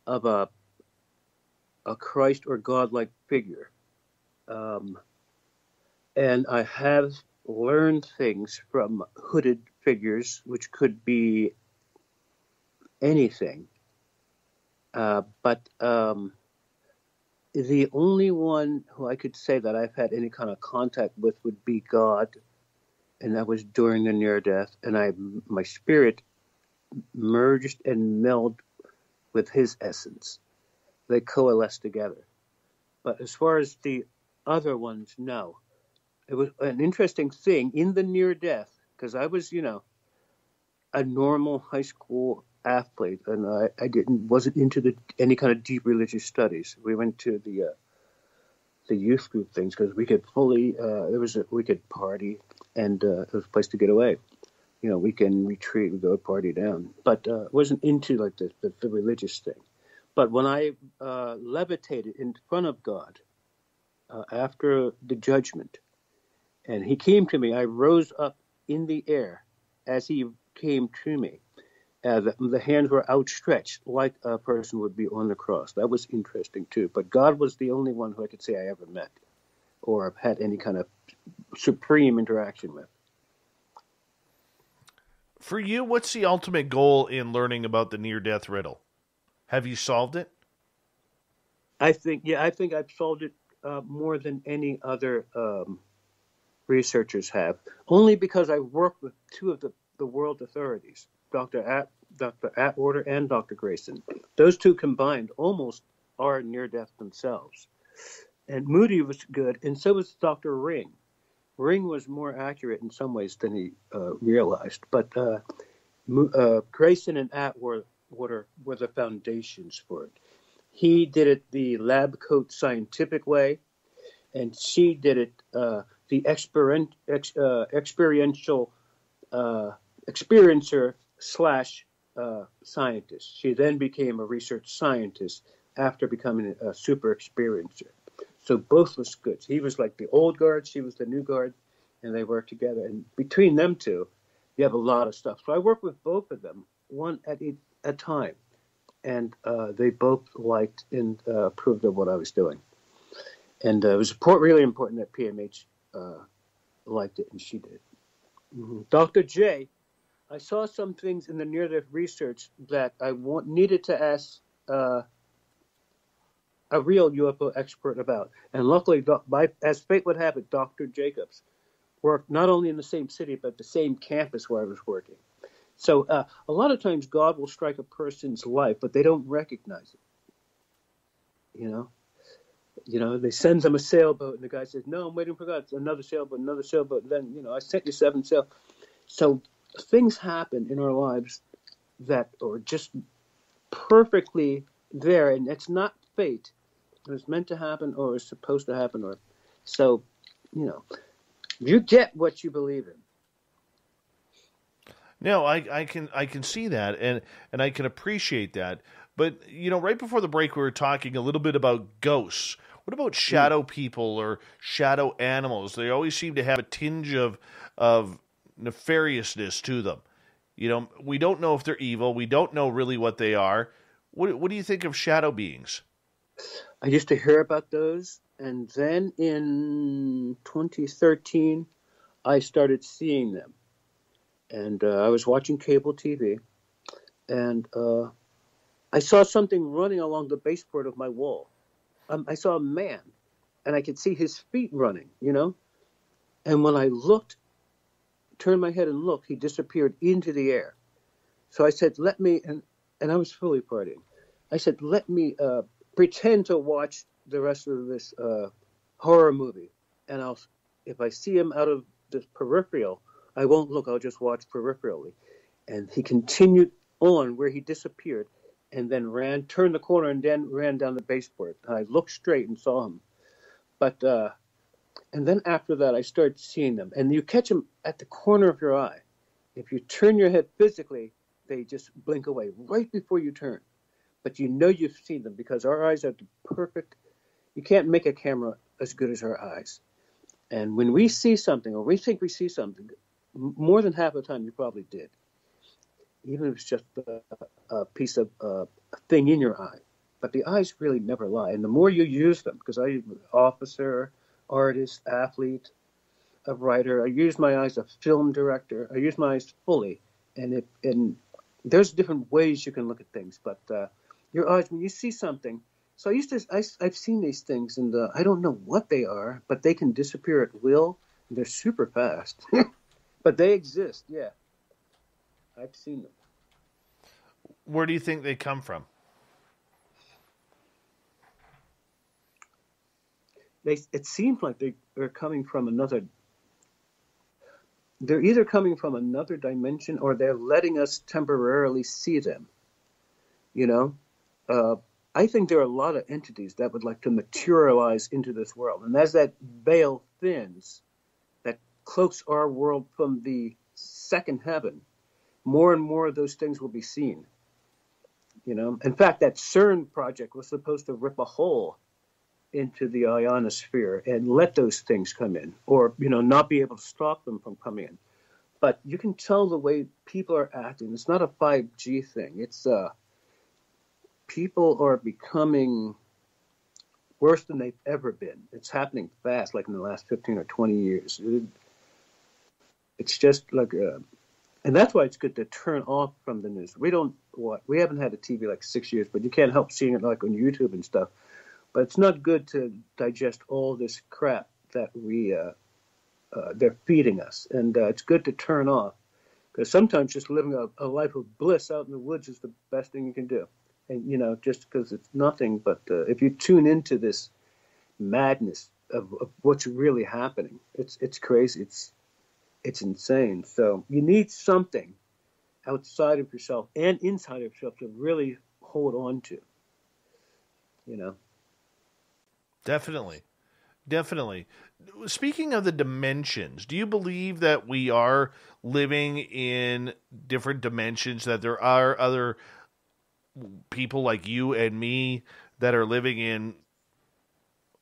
[SPEAKER 2] of a Christ or God-like figure. And I have learned things from hooded figures, which could be anything. But the only one who I could say that I've had any kind of contact with would be God, and that was during the near-death, and my spirit merged and melded with his essence. they coalesce together. But as far as the other ones, no. It was an interesting thing in the near death, because I was, a normal high school athlete, and I wasn't into any kind of deep religious studies. We went to the youth group things because we could we could party, and it was a place to get away. Weekend retreat, we go party down, but wasn't into like the religious thing. But when I levitated in front of God after the judgment, and he came to me, I rose up in the air as he came to me. The hands were outstretched like a person would be on the cross. That was interesting too. But God was the only one who I could say I ever met or had any kind of supreme interaction with.
[SPEAKER 1] For you, what's the ultimate goal in learning about the near-death riddle? Have you solved it?
[SPEAKER 2] I think I've solved it more than any other researchers have, only because I worked with two of the world authorities, Dr. Atwater and Dr. Greyson. Those two combined almost are near-death themselves. And Moody was good, and so was Dr. Ring. Ring was more accurate in some ways than he realized, but Greyson and Atwater were the foundations for it. He did it the lab coat scientific way, and she did it the experiential experiencer / scientist. She then became a research scientist after becoming a super experiencer. So both was good. He was like the old guard, she was the new guard, and they worked together. And between them two, you have a lot of stuff. So I worked with both of them, one at a time, and they both liked and approved of what I was doing. And it was really important that PMH liked it, and she did. Mm-hmm. Dr. J, I saw some things in the near-death research that I needed to ask a real UFO expert about. And luckily, as fate would have it, Dr. Jacobs worked not only in the same city, but the same campus where I was working. So a lot of times God will strike a person's life, but they don't recognize it. They send them a sailboat, and the guy says, "No, I'm waiting for God." It's another sailboat. And then, I sent you 7 sail. So things happen in our lives that are just perfectly there, and it's not fate. It was meant to happen, or it was supposed to happen, you get what you believe in.
[SPEAKER 1] No, I can see that, and I can appreciate that. But right before the break, we were talking a little bit about ghosts. What about shadow people or shadow animals? They always seem to have a tinge of nefariousness to them. We don't know if they're evil. We don't know really what they are. What do you think of shadow beings?
[SPEAKER 2] I used to hear about those, and then in 2013, I started seeing them. And I was watching cable TV, and I saw something running along the baseboard of my wall. I saw a man, and I could see his feet running, And when I turned my head and looked, he disappeared into the air. So I said, let me, and I was fully partying. I said, let me pretend to watch the rest of this horror movie. And if I see him out of the peripheral, I won't look, I'll just watch peripherally. And he continued on where he disappeared, and then turned the corner, and then ran down the baseboard. And I looked straight and saw him. But, and then after that, I started seeing them. And you catch them at the corner of your eye. If you turn your head physically, they just blink away right before you turn. But you've seen them, because our eyes are the perfect. You can't make a camera as good as our eyes. And when we see something, or we think we see something, more than half the time you probably did. Even if it's just a piece of a thing in your eye. But the eyes really never lie. And the more you use them, because I'm an officer, artist, athlete, a writer, I use my eyes, a film director, I use my eyes fully. And there's different ways you can look at things, but your eyes, when you see something. So I've seen these things, and I don't know what they are, but they can disappear at will. They're super fast. But they exist, yeah. I've seen them.
[SPEAKER 1] Where do you think they come from?
[SPEAKER 2] it seems like they're coming from another. They're either coming from another dimension or they're letting us temporarily see them. You know, I think there are a lot of entities that would like to materialize into this world, and as that veil thins, that cloaks our world from the second heaven, more and more of those things will be seen. You know, in fact, that CERN project was supposed to rip a hole into the ionosphere and let those things come in, or, you know, not be able to stop them from coming in. But you can tell the way people are acting. It's not a 5G thing. It's people are becoming worse than they've ever been. It's happening fast, like in the last 15 or 20 years. It's just like, and that's why it's good to turn off from the news. We haven't had a TV like 6 years, but you can't help seeing it like on YouTube and stuff. But it's not good to digest all this crap that they're feeding us. And it's good to turn off, because sometimes just living a life of bliss out in the woods is the best thing you can do. And, you know, just because it's nothing, but if you tune into this madness of what's really happening, it's crazy. It's insane. So you need something outside of yourself and inside of yourself to really hold on to, you know.
[SPEAKER 1] Definitely. Speaking of the dimensions, do you believe that we are living in different dimensions, that there are other people like you and me that are living in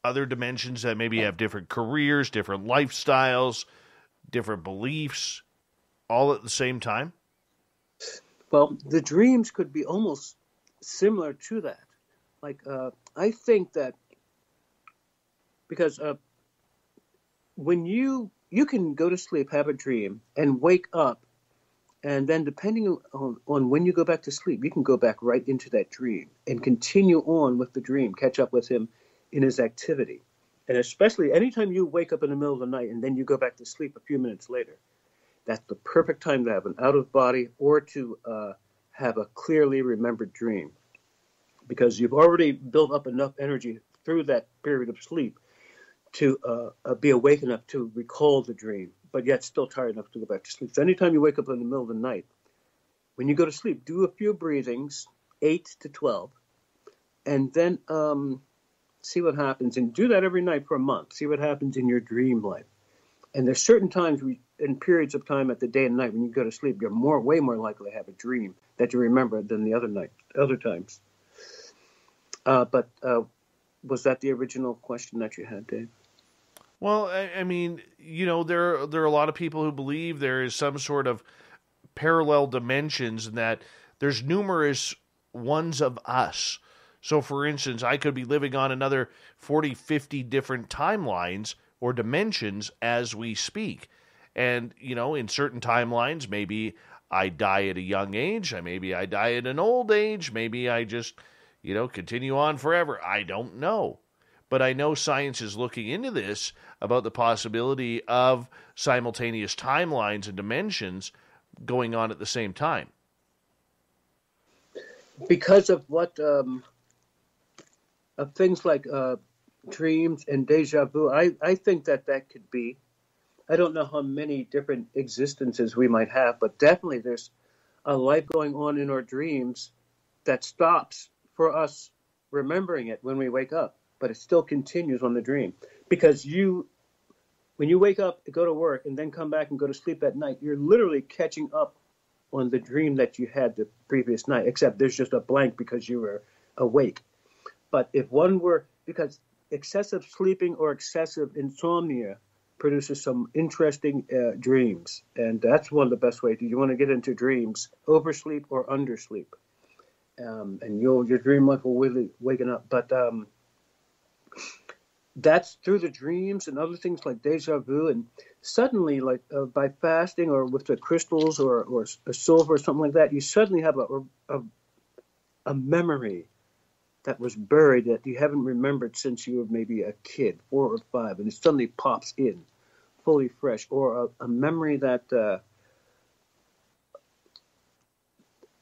[SPEAKER 1] other dimensions that maybe have different careers, different lifestyles, different beliefs, all at the same time?
[SPEAKER 2] Well, the dreams could be almost similar to that. Like, I think that because when you can go to sleep, have a dream, and wake up, and then depending on when you go back to sleep, you can go back right into that dream and continue on with the dream, catch up with him in his activity. And especially anytime you wake up in the middle of the night and then you go back to sleep a few minutes later, that's the perfect time to have an out-of-body or to have a clearly remembered dream, because you've already built up enough energy through that period of sleep to be awake enough to recall the dream, but yet still tired enough to go back to sleep. So anytime you wake up in the middle of the night, when you go to sleep, do a few breathings, 8 to 12, and then see what happens. And do that every night for a month. See what happens in your dream life. And there's certain times in periods of time at the day and night when you go to sleep, you're way more likely to have a dream that you remember than the other times. But was that the original question that you had, Dave?
[SPEAKER 1] Well, I mean, you know, there are a lot of people who believe there is some sort of parallel dimensions and that there's numerous ones of us. So, for instance, I could be living on another 40, 50 different timelines or dimensions as we speak. And, you know, in certain timelines, maybe I die at a young age, maybe I die at an old age, maybe I just, you know, continue on forever. I don't know. But I know science is looking into this about the possibility of simultaneous timelines and dimensions going on at the same time.
[SPEAKER 2] Because of what, of things like dreams and deja vu, I think that could be. I don't know how many different existences we might have, but definitely there's a life going on in our dreams that stops for us remembering it when we wake up, but it still continues on the dream. Because when you wake up, go to work, and then come back and go to sleep at night, you're literally catching up on the dream that you had the previous night, except there's just a blank because you were awake. But if because excessive sleeping or excessive insomnia produces some interesting dreams, and that's one of the best ways. You want to get into dreams, oversleep or undersleep, and your dream life will really waken up. But that's through the dreams and other things like deja vu, and suddenly, like by fasting or with the crystals or a silver or something like that, you suddenly have a memory that was buried that you haven't remembered since you were maybe a kid, 4 or 5, and it suddenly pops in, fully fresh, or a memory that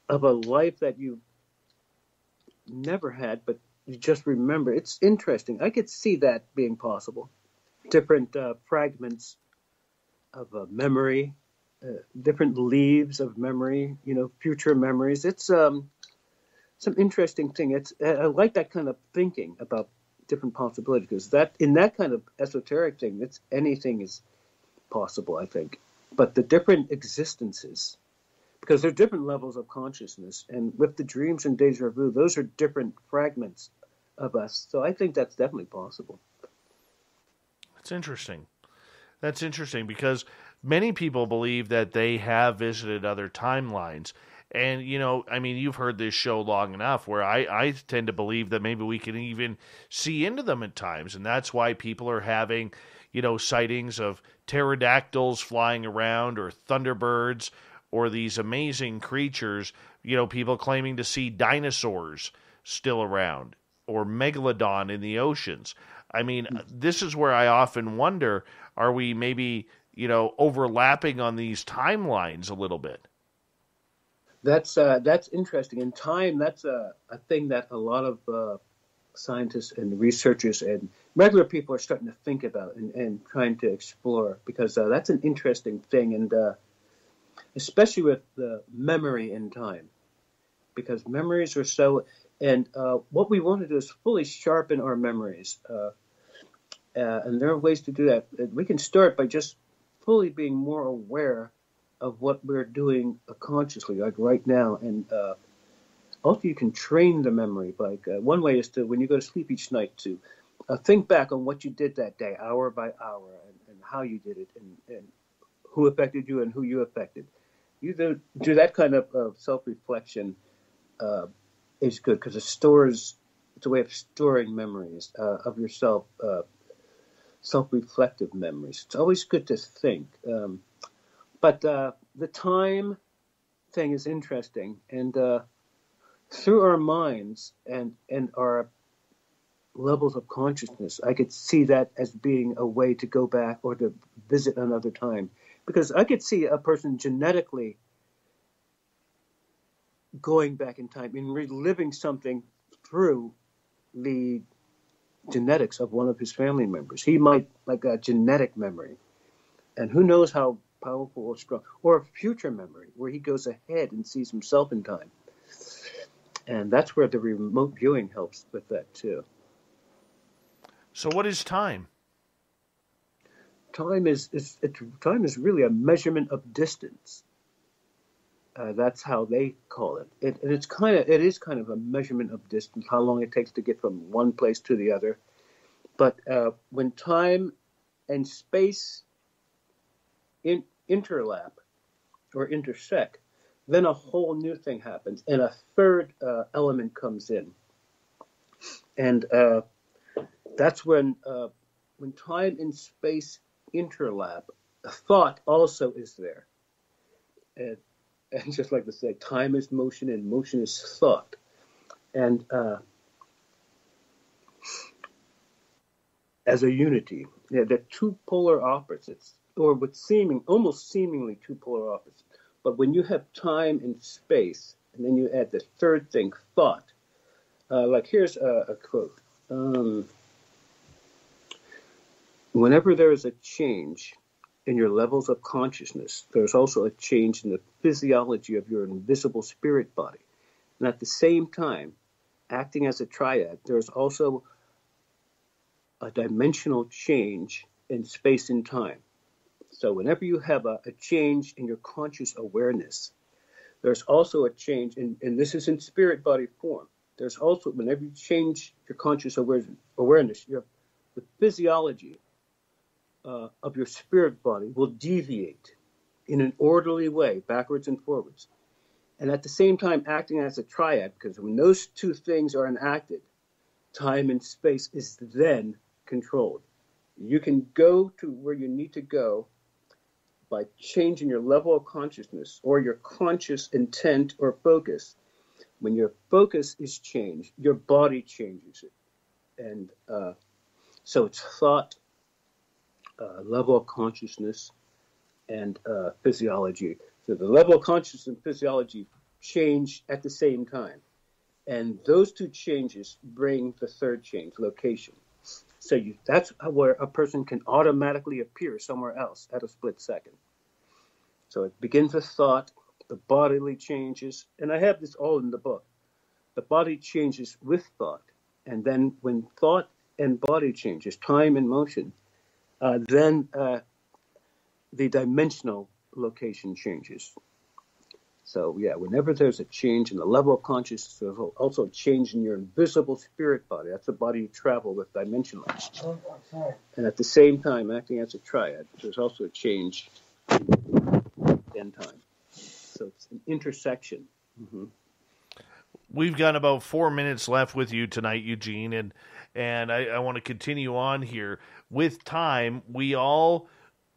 [SPEAKER 2] of a life that you never had, but you just remember. It's interesting. I could see that being possible. Different fragments of memory, different leaves of memory, future memories. It's some interesting thing. I like that kind of thinking about different possibilities, because in that kind of esoteric thing, anything is possible, I think. But the different existences, because there are different levels of consciousness, and with the dreams and deja vu, those are different fragments of us. So I think that's definitely possible.
[SPEAKER 1] That's interesting. That's interesting because many people believe that they have visited other timelines. And, you've heard this show long enough where I tend to believe that maybe we can even see into them at times. And that's why people are having, sightings of pterodactyls flying around or thunderbirds or these amazing creatures, people claiming to see dinosaurs still around or megalodon in the oceans. This is where I often wonder, are we maybe, overlapping on these timelines a little bit?
[SPEAKER 2] That's interesting. In time, that's a thing that a lot of scientists and researchers and regular people are starting to think about and trying to explore, because that's an interesting thing, and especially with the memory in time, because memories are so. And what we want to do is fully sharpen our memories, and there are ways to do that. We can start by just fully being more aware of what we're doing consciously, like right now. And also you can train the memory. Like one way is to, when you go to sleep each night, to think back on what you did that day, hour by hour, and how you did it, and who affected you and who you affected. You do that kind of self-reflection is good, because it's a way of storing memories of yourself, self-reflective memories. It's always good to think. But the time thing is interesting, and through our minds and our levels of consciousness, I could see that as being a way to go back or to visit another time. Because I could see a person genetically going back in time and reliving something through the genetics of one of his family members. He might, like a genetic memory. And who knows how powerful or strong, or a future memory where he goes ahead and sees himself in time. And that's where the remote viewing helps with that too.
[SPEAKER 1] So what is time?
[SPEAKER 2] Time is really a measurement of distance. That's how they call it. It is kind of a measurement of distance, how long it takes to get from one place to the other. But when time and space interlap or intersect, then a whole new thing happens, and a third element comes in. And that's when time and space interlap, thought also is there. And just like to say, time is motion and motion is thought. And as a unity, they're two polar opposites, or with almost seemingly two polar opposites. But when you have time and space, and then you add the third thing, thought, like here's a quote. Whenever there is a change in your levels of consciousness, there's also a change in the physiology of your invisible spirit body. And at the same time, acting as a triad, there's also a dimensional change in space and time. So whenever you have a change in your conscious awareness, there's also a change, and this is in spirit body form. There's also, whenever you change your conscious awareness, the physiology of your spirit body will deviate in an orderly way, backwards and forwards. And at the same time, acting as a triad, because when those two things are enacted, time and space is then controlled. You can go to where you need to go by changing your level of consciousness or your conscious intent or focus. When your focus is changed, your body changes it. And so it's thought, level of consciousness, and physiology. So the level of consciousness and physiology change at the same time. And those two changes bring the third change, location. So that's where a person can automatically appear somewhere else at a split second. So it begins with thought, the bodily changes, and I have this all in the book. The body changes with thought, and then when thought and body changes, time and motion, then the dimensional location changes. So yeah, whenever there's a change in the level of consciousness, there's also a change in your invisible spirit body. That's the body you travel with dimensionally. Oh, sorry. And at the same time, acting as a triad, there's also a change in time. So it's an intersection. Mm-hmm.
[SPEAKER 1] We've got about 4 minutes left with you tonight, Eugene, and I want to continue on here. With time, we all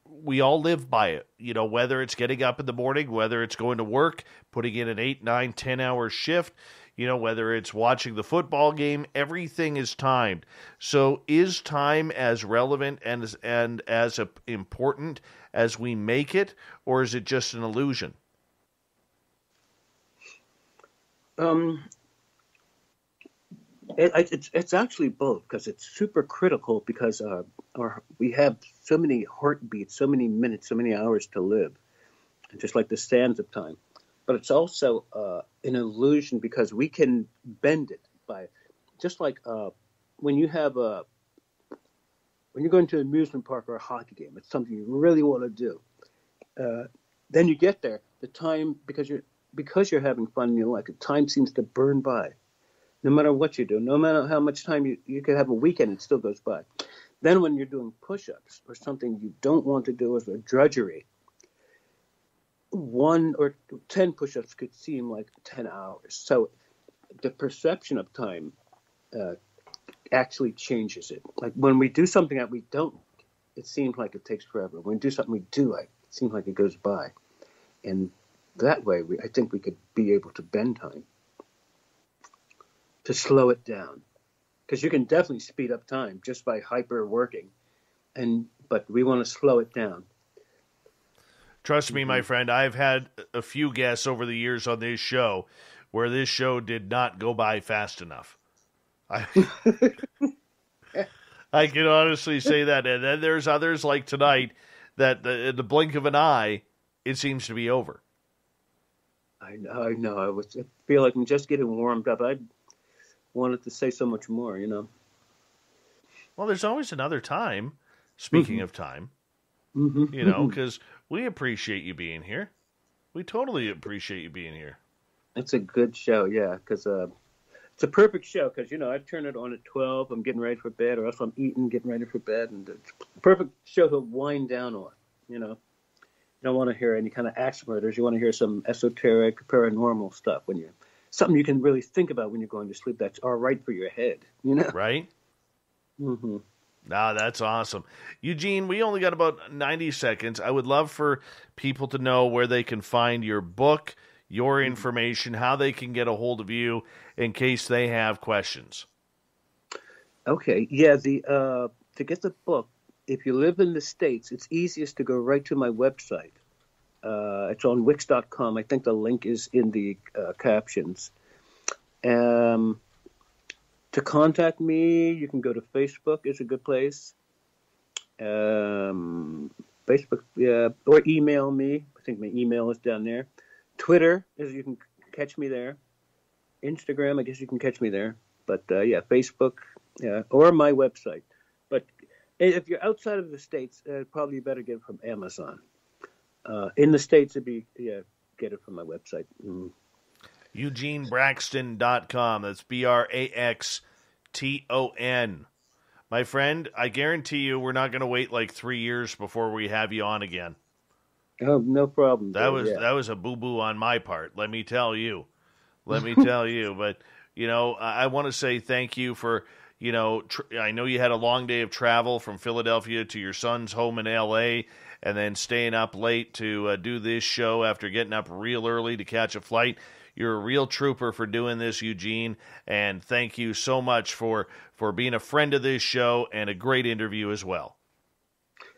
[SPEAKER 1] live by it, whether it's getting up in the morning, whether it's going to work, putting in an 8, 9, 10-hour shift, whether it's watching the football game, everything is timed. So is time as relevant and as important as we make it, or is it just an illusion?
[SPEAKER 2] It's actually both, because it's super critical, because we have so many heartbeats, so many minutes, so many hours to live, just like the sands of time. But it's also an illusion, because we can bend it by, just like when you're going to an amusement park or a hockey game, it's something you really want to do. Then you get there, the time, because you're having fun and you like it, time seems to burn by. No matter what you do, no matter how much time you could have a weekend, it still goes by. Then when you're doing push-ups or something you don't want to do as a drudgery, 1 or 10 push-ups could seem like 10 hours. So the perception of time actually changes it. Like when we do something that we don't, it seems like it takes forever. When we do something we do, it seems like it goes by. And that way, I think we could be able to bend time, to slow it down, because you can definitely speed up time just by hyper working, but we want to slow it down.
[SPEAKER 1] Trust me, my friend, I've had a few guests over the years on this show where this show did not go by fast enough. I can honestly say that. And then there's others like tonight that in the blink of an eye, it seems to be over.
[SPEAKER 2] I know. I feel like I'm just getting warmed up. I wanted to say so much more,
[SPEAKER 1] Well, there's always another time, speaking of time, because we appreciate you being here. We totally appreciate you being here.
[SPEAKER 2] It's a good show, yeah, because it's a perfect show, because, I turn it on at 12, I'm getting ready for bed, or else I'm eating, getting ready for bed, and it's a perfect show to wind down on, You don't want to hear any kind of axe murders. You want to hear some esoteric, paranormal stuff, something you can really think about when you're going to sleep. That's all right for your head,
[SPEAKER 1] Right?
[SPEAKER 2] Mm-hmm.
[SPEAKER 1] That's awesome. Eugene, we only got about 90 seconds. I would love for people to know where they can find your book, your information, how they can get a hold of you in case they have questions.
[SPEAKER 2] Okay. Yeah. To get the book, if you live in the States, it's easiest to go right to my website. It's on Wix.com. I think the link is in the captions. To contact me, you can go to Facebook. It's a good place. Facebook, or email me. I think my email is down there. Twitter, you can catch me there. Instagram, I guess you can catch me there. But Facebook, or my website. But if you're outside of the States, probably you better get it from Amazon. In the States, get it from my website. Mm.
[SPEAKER 1] EugeneBraxton.com. That's BRAXTON. My friend, I guarantee you we're not going to wait like 3 years before we have you on again.
[SPEAKER 2] Oh, no problem.
[SPEAKER 1] That was a boo-boo on my part, let me tell you. But, I want to say thank you for, I know you had a long day of travel from Philadelphia to your son's home in L.A., and then staying up late to do this show after getting up real early to catch a flight. You're a real trooper for doing this, Eugene, and thank you so much for being a friend of this show and a great interview as well.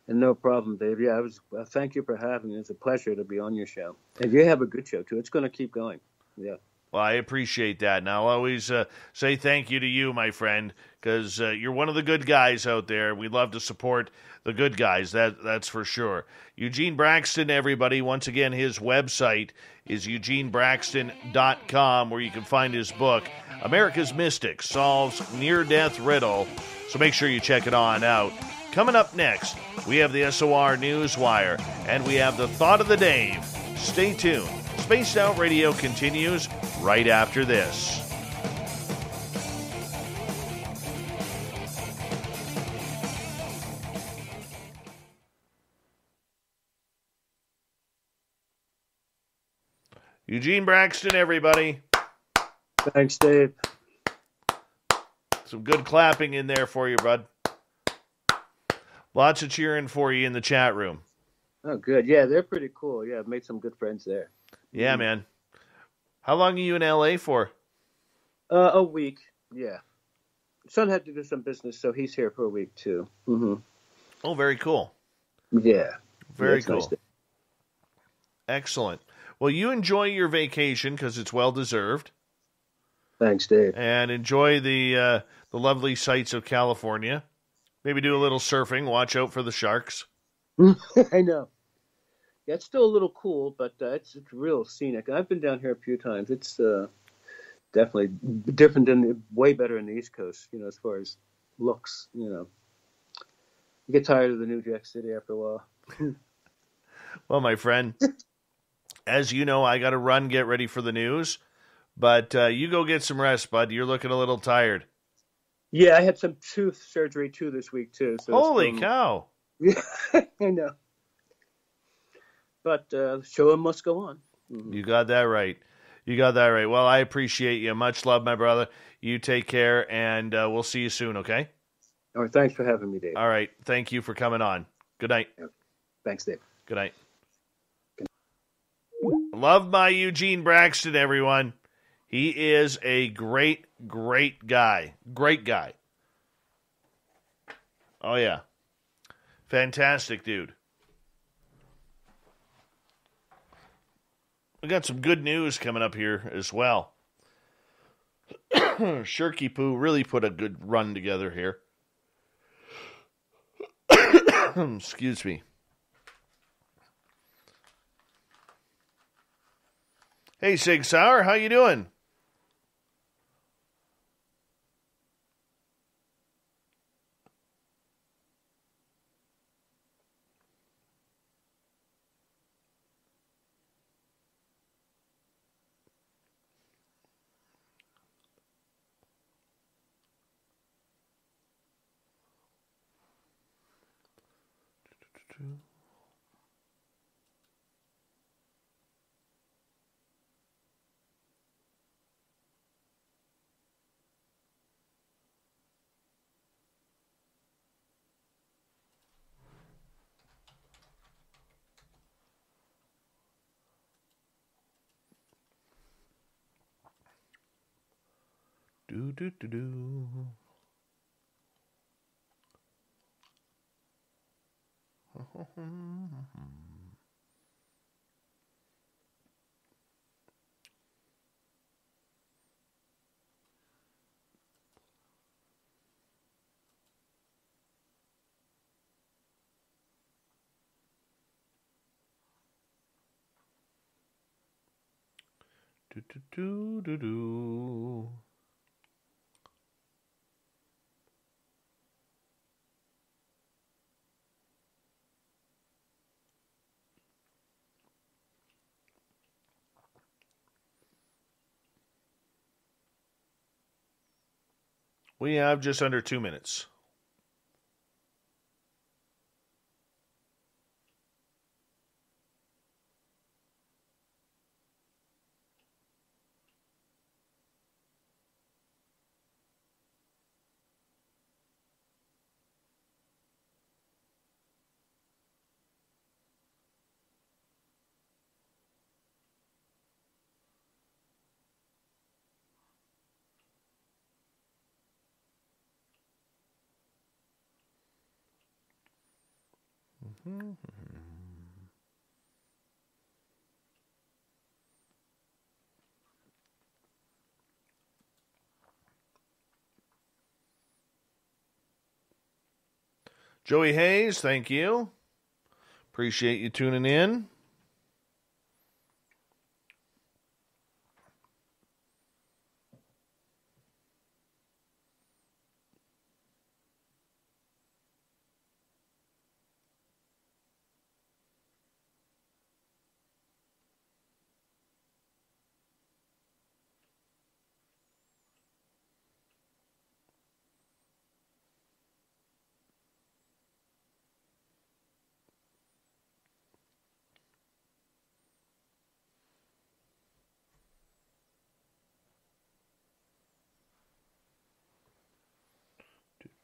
[SPEAKER 2] And no problem, Dave. Yeah, thank you for having me. It's a pleasure to be on your show. And you have a good show, too. It's going to keep going. Yeah.
[SPEAKER 1] Well, I appreciate that, and I'll always say thank you to you, my friend, because you're one of the good guys out there. We love to support the good guys, that's for sure. Eugene Braxton, everybody, once again, his website is eugenebraxton.com, where you can find his book, America's Mystic Solves Near-Death Riddle, so make sure you check it on out. Coming up next, we have the SOR Newswire, and we have the Thought of the Dave. Stay tuned. Spaced Out Radio continues right after this. Eugene Braxton, everybody.
[SPEAKER 2] Thanks, Dave.
[SPEAKER 1] Some good clapping in there for you, bud. Lots of cheering for you in the chat room.
[SPEAKER 2] Oh, good. Yeah, they're pretty cool. Yeah, I've made some good friends there.
[SPEAKER 1] Yeah, man. How long are you in L.A. for?
[SPEAKER 2] A week, yeah. Son had to do some business, so he's here for a week, too. Mm-hmm.
[SPEAKER 1] Oh, very cool.
[SPEAKER 2] Yeah.
[SPEAKER 1] Very
[SPEAKER 2] yeah,
[SPEAKER 1] cool.
[SPEAKER 2] Nice.
[SPEAKER 1] Excellent. Well, you enjoy your vacation because it's well-deserved.
[SPEAKER 2] Thanks, Dave.
[SPEAKER 1] And enjoy the lovely sights of California. Maybe do a little surfing. Watch out for the sharks.
[SPEAKER 2] I know. Yeah, it's still a little cool, but it's real scenic. I've been down here a few times. It's definitely different way better in the East Coast, as far as looks, You get tired of the New Jack City after a while.
[SPEAKER 1] Well, my friend, as you know, I got to run, get ready for the news. But you go get some rest, bud. You're looking a little tired.
[SPEAKER 2] Yeah, I had some tooth surgery, too, this week, too. So
[SPEAKER 1] holy cow.
[SPEAKER 2] Yeah, I know. But the show must go on. Mm-hmm.
[SPEAKER 1] You got that right. Well, I appreciate you. Much love, my brother. You take care, and we'll see you soon, okay?
[SPEAKER 2] All right, thanks for having me, Dave.
[SPEAKER 1] All right, thank you for coming on. Good night.
[SPEAKER 2] Yeah. Thanks, Dave.
[SPEAKER 1] Good night. Love my Eugene Braxton, everyone. He is a great, great guy. Great guy. Oh, yeah. Fantastic dude. We got some good news coming up here as well. Shirky Poo really put a good run together here. Excuse me. Hey, Sig Sauer, how you doing? Do. Do. We have just under 2 minutes. Joey Hayes, thank you. Appreciate you tuning in.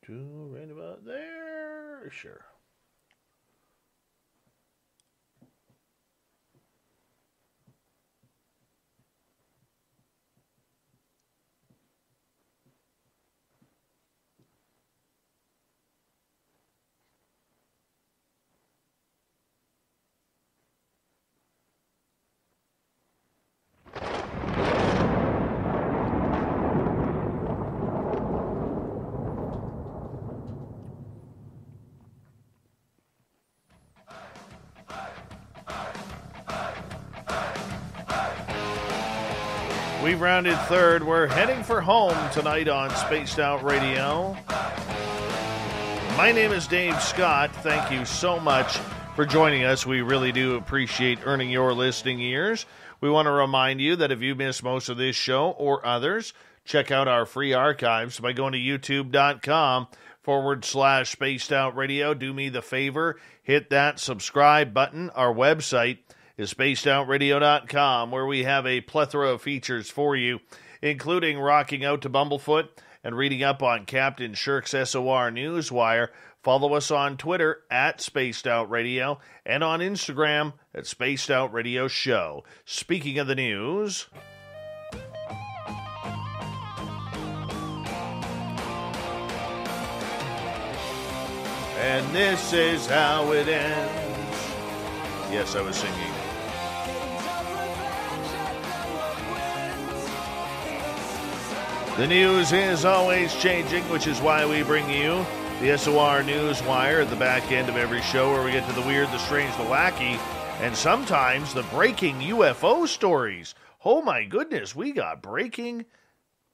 [SPEAKER 1] Right about there. Sure. We've rounded third. We're heading for home tonight on Spaced Out Radio. My name is Dave Scott. Thank you so much for joining us. We really do appreciate earning your listening ears. We want to remind you that if you missed most of this show or others, check out our free archives by going to youtube.com/Spaced Out Radio. Do me the favor, hit that subscribe button. Our website is spacedoutradio.com, where we have a plethora of features for you, including rocking out to Bumblefoot and reading up on Captain Shirk's SOR Newswire. Follow us on Twitter at Spaced Out Radio and on Instagram at Spaced Out Radio Show. Speaking of the news, and this is how it ends. Yes, I was singing. The news is always changing, which is why we bring you the SOR Newswire at the back end of every show, where we get to the weird, the strange, the wacky, and sometimes the breaking UFO stories. Oh my goodness, we got breaking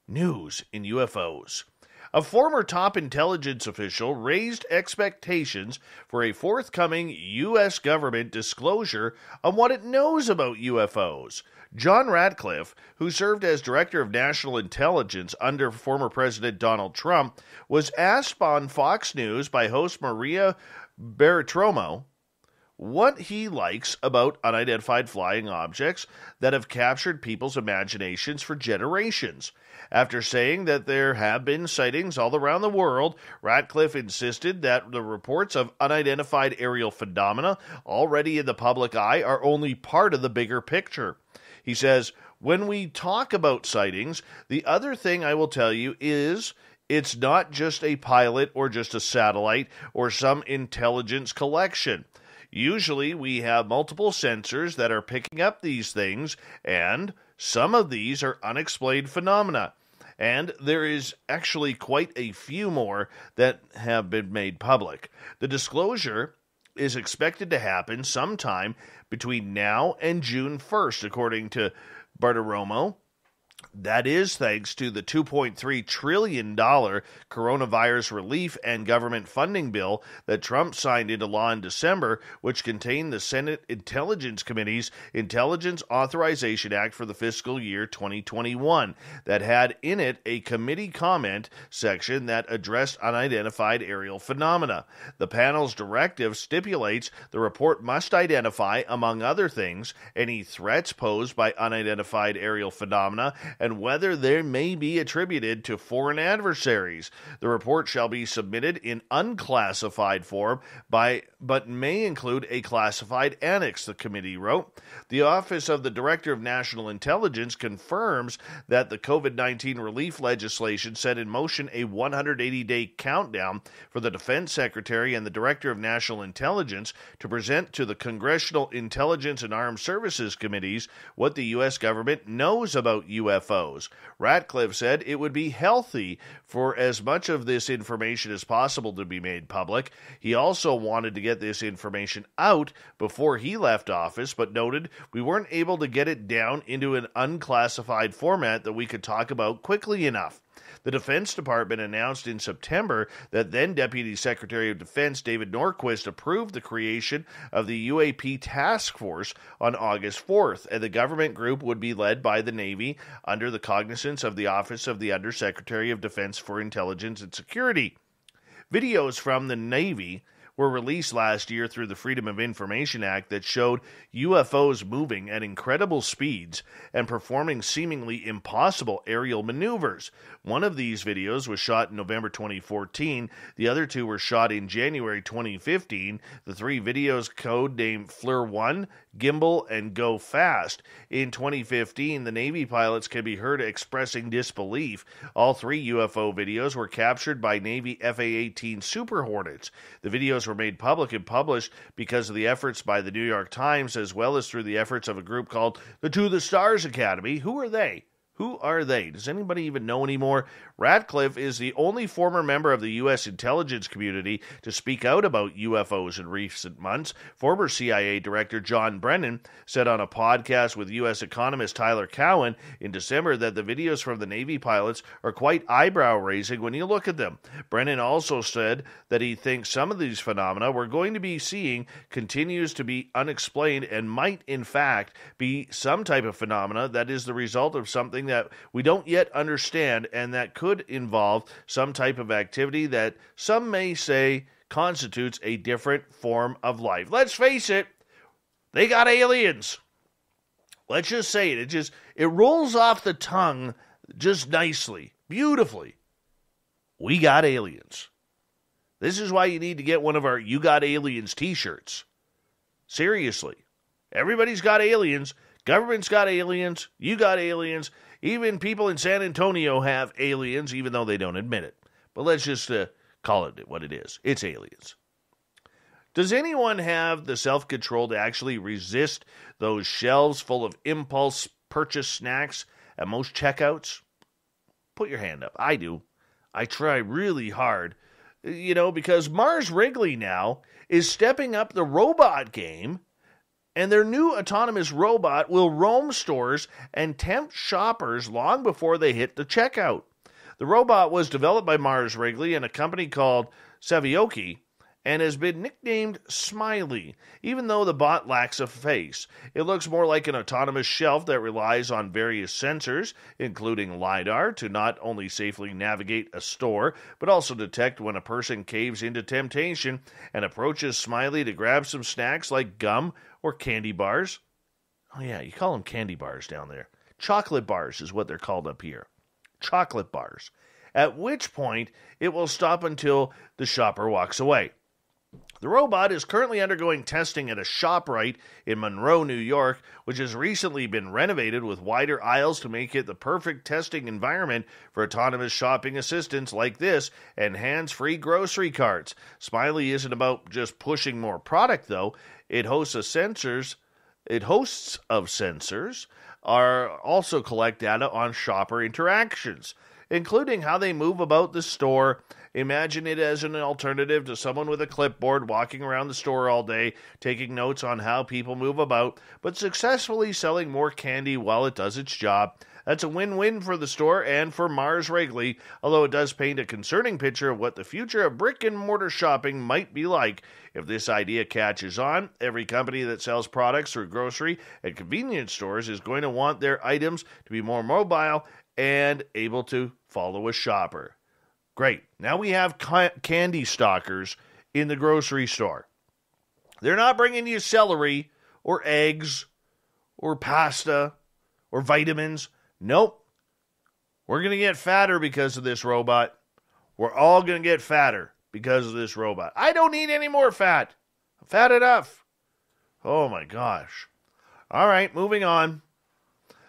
[SPEAKER 1] news in UFOs. A former top intelligence official raised expectations for a forthcoming U.S. government disclosure on what it knows about UFOs. John Ratcliffe, who served as Director of National Intelligence under former President Donald Trump, was asked on Fox News by host Maria Bartiromo what he likes about unidentified flying objects that have captured people's imaginations for generations. After saying that there have been sightings all around the world, Ratcliffe insisted that the reports of unidentified aerial phenomena already in the public eye are only part of the bigger picture. He says, "When we talk about sightings, the other thing I will tell you is it's not just a pilot or just a satellite or some intelligence collection. Usually we have multiple sensors that are picking up these things, and some of these are unexplained phenomena. And there is actually quite a few more that have been made public. The disclosure is expected to happen sometime between now and June 1st, according to Bartiromo. That is thanks to the $2.3 trillion coronavirus relief and government funding bill that Trump signed into law in December, which contained the Senate Intelligence Committee's Intelligence Authorization Act for the fiscal year 2021 that had in it a committee comment section that addressed unidentified aerial phenomena. The panel's directive stipulates the report must identify, among other things, any threats posed by unidentified aerial phenomena and whether they may be attributed to foreign adversaries. The report shall be submitted in unclassified form but may include a classified annex, the committee wrote. The Office of the Director of National Intelligence confirms that the COVID-19 relief legislation set in motion a 180-day countdown for the Defense Secretary and the Director of National Intelligence to present to the Congressional Intelligence and Armed Services Committees what the U.S. government knows about UFOs UFOs. Ratcliffe said it would be healthy for as much of this information as possible to be made public. He also wanted to get this information out before he left office, but noted we weren't able to get it down into an unclassified format that we could talk about quickly enough. The Defense Department announced in September that then Deputy Secretary of Defense David Norquist approved the creation of the UAP Task Force on August 4th, and the government group would be led by the Navy under the cognizance of the Office of the Undersecretary of Defense for Intelligence and Security. Videos from the Navy were released last year through the Freedom of Information Act that showed UFOs moving at incredible speeds and performing seemingly impossible aerial maneuvers. One of these videos was shot in November 2014. The other two were shot in January 2015. The three videos codenamed Fleur 1, Gimbal, and Go Fast. In 2015, the Navy pilots can be heard expressing disbelief. All three UFO videos were captured by Navy FA-18 Super Hornets. The videos were made public and published because of the efforts by the New York Times, as well as through the efforts of a group called the To the Stars Academy. Who are they? Who are they? Does anybody even know anymore? Ratcliffe is the only former member of the U.S. intelligence community to speak out about UFOs in recent months. Former CIA Director John Brennan said on a podcast with U.S. economist Tyler Cowen in December that the videos from the Navy pilots are quite eyebrow-raising when you look at them. Brennan also said that he thinks some of these phenomena we're going to be seeing continues to be unexplained and might, in fact, be some type of phenomena that is the result of something that we don't yet understand and that could involve some type of activity that some may say constitutes a different form of life. Let's face it, they got aliens. Let's just say it. It rolls off the tongue just nicely, beautifully. We got aliens. This is why you need to get one of our You Got Aliens t-shirts. Seriously. Everybody's got aliens. Government's got aliens. You got aliens. Even people in San Antonio have aliens, even though they don't admit it. But let's just call it what it is. It's aliens. Does anyone have the self-control to actually resist those shelves full of impulse purchase snacks at most checkouts? Put your hand up. I do. I try really hard. Because Mars Wrigley now is stepping up the robot game, and their new autonomous robot will roam stores and tempt shoppers long before they hit the checkout. The robot was developed by Mars Wrigley and a company called Savioki and has been nicknamed Smiley, even though the bot lacks a face. It looks more like an autonomous shelf that relies on various sensors, including LiDAR, to not only safely navigate a store, but also detect when a person caves into temptation and approaches Smiley to grab some snacks like gum or candy bars. Oh yeah, you call them candy bars down there. Chocolate bars is what they're called up here. Chocolate bars. At which point, it will stop until the shopper walks away. The robot is currently undergoing testing at a ShopRite in Monroe, New York, which has recently been renovated with wider aisles to make it the perfect testing environment for autonomous shopping assistants like this and hands-free grocery carts. Smiley isn't about just pushing more product, though. It hosts of sensors are also collect data on shopper interactions, including how they move about the store. Imagine it as an alternative to someone with a clipboard walking around the store all day, taking notes on how people move about, but successfully selling more candy while it does its job. That's a win-win for the store and for Mars Wrigley, although it does paint a concerning picture of what the future of brick-and-mortar shopping might be like. If this idea catches on, every company that sells products through grocery and convenience stores is going to want their items to be more mobile and able to follow a shopper. Great. Now we have candy stalkers in the grocery store. They're not bringing you celery or eggs or pasta or vitamins. Nope. We're going to get fatter because of this robot. We're all going to get fatter because of this robot. I don't need any more fat. I'm fat enough. Oh my gosh. All right, moving on.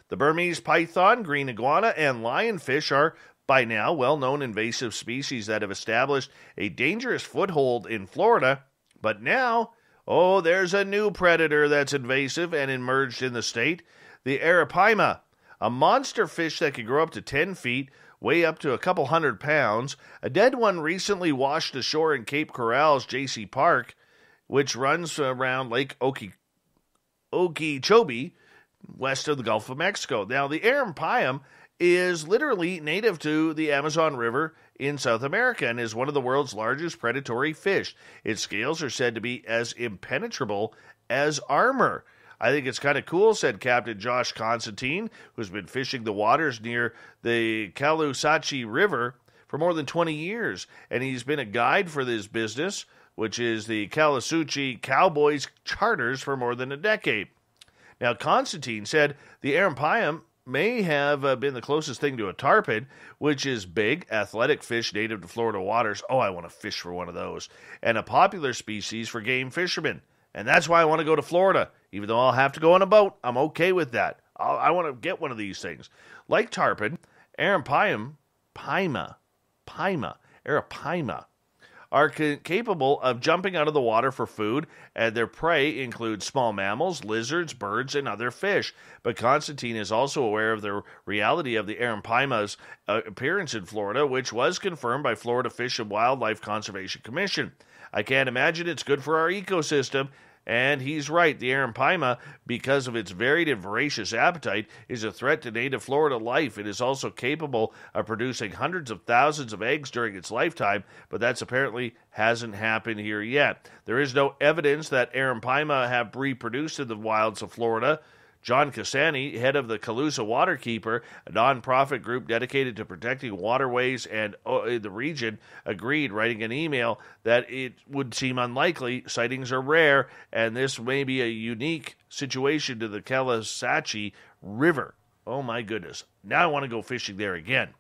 [SPEAKER 1] The Burmese python, green iguana, and lionfish are by now well-known invasive species that have established a dangerous foothold in Florida. But now, there's a new predator that's invasive and emerged in the state, the arapaima, A monster fish that can grow up to 10 feet, weigh up to a couple 100 pounds. A dead one recently washed ashore in Cape Coral's J.C. Park, which runs around Lake Okeechobee, west of the Gulf of Mexico. Now, the arampayam is literally native to the Amazon River in South America and is one of the world's largest predatory fish. Its scales are said to be as impenetrable as armor. I think it's kind of cool, said Captain Josh Constantine, who's been fishing the waters near the Caloosahatchee River for more than 20 years. And he's been a guide for this business, which is the Caloosahatchee Cowboys Charters, for more than a decade. Now, Constantine said the arampayam may have been the closest thing to a tarpon, which is big, athletic fish native to Florida waters. Oh, I want to fish for one of those. And a popular species for game fishermen. And that's why I want to go to Florida. Even though I'll have to go on a boat, I'm okay with that. I want to get one of these things. Like tarpon, arampayam, arapaima, are capable of jumping out of the water for food, and their prey include small mammals, lizards, birds, and other fish. But Constantine is also aware of the reality of the arampaima's appearance in Florida, which was confirmed by Florida Fish and Wildlife Conservation Commission. I can't imagine it's good for our ecosystem. And he's right. The arampaima, because of its varied and voracious appetite, is a threat to native Florida life. It is also capable of producing hundreds of thousands of eggs during its lifetime, but that's apparently hasn't happened here yet. There is no evidence that arampaima have reproduced in the wilds of Florida. John Cassani, head of the Calusa Waterkeeper, a nonprofit group dedicated to protecting waterways and in the region, agreed, writing an email that it would seem unlikely. Sightings are rare, and this may be a unique situation to the Caloosahatchee River. Oh my goodness. Now I want to go fishing there again.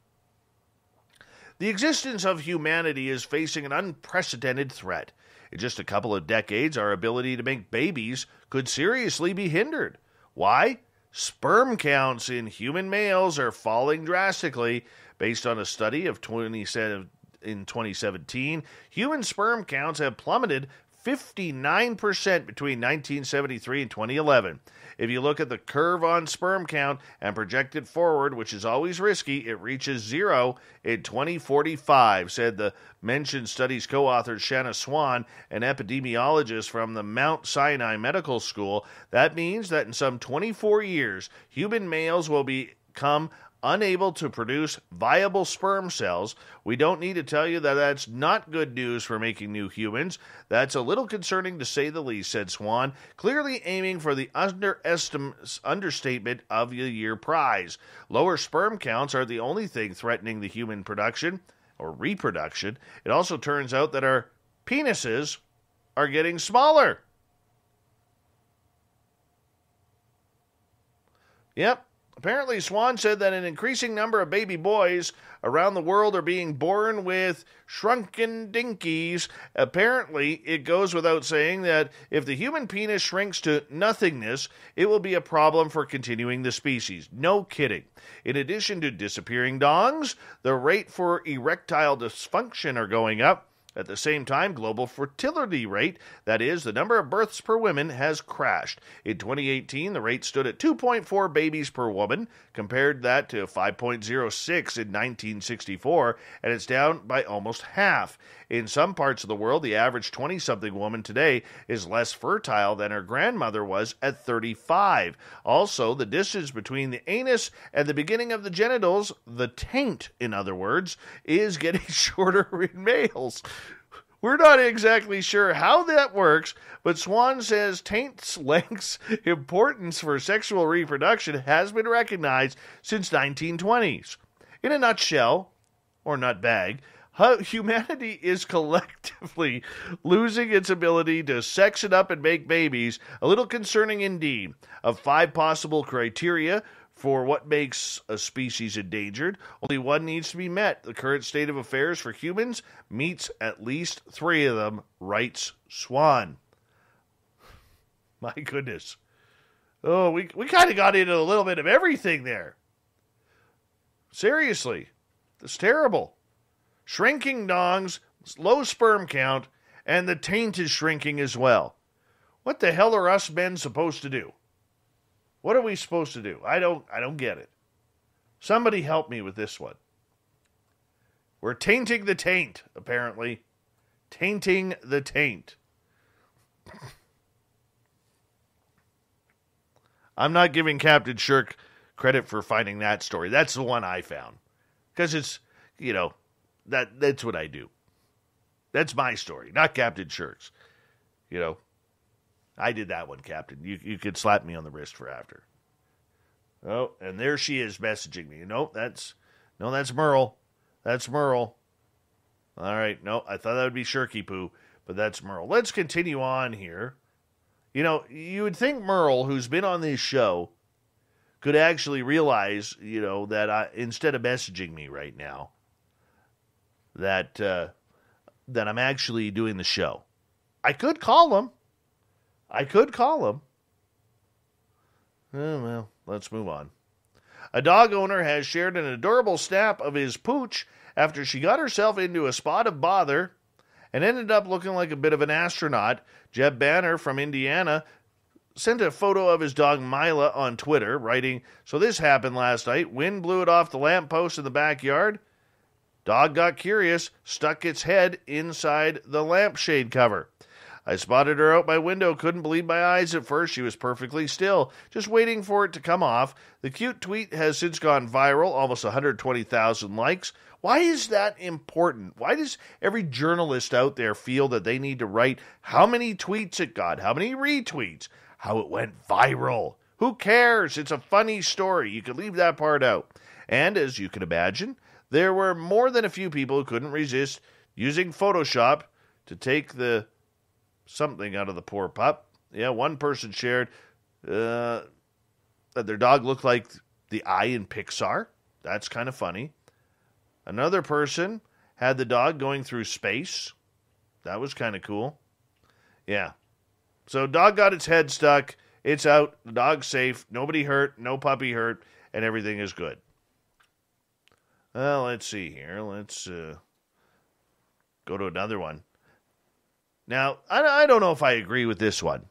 [SPEAKER 1] The existence of humanity is facing an unprecedented threat. In just a couple of decades, our ability to make babies could seriously be hindered. Why? Sperm counts in human males are falling drastically. Based on a study of 2017, human sperm counts have plummeted 59% between 1973 and 2011. If you look at the curve on sperm count and project it forward, which is always risky, it reaches zero in 2045, said the mentioned study's co-author Shanna Swan, an epidemiologist from the Mount Sinai Medical School. That means that in some 24 years, human males will become unable to produce viable sperm cells. We don't need to tell you that that's not good news for making new humans. That's a little concerning to say the least, said Swan, clearly aiming for the understatement of the year prize. Lower sperm counts are the only thing threatening the human production or reproduction. It also turns out that our penises are getting smaller. Yep. Apparently, Swan said that an increasing number of baby boys around the world are being born with shrunken dinkies. Apparently, it goes without saying that if the human penis shrinks to nothingness, it will be a problem for continuing the species. No kidding. In addition to disappearing dongs, the rate for erectile dysfunction are going up. At the same time, global fertility rate, that is, the number of births per woman, has crashed. In 2018, the rate stood at 2.4 babies per woman, compared that to 5.06 in 1964, and it's down by almost half. In some parts of the world, the average 20-something woman today is less fertile than her grandmother was at 35. Also, the distance between the anus and the beginning of the genitals, the taint, in other words, is getting shorter in males. We're not exactly sure how that works, but Swan says taint's length's importance for sexual reproduction has been recognized since 1920s. In a nutshell, or nutbag, humanity is collectively losing its ability to sex it up and make babies, a little concerning indeed. Of 5 possible criteria for what makes a species endangered, only one needs to be met. The current state of affairs for humans meets at least 3 of them, writes Swan. My goodness. Oh, we kind of got into a little bit of everything there. Seriously. It's terrible. Shrinking dongs, low sperm count, and the taint is shrinking as well. What the hell are us men supposed to do? What are we supposed to do? I don't get it. Somebody help me with this one. We're tainting the taint, apparently. Tainting the taint. I'm not giving Captain Shirk credit for finding that story. That's the one I found. Because it's, that's what I do. That's my story, not Captain Shirk's. I did that one, Captain. You could slap me on the wrist for after. Oh, and there she is messaging me. That's Merle. That's Merle. All right, no, I thought that would be Shirky Poo, but that's Merle. Let's continue on here. You would think Merle, who's been on this show, could actually realize, that instead of messaging me right now, that I'm actually doing the show. I could call him. Oh, well, let's move on. A dog owner has shared an adorable snap of his pooch after she got herself into a spot of bother and ended up looking like a bit of an astronaut. Jeb Banner from Indiana sent a photo of his dog Mila on Twitter, writing, "So this happened last night. Wind blew it off the lamppost in the backyard. Dog got curious, stuck its head inside the lampshade cover. I spotted her out my window, couldn't believe my eyes at first. She was perfectly still, just waiting for it to come off. The cute tweet has since gone viral, almost 120,000 likes. Why is that important? Why does every journalist out there feel that they need to write how many tweets it got, how many retweets, how it went viral? Who cares? It's a funny story. You can leave that part out. And as you can imagine, there were more than a few people who couldn't resist using Photoshop to take the something out of the poor pup. Yeah, one person shared that their dog looked like the eye in Pixar. That's kind of funny. Another person had the dog going through space. That was kind of cool. Yeah. So dog got its head stuck. It's out. The dog's safe. Nobody hurt. No puppy hurt. And everything is good. Well, let's see here. Let's go to another one. Now, I don't know if I agree with this one.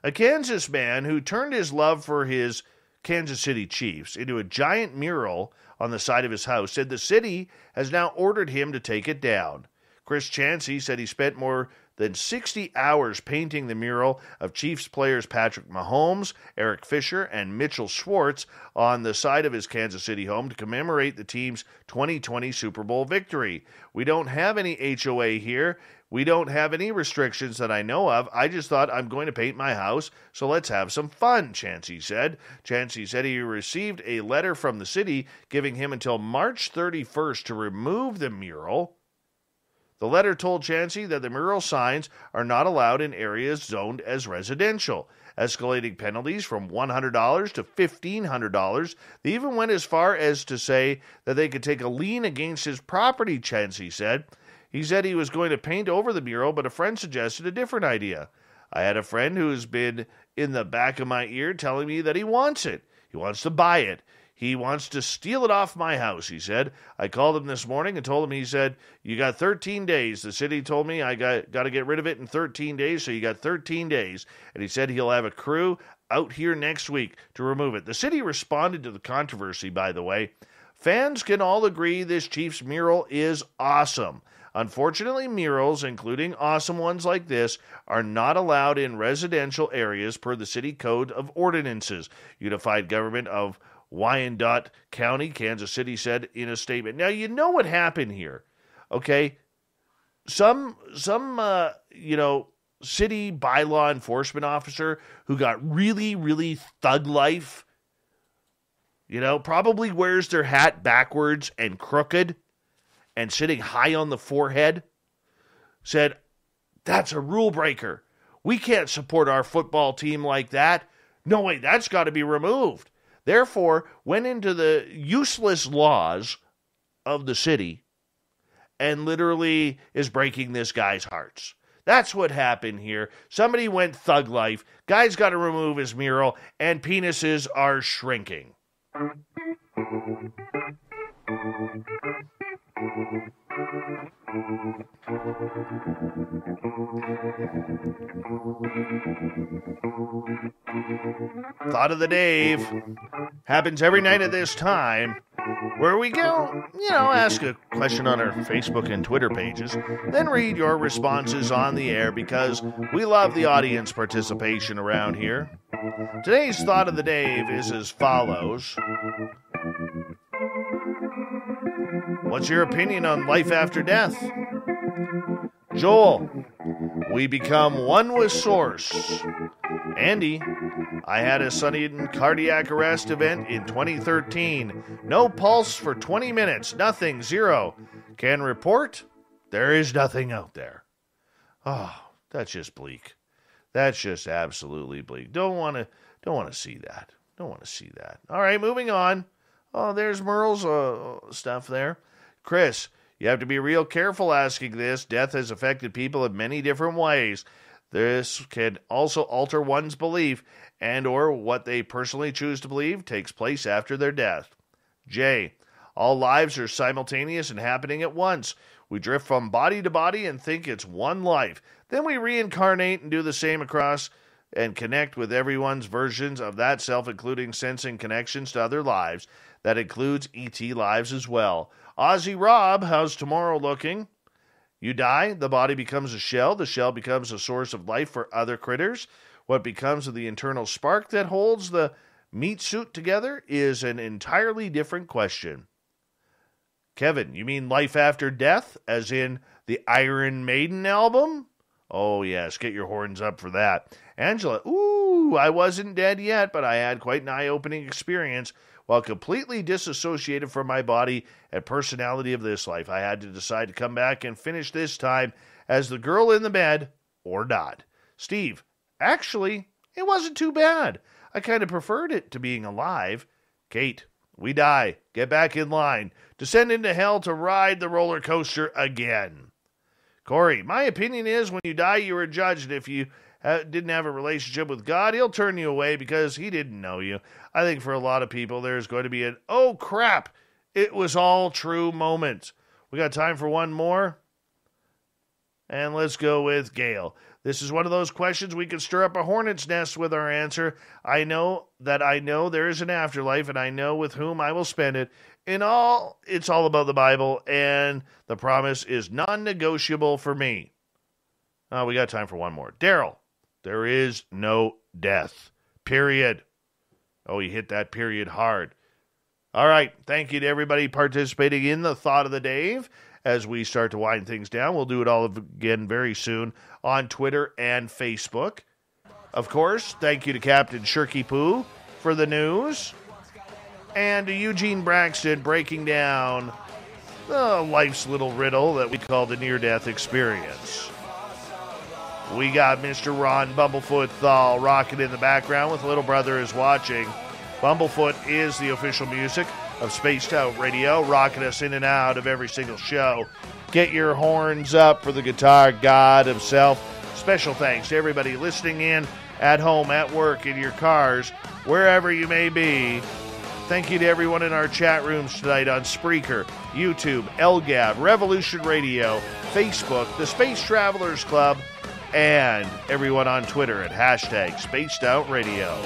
[SPEAKER 1] A Kansas man who turned his love for his Kansas City Chiefs into a giant mural on the side of his house said the city has now ordered him to take it down. Chris Chansey said he spent more than 60 hours painting the mural of Chiefs players Patrick Mahomes, Eric Fisher, and Mitchell Schwartz on the side of his Kansas City home to commemorate the team's 2020 Super Bowl victory. We don't have any HOA here. We don't have any restrictions that I know of. I just thought I'm going to paint my house, so let's have some fun, Chansey said. Chansey said he received a letter from the city giving him until March 31st to remove the mural. The letter told Chansey that the mural signs are not allowed in areas zoned as residential, escalating penalties from $100 to $1,500. They even went as far as to say that they could take a lien against his property, Chansey said. He said he was going to paint over the mural, but a friend suggested a different idea. I had a friend who's been in the back of my ear telling me that he wants it. He wants to buy it. He wants to steal it off my house, he said. I called him this morning and told him, he said, you got 13 days. The city told me I got to get rid of it in 13 days, so you got 13 days. And he said he'll have a crew out here next week to remove it. The city responded to the controversy, by the way. Fans can all agree this Chiefs mural is awesome. Unfortunately, murals, including awesome ones like this, are not allowed in residential areas per the City Code of Ordinances. Unified Government of Wyandotte County, Kansas City said in a statement. Now, you know what happened here, okay? Some city bylaw enforcement officer who got really, really thug life, probably wears their hat backwards and crooked, and sitting high on the forehead, said, that's a rule breaker. We can't support our football team like that. No way, that's got to be removed. Therefore, went into the useless laws of the city and literally is breaking this guy's hearts. That's what happened here. Somebody went thug life. Guy's got to remove his mural, and penises are shrinking. Thought of the Dave happens every night at this time, where we go, ask a question on our Facebook and Twitter pages, then read your responses on the air because we love the audience participation around here. Today's Thought of the Dave is as follows. What's your opinion on life after death? Joel, we become one with Source. Andy, I had a sudden cardiac arrest event in 2013. No pulse for 20 minutes. Nothing. Zero. Can report there is nothing out there. Oh, that's just bleak. That's just absolutely bleak. Don't want to see that. Don't want to see that. All right, moving on. Oh, there's Merle's stuff there. Chris, you have to be real careful asking this. Death has affected people in many different ways. This can also alter one's belief and or what they personally choose to believe takes place after their death. Jay, all lives are simultaneous and happening at once. We drift from body to body and think it's one life. Then we reincarnate and do the same across and connect with everyone's versions of that self, including sensing connections to other lives. That includes ET lives as well. Ozzy Rob, how's tomorrow looking? You die, the body becomes a shell. The shell becomes a source of life for other critters. What becomes of the internal spark that holds the meat suit together is an entirely different question. Kevin, you mean life after death, as in the Iron Maiden album? Oh, yes, get your horns up for that. Angela, ooh, I wasn't dead yet, but I had quite an eye-opening experience. While completely disassociated from my body and personality of this life, I had to decide to come back and finish this time as the girl in the bed or not. Steve, actually, it wasn't too bad. I kind of preferred it to being alive. Kate, we die. Get back in line. Descend into hell to ride the roller coaster again. Corey, my opinion is when you die, you are judged. And if you didn't have a relationship with God, he'll turn you away because he didn't know you. I think for a lot of people, there's going to be an, oh crap, it was all true moment. We got time for one more? And let's go with Gail. This is one of those questions we can stir up a hornet's nest with our answer. I know there is an afterlife, and I know with whom I will spend it. It's all about the Bible, and the promise is non-negotiable for me. We got time for one more. Daryl, there is no death. Period. Oh, he hit that period hard. All right. Thank you to everybody participating in the Thought of the Dave. As we start to wind things down, we'll do it all again very soon on Twitter and Facebook. Of course, thank you to Captain Shirky Poo for the news. And to Eugene Braxton breaking down life's little riddle that we call the near-death experience. We got Mr. Ron Bumblefoot Thal rocking in the background with Little Brother is Watching. Bumblefoot is the official music of Spaced Out Radio, rocking us in and out of every single show. Get your horns up for the guitar god himself. Special thanks to everybody listening in at home, at work, in your cars, wherever you may be. Thank you to everyone in our chat rooms tonight on Spreaker, YouTube, LGAB, Revolution Radio, Facebook, the Space Travelers Club, and everyone on Twitter at hashtag Spaced Out Radio.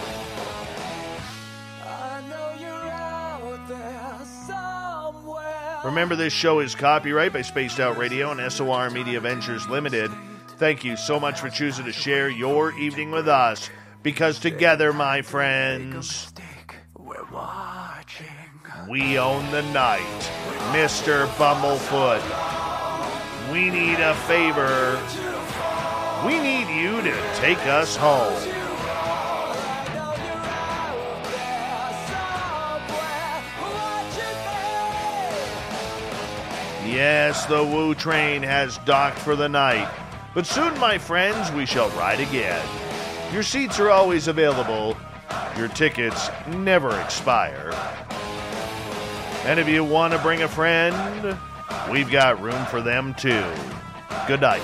[SPEAKER 1] Remember, this show is copyright by Spaced Out Radio and SOR Media Ventures Limited. Thank you so much for choosing to share your evening with us, because together, my friends,
[SPEAKER 16] we're watching.
[SPEAKER 1] We own the night. Mr. Bumblefoot, we need a favor. We need you to take us home. Yes, the Woo train has docked for the night. But soon, my friends, we shall ride again. Your seats are always available. Your tickets never expire. And if you want to bring a friend, we've got room for them too. Good night.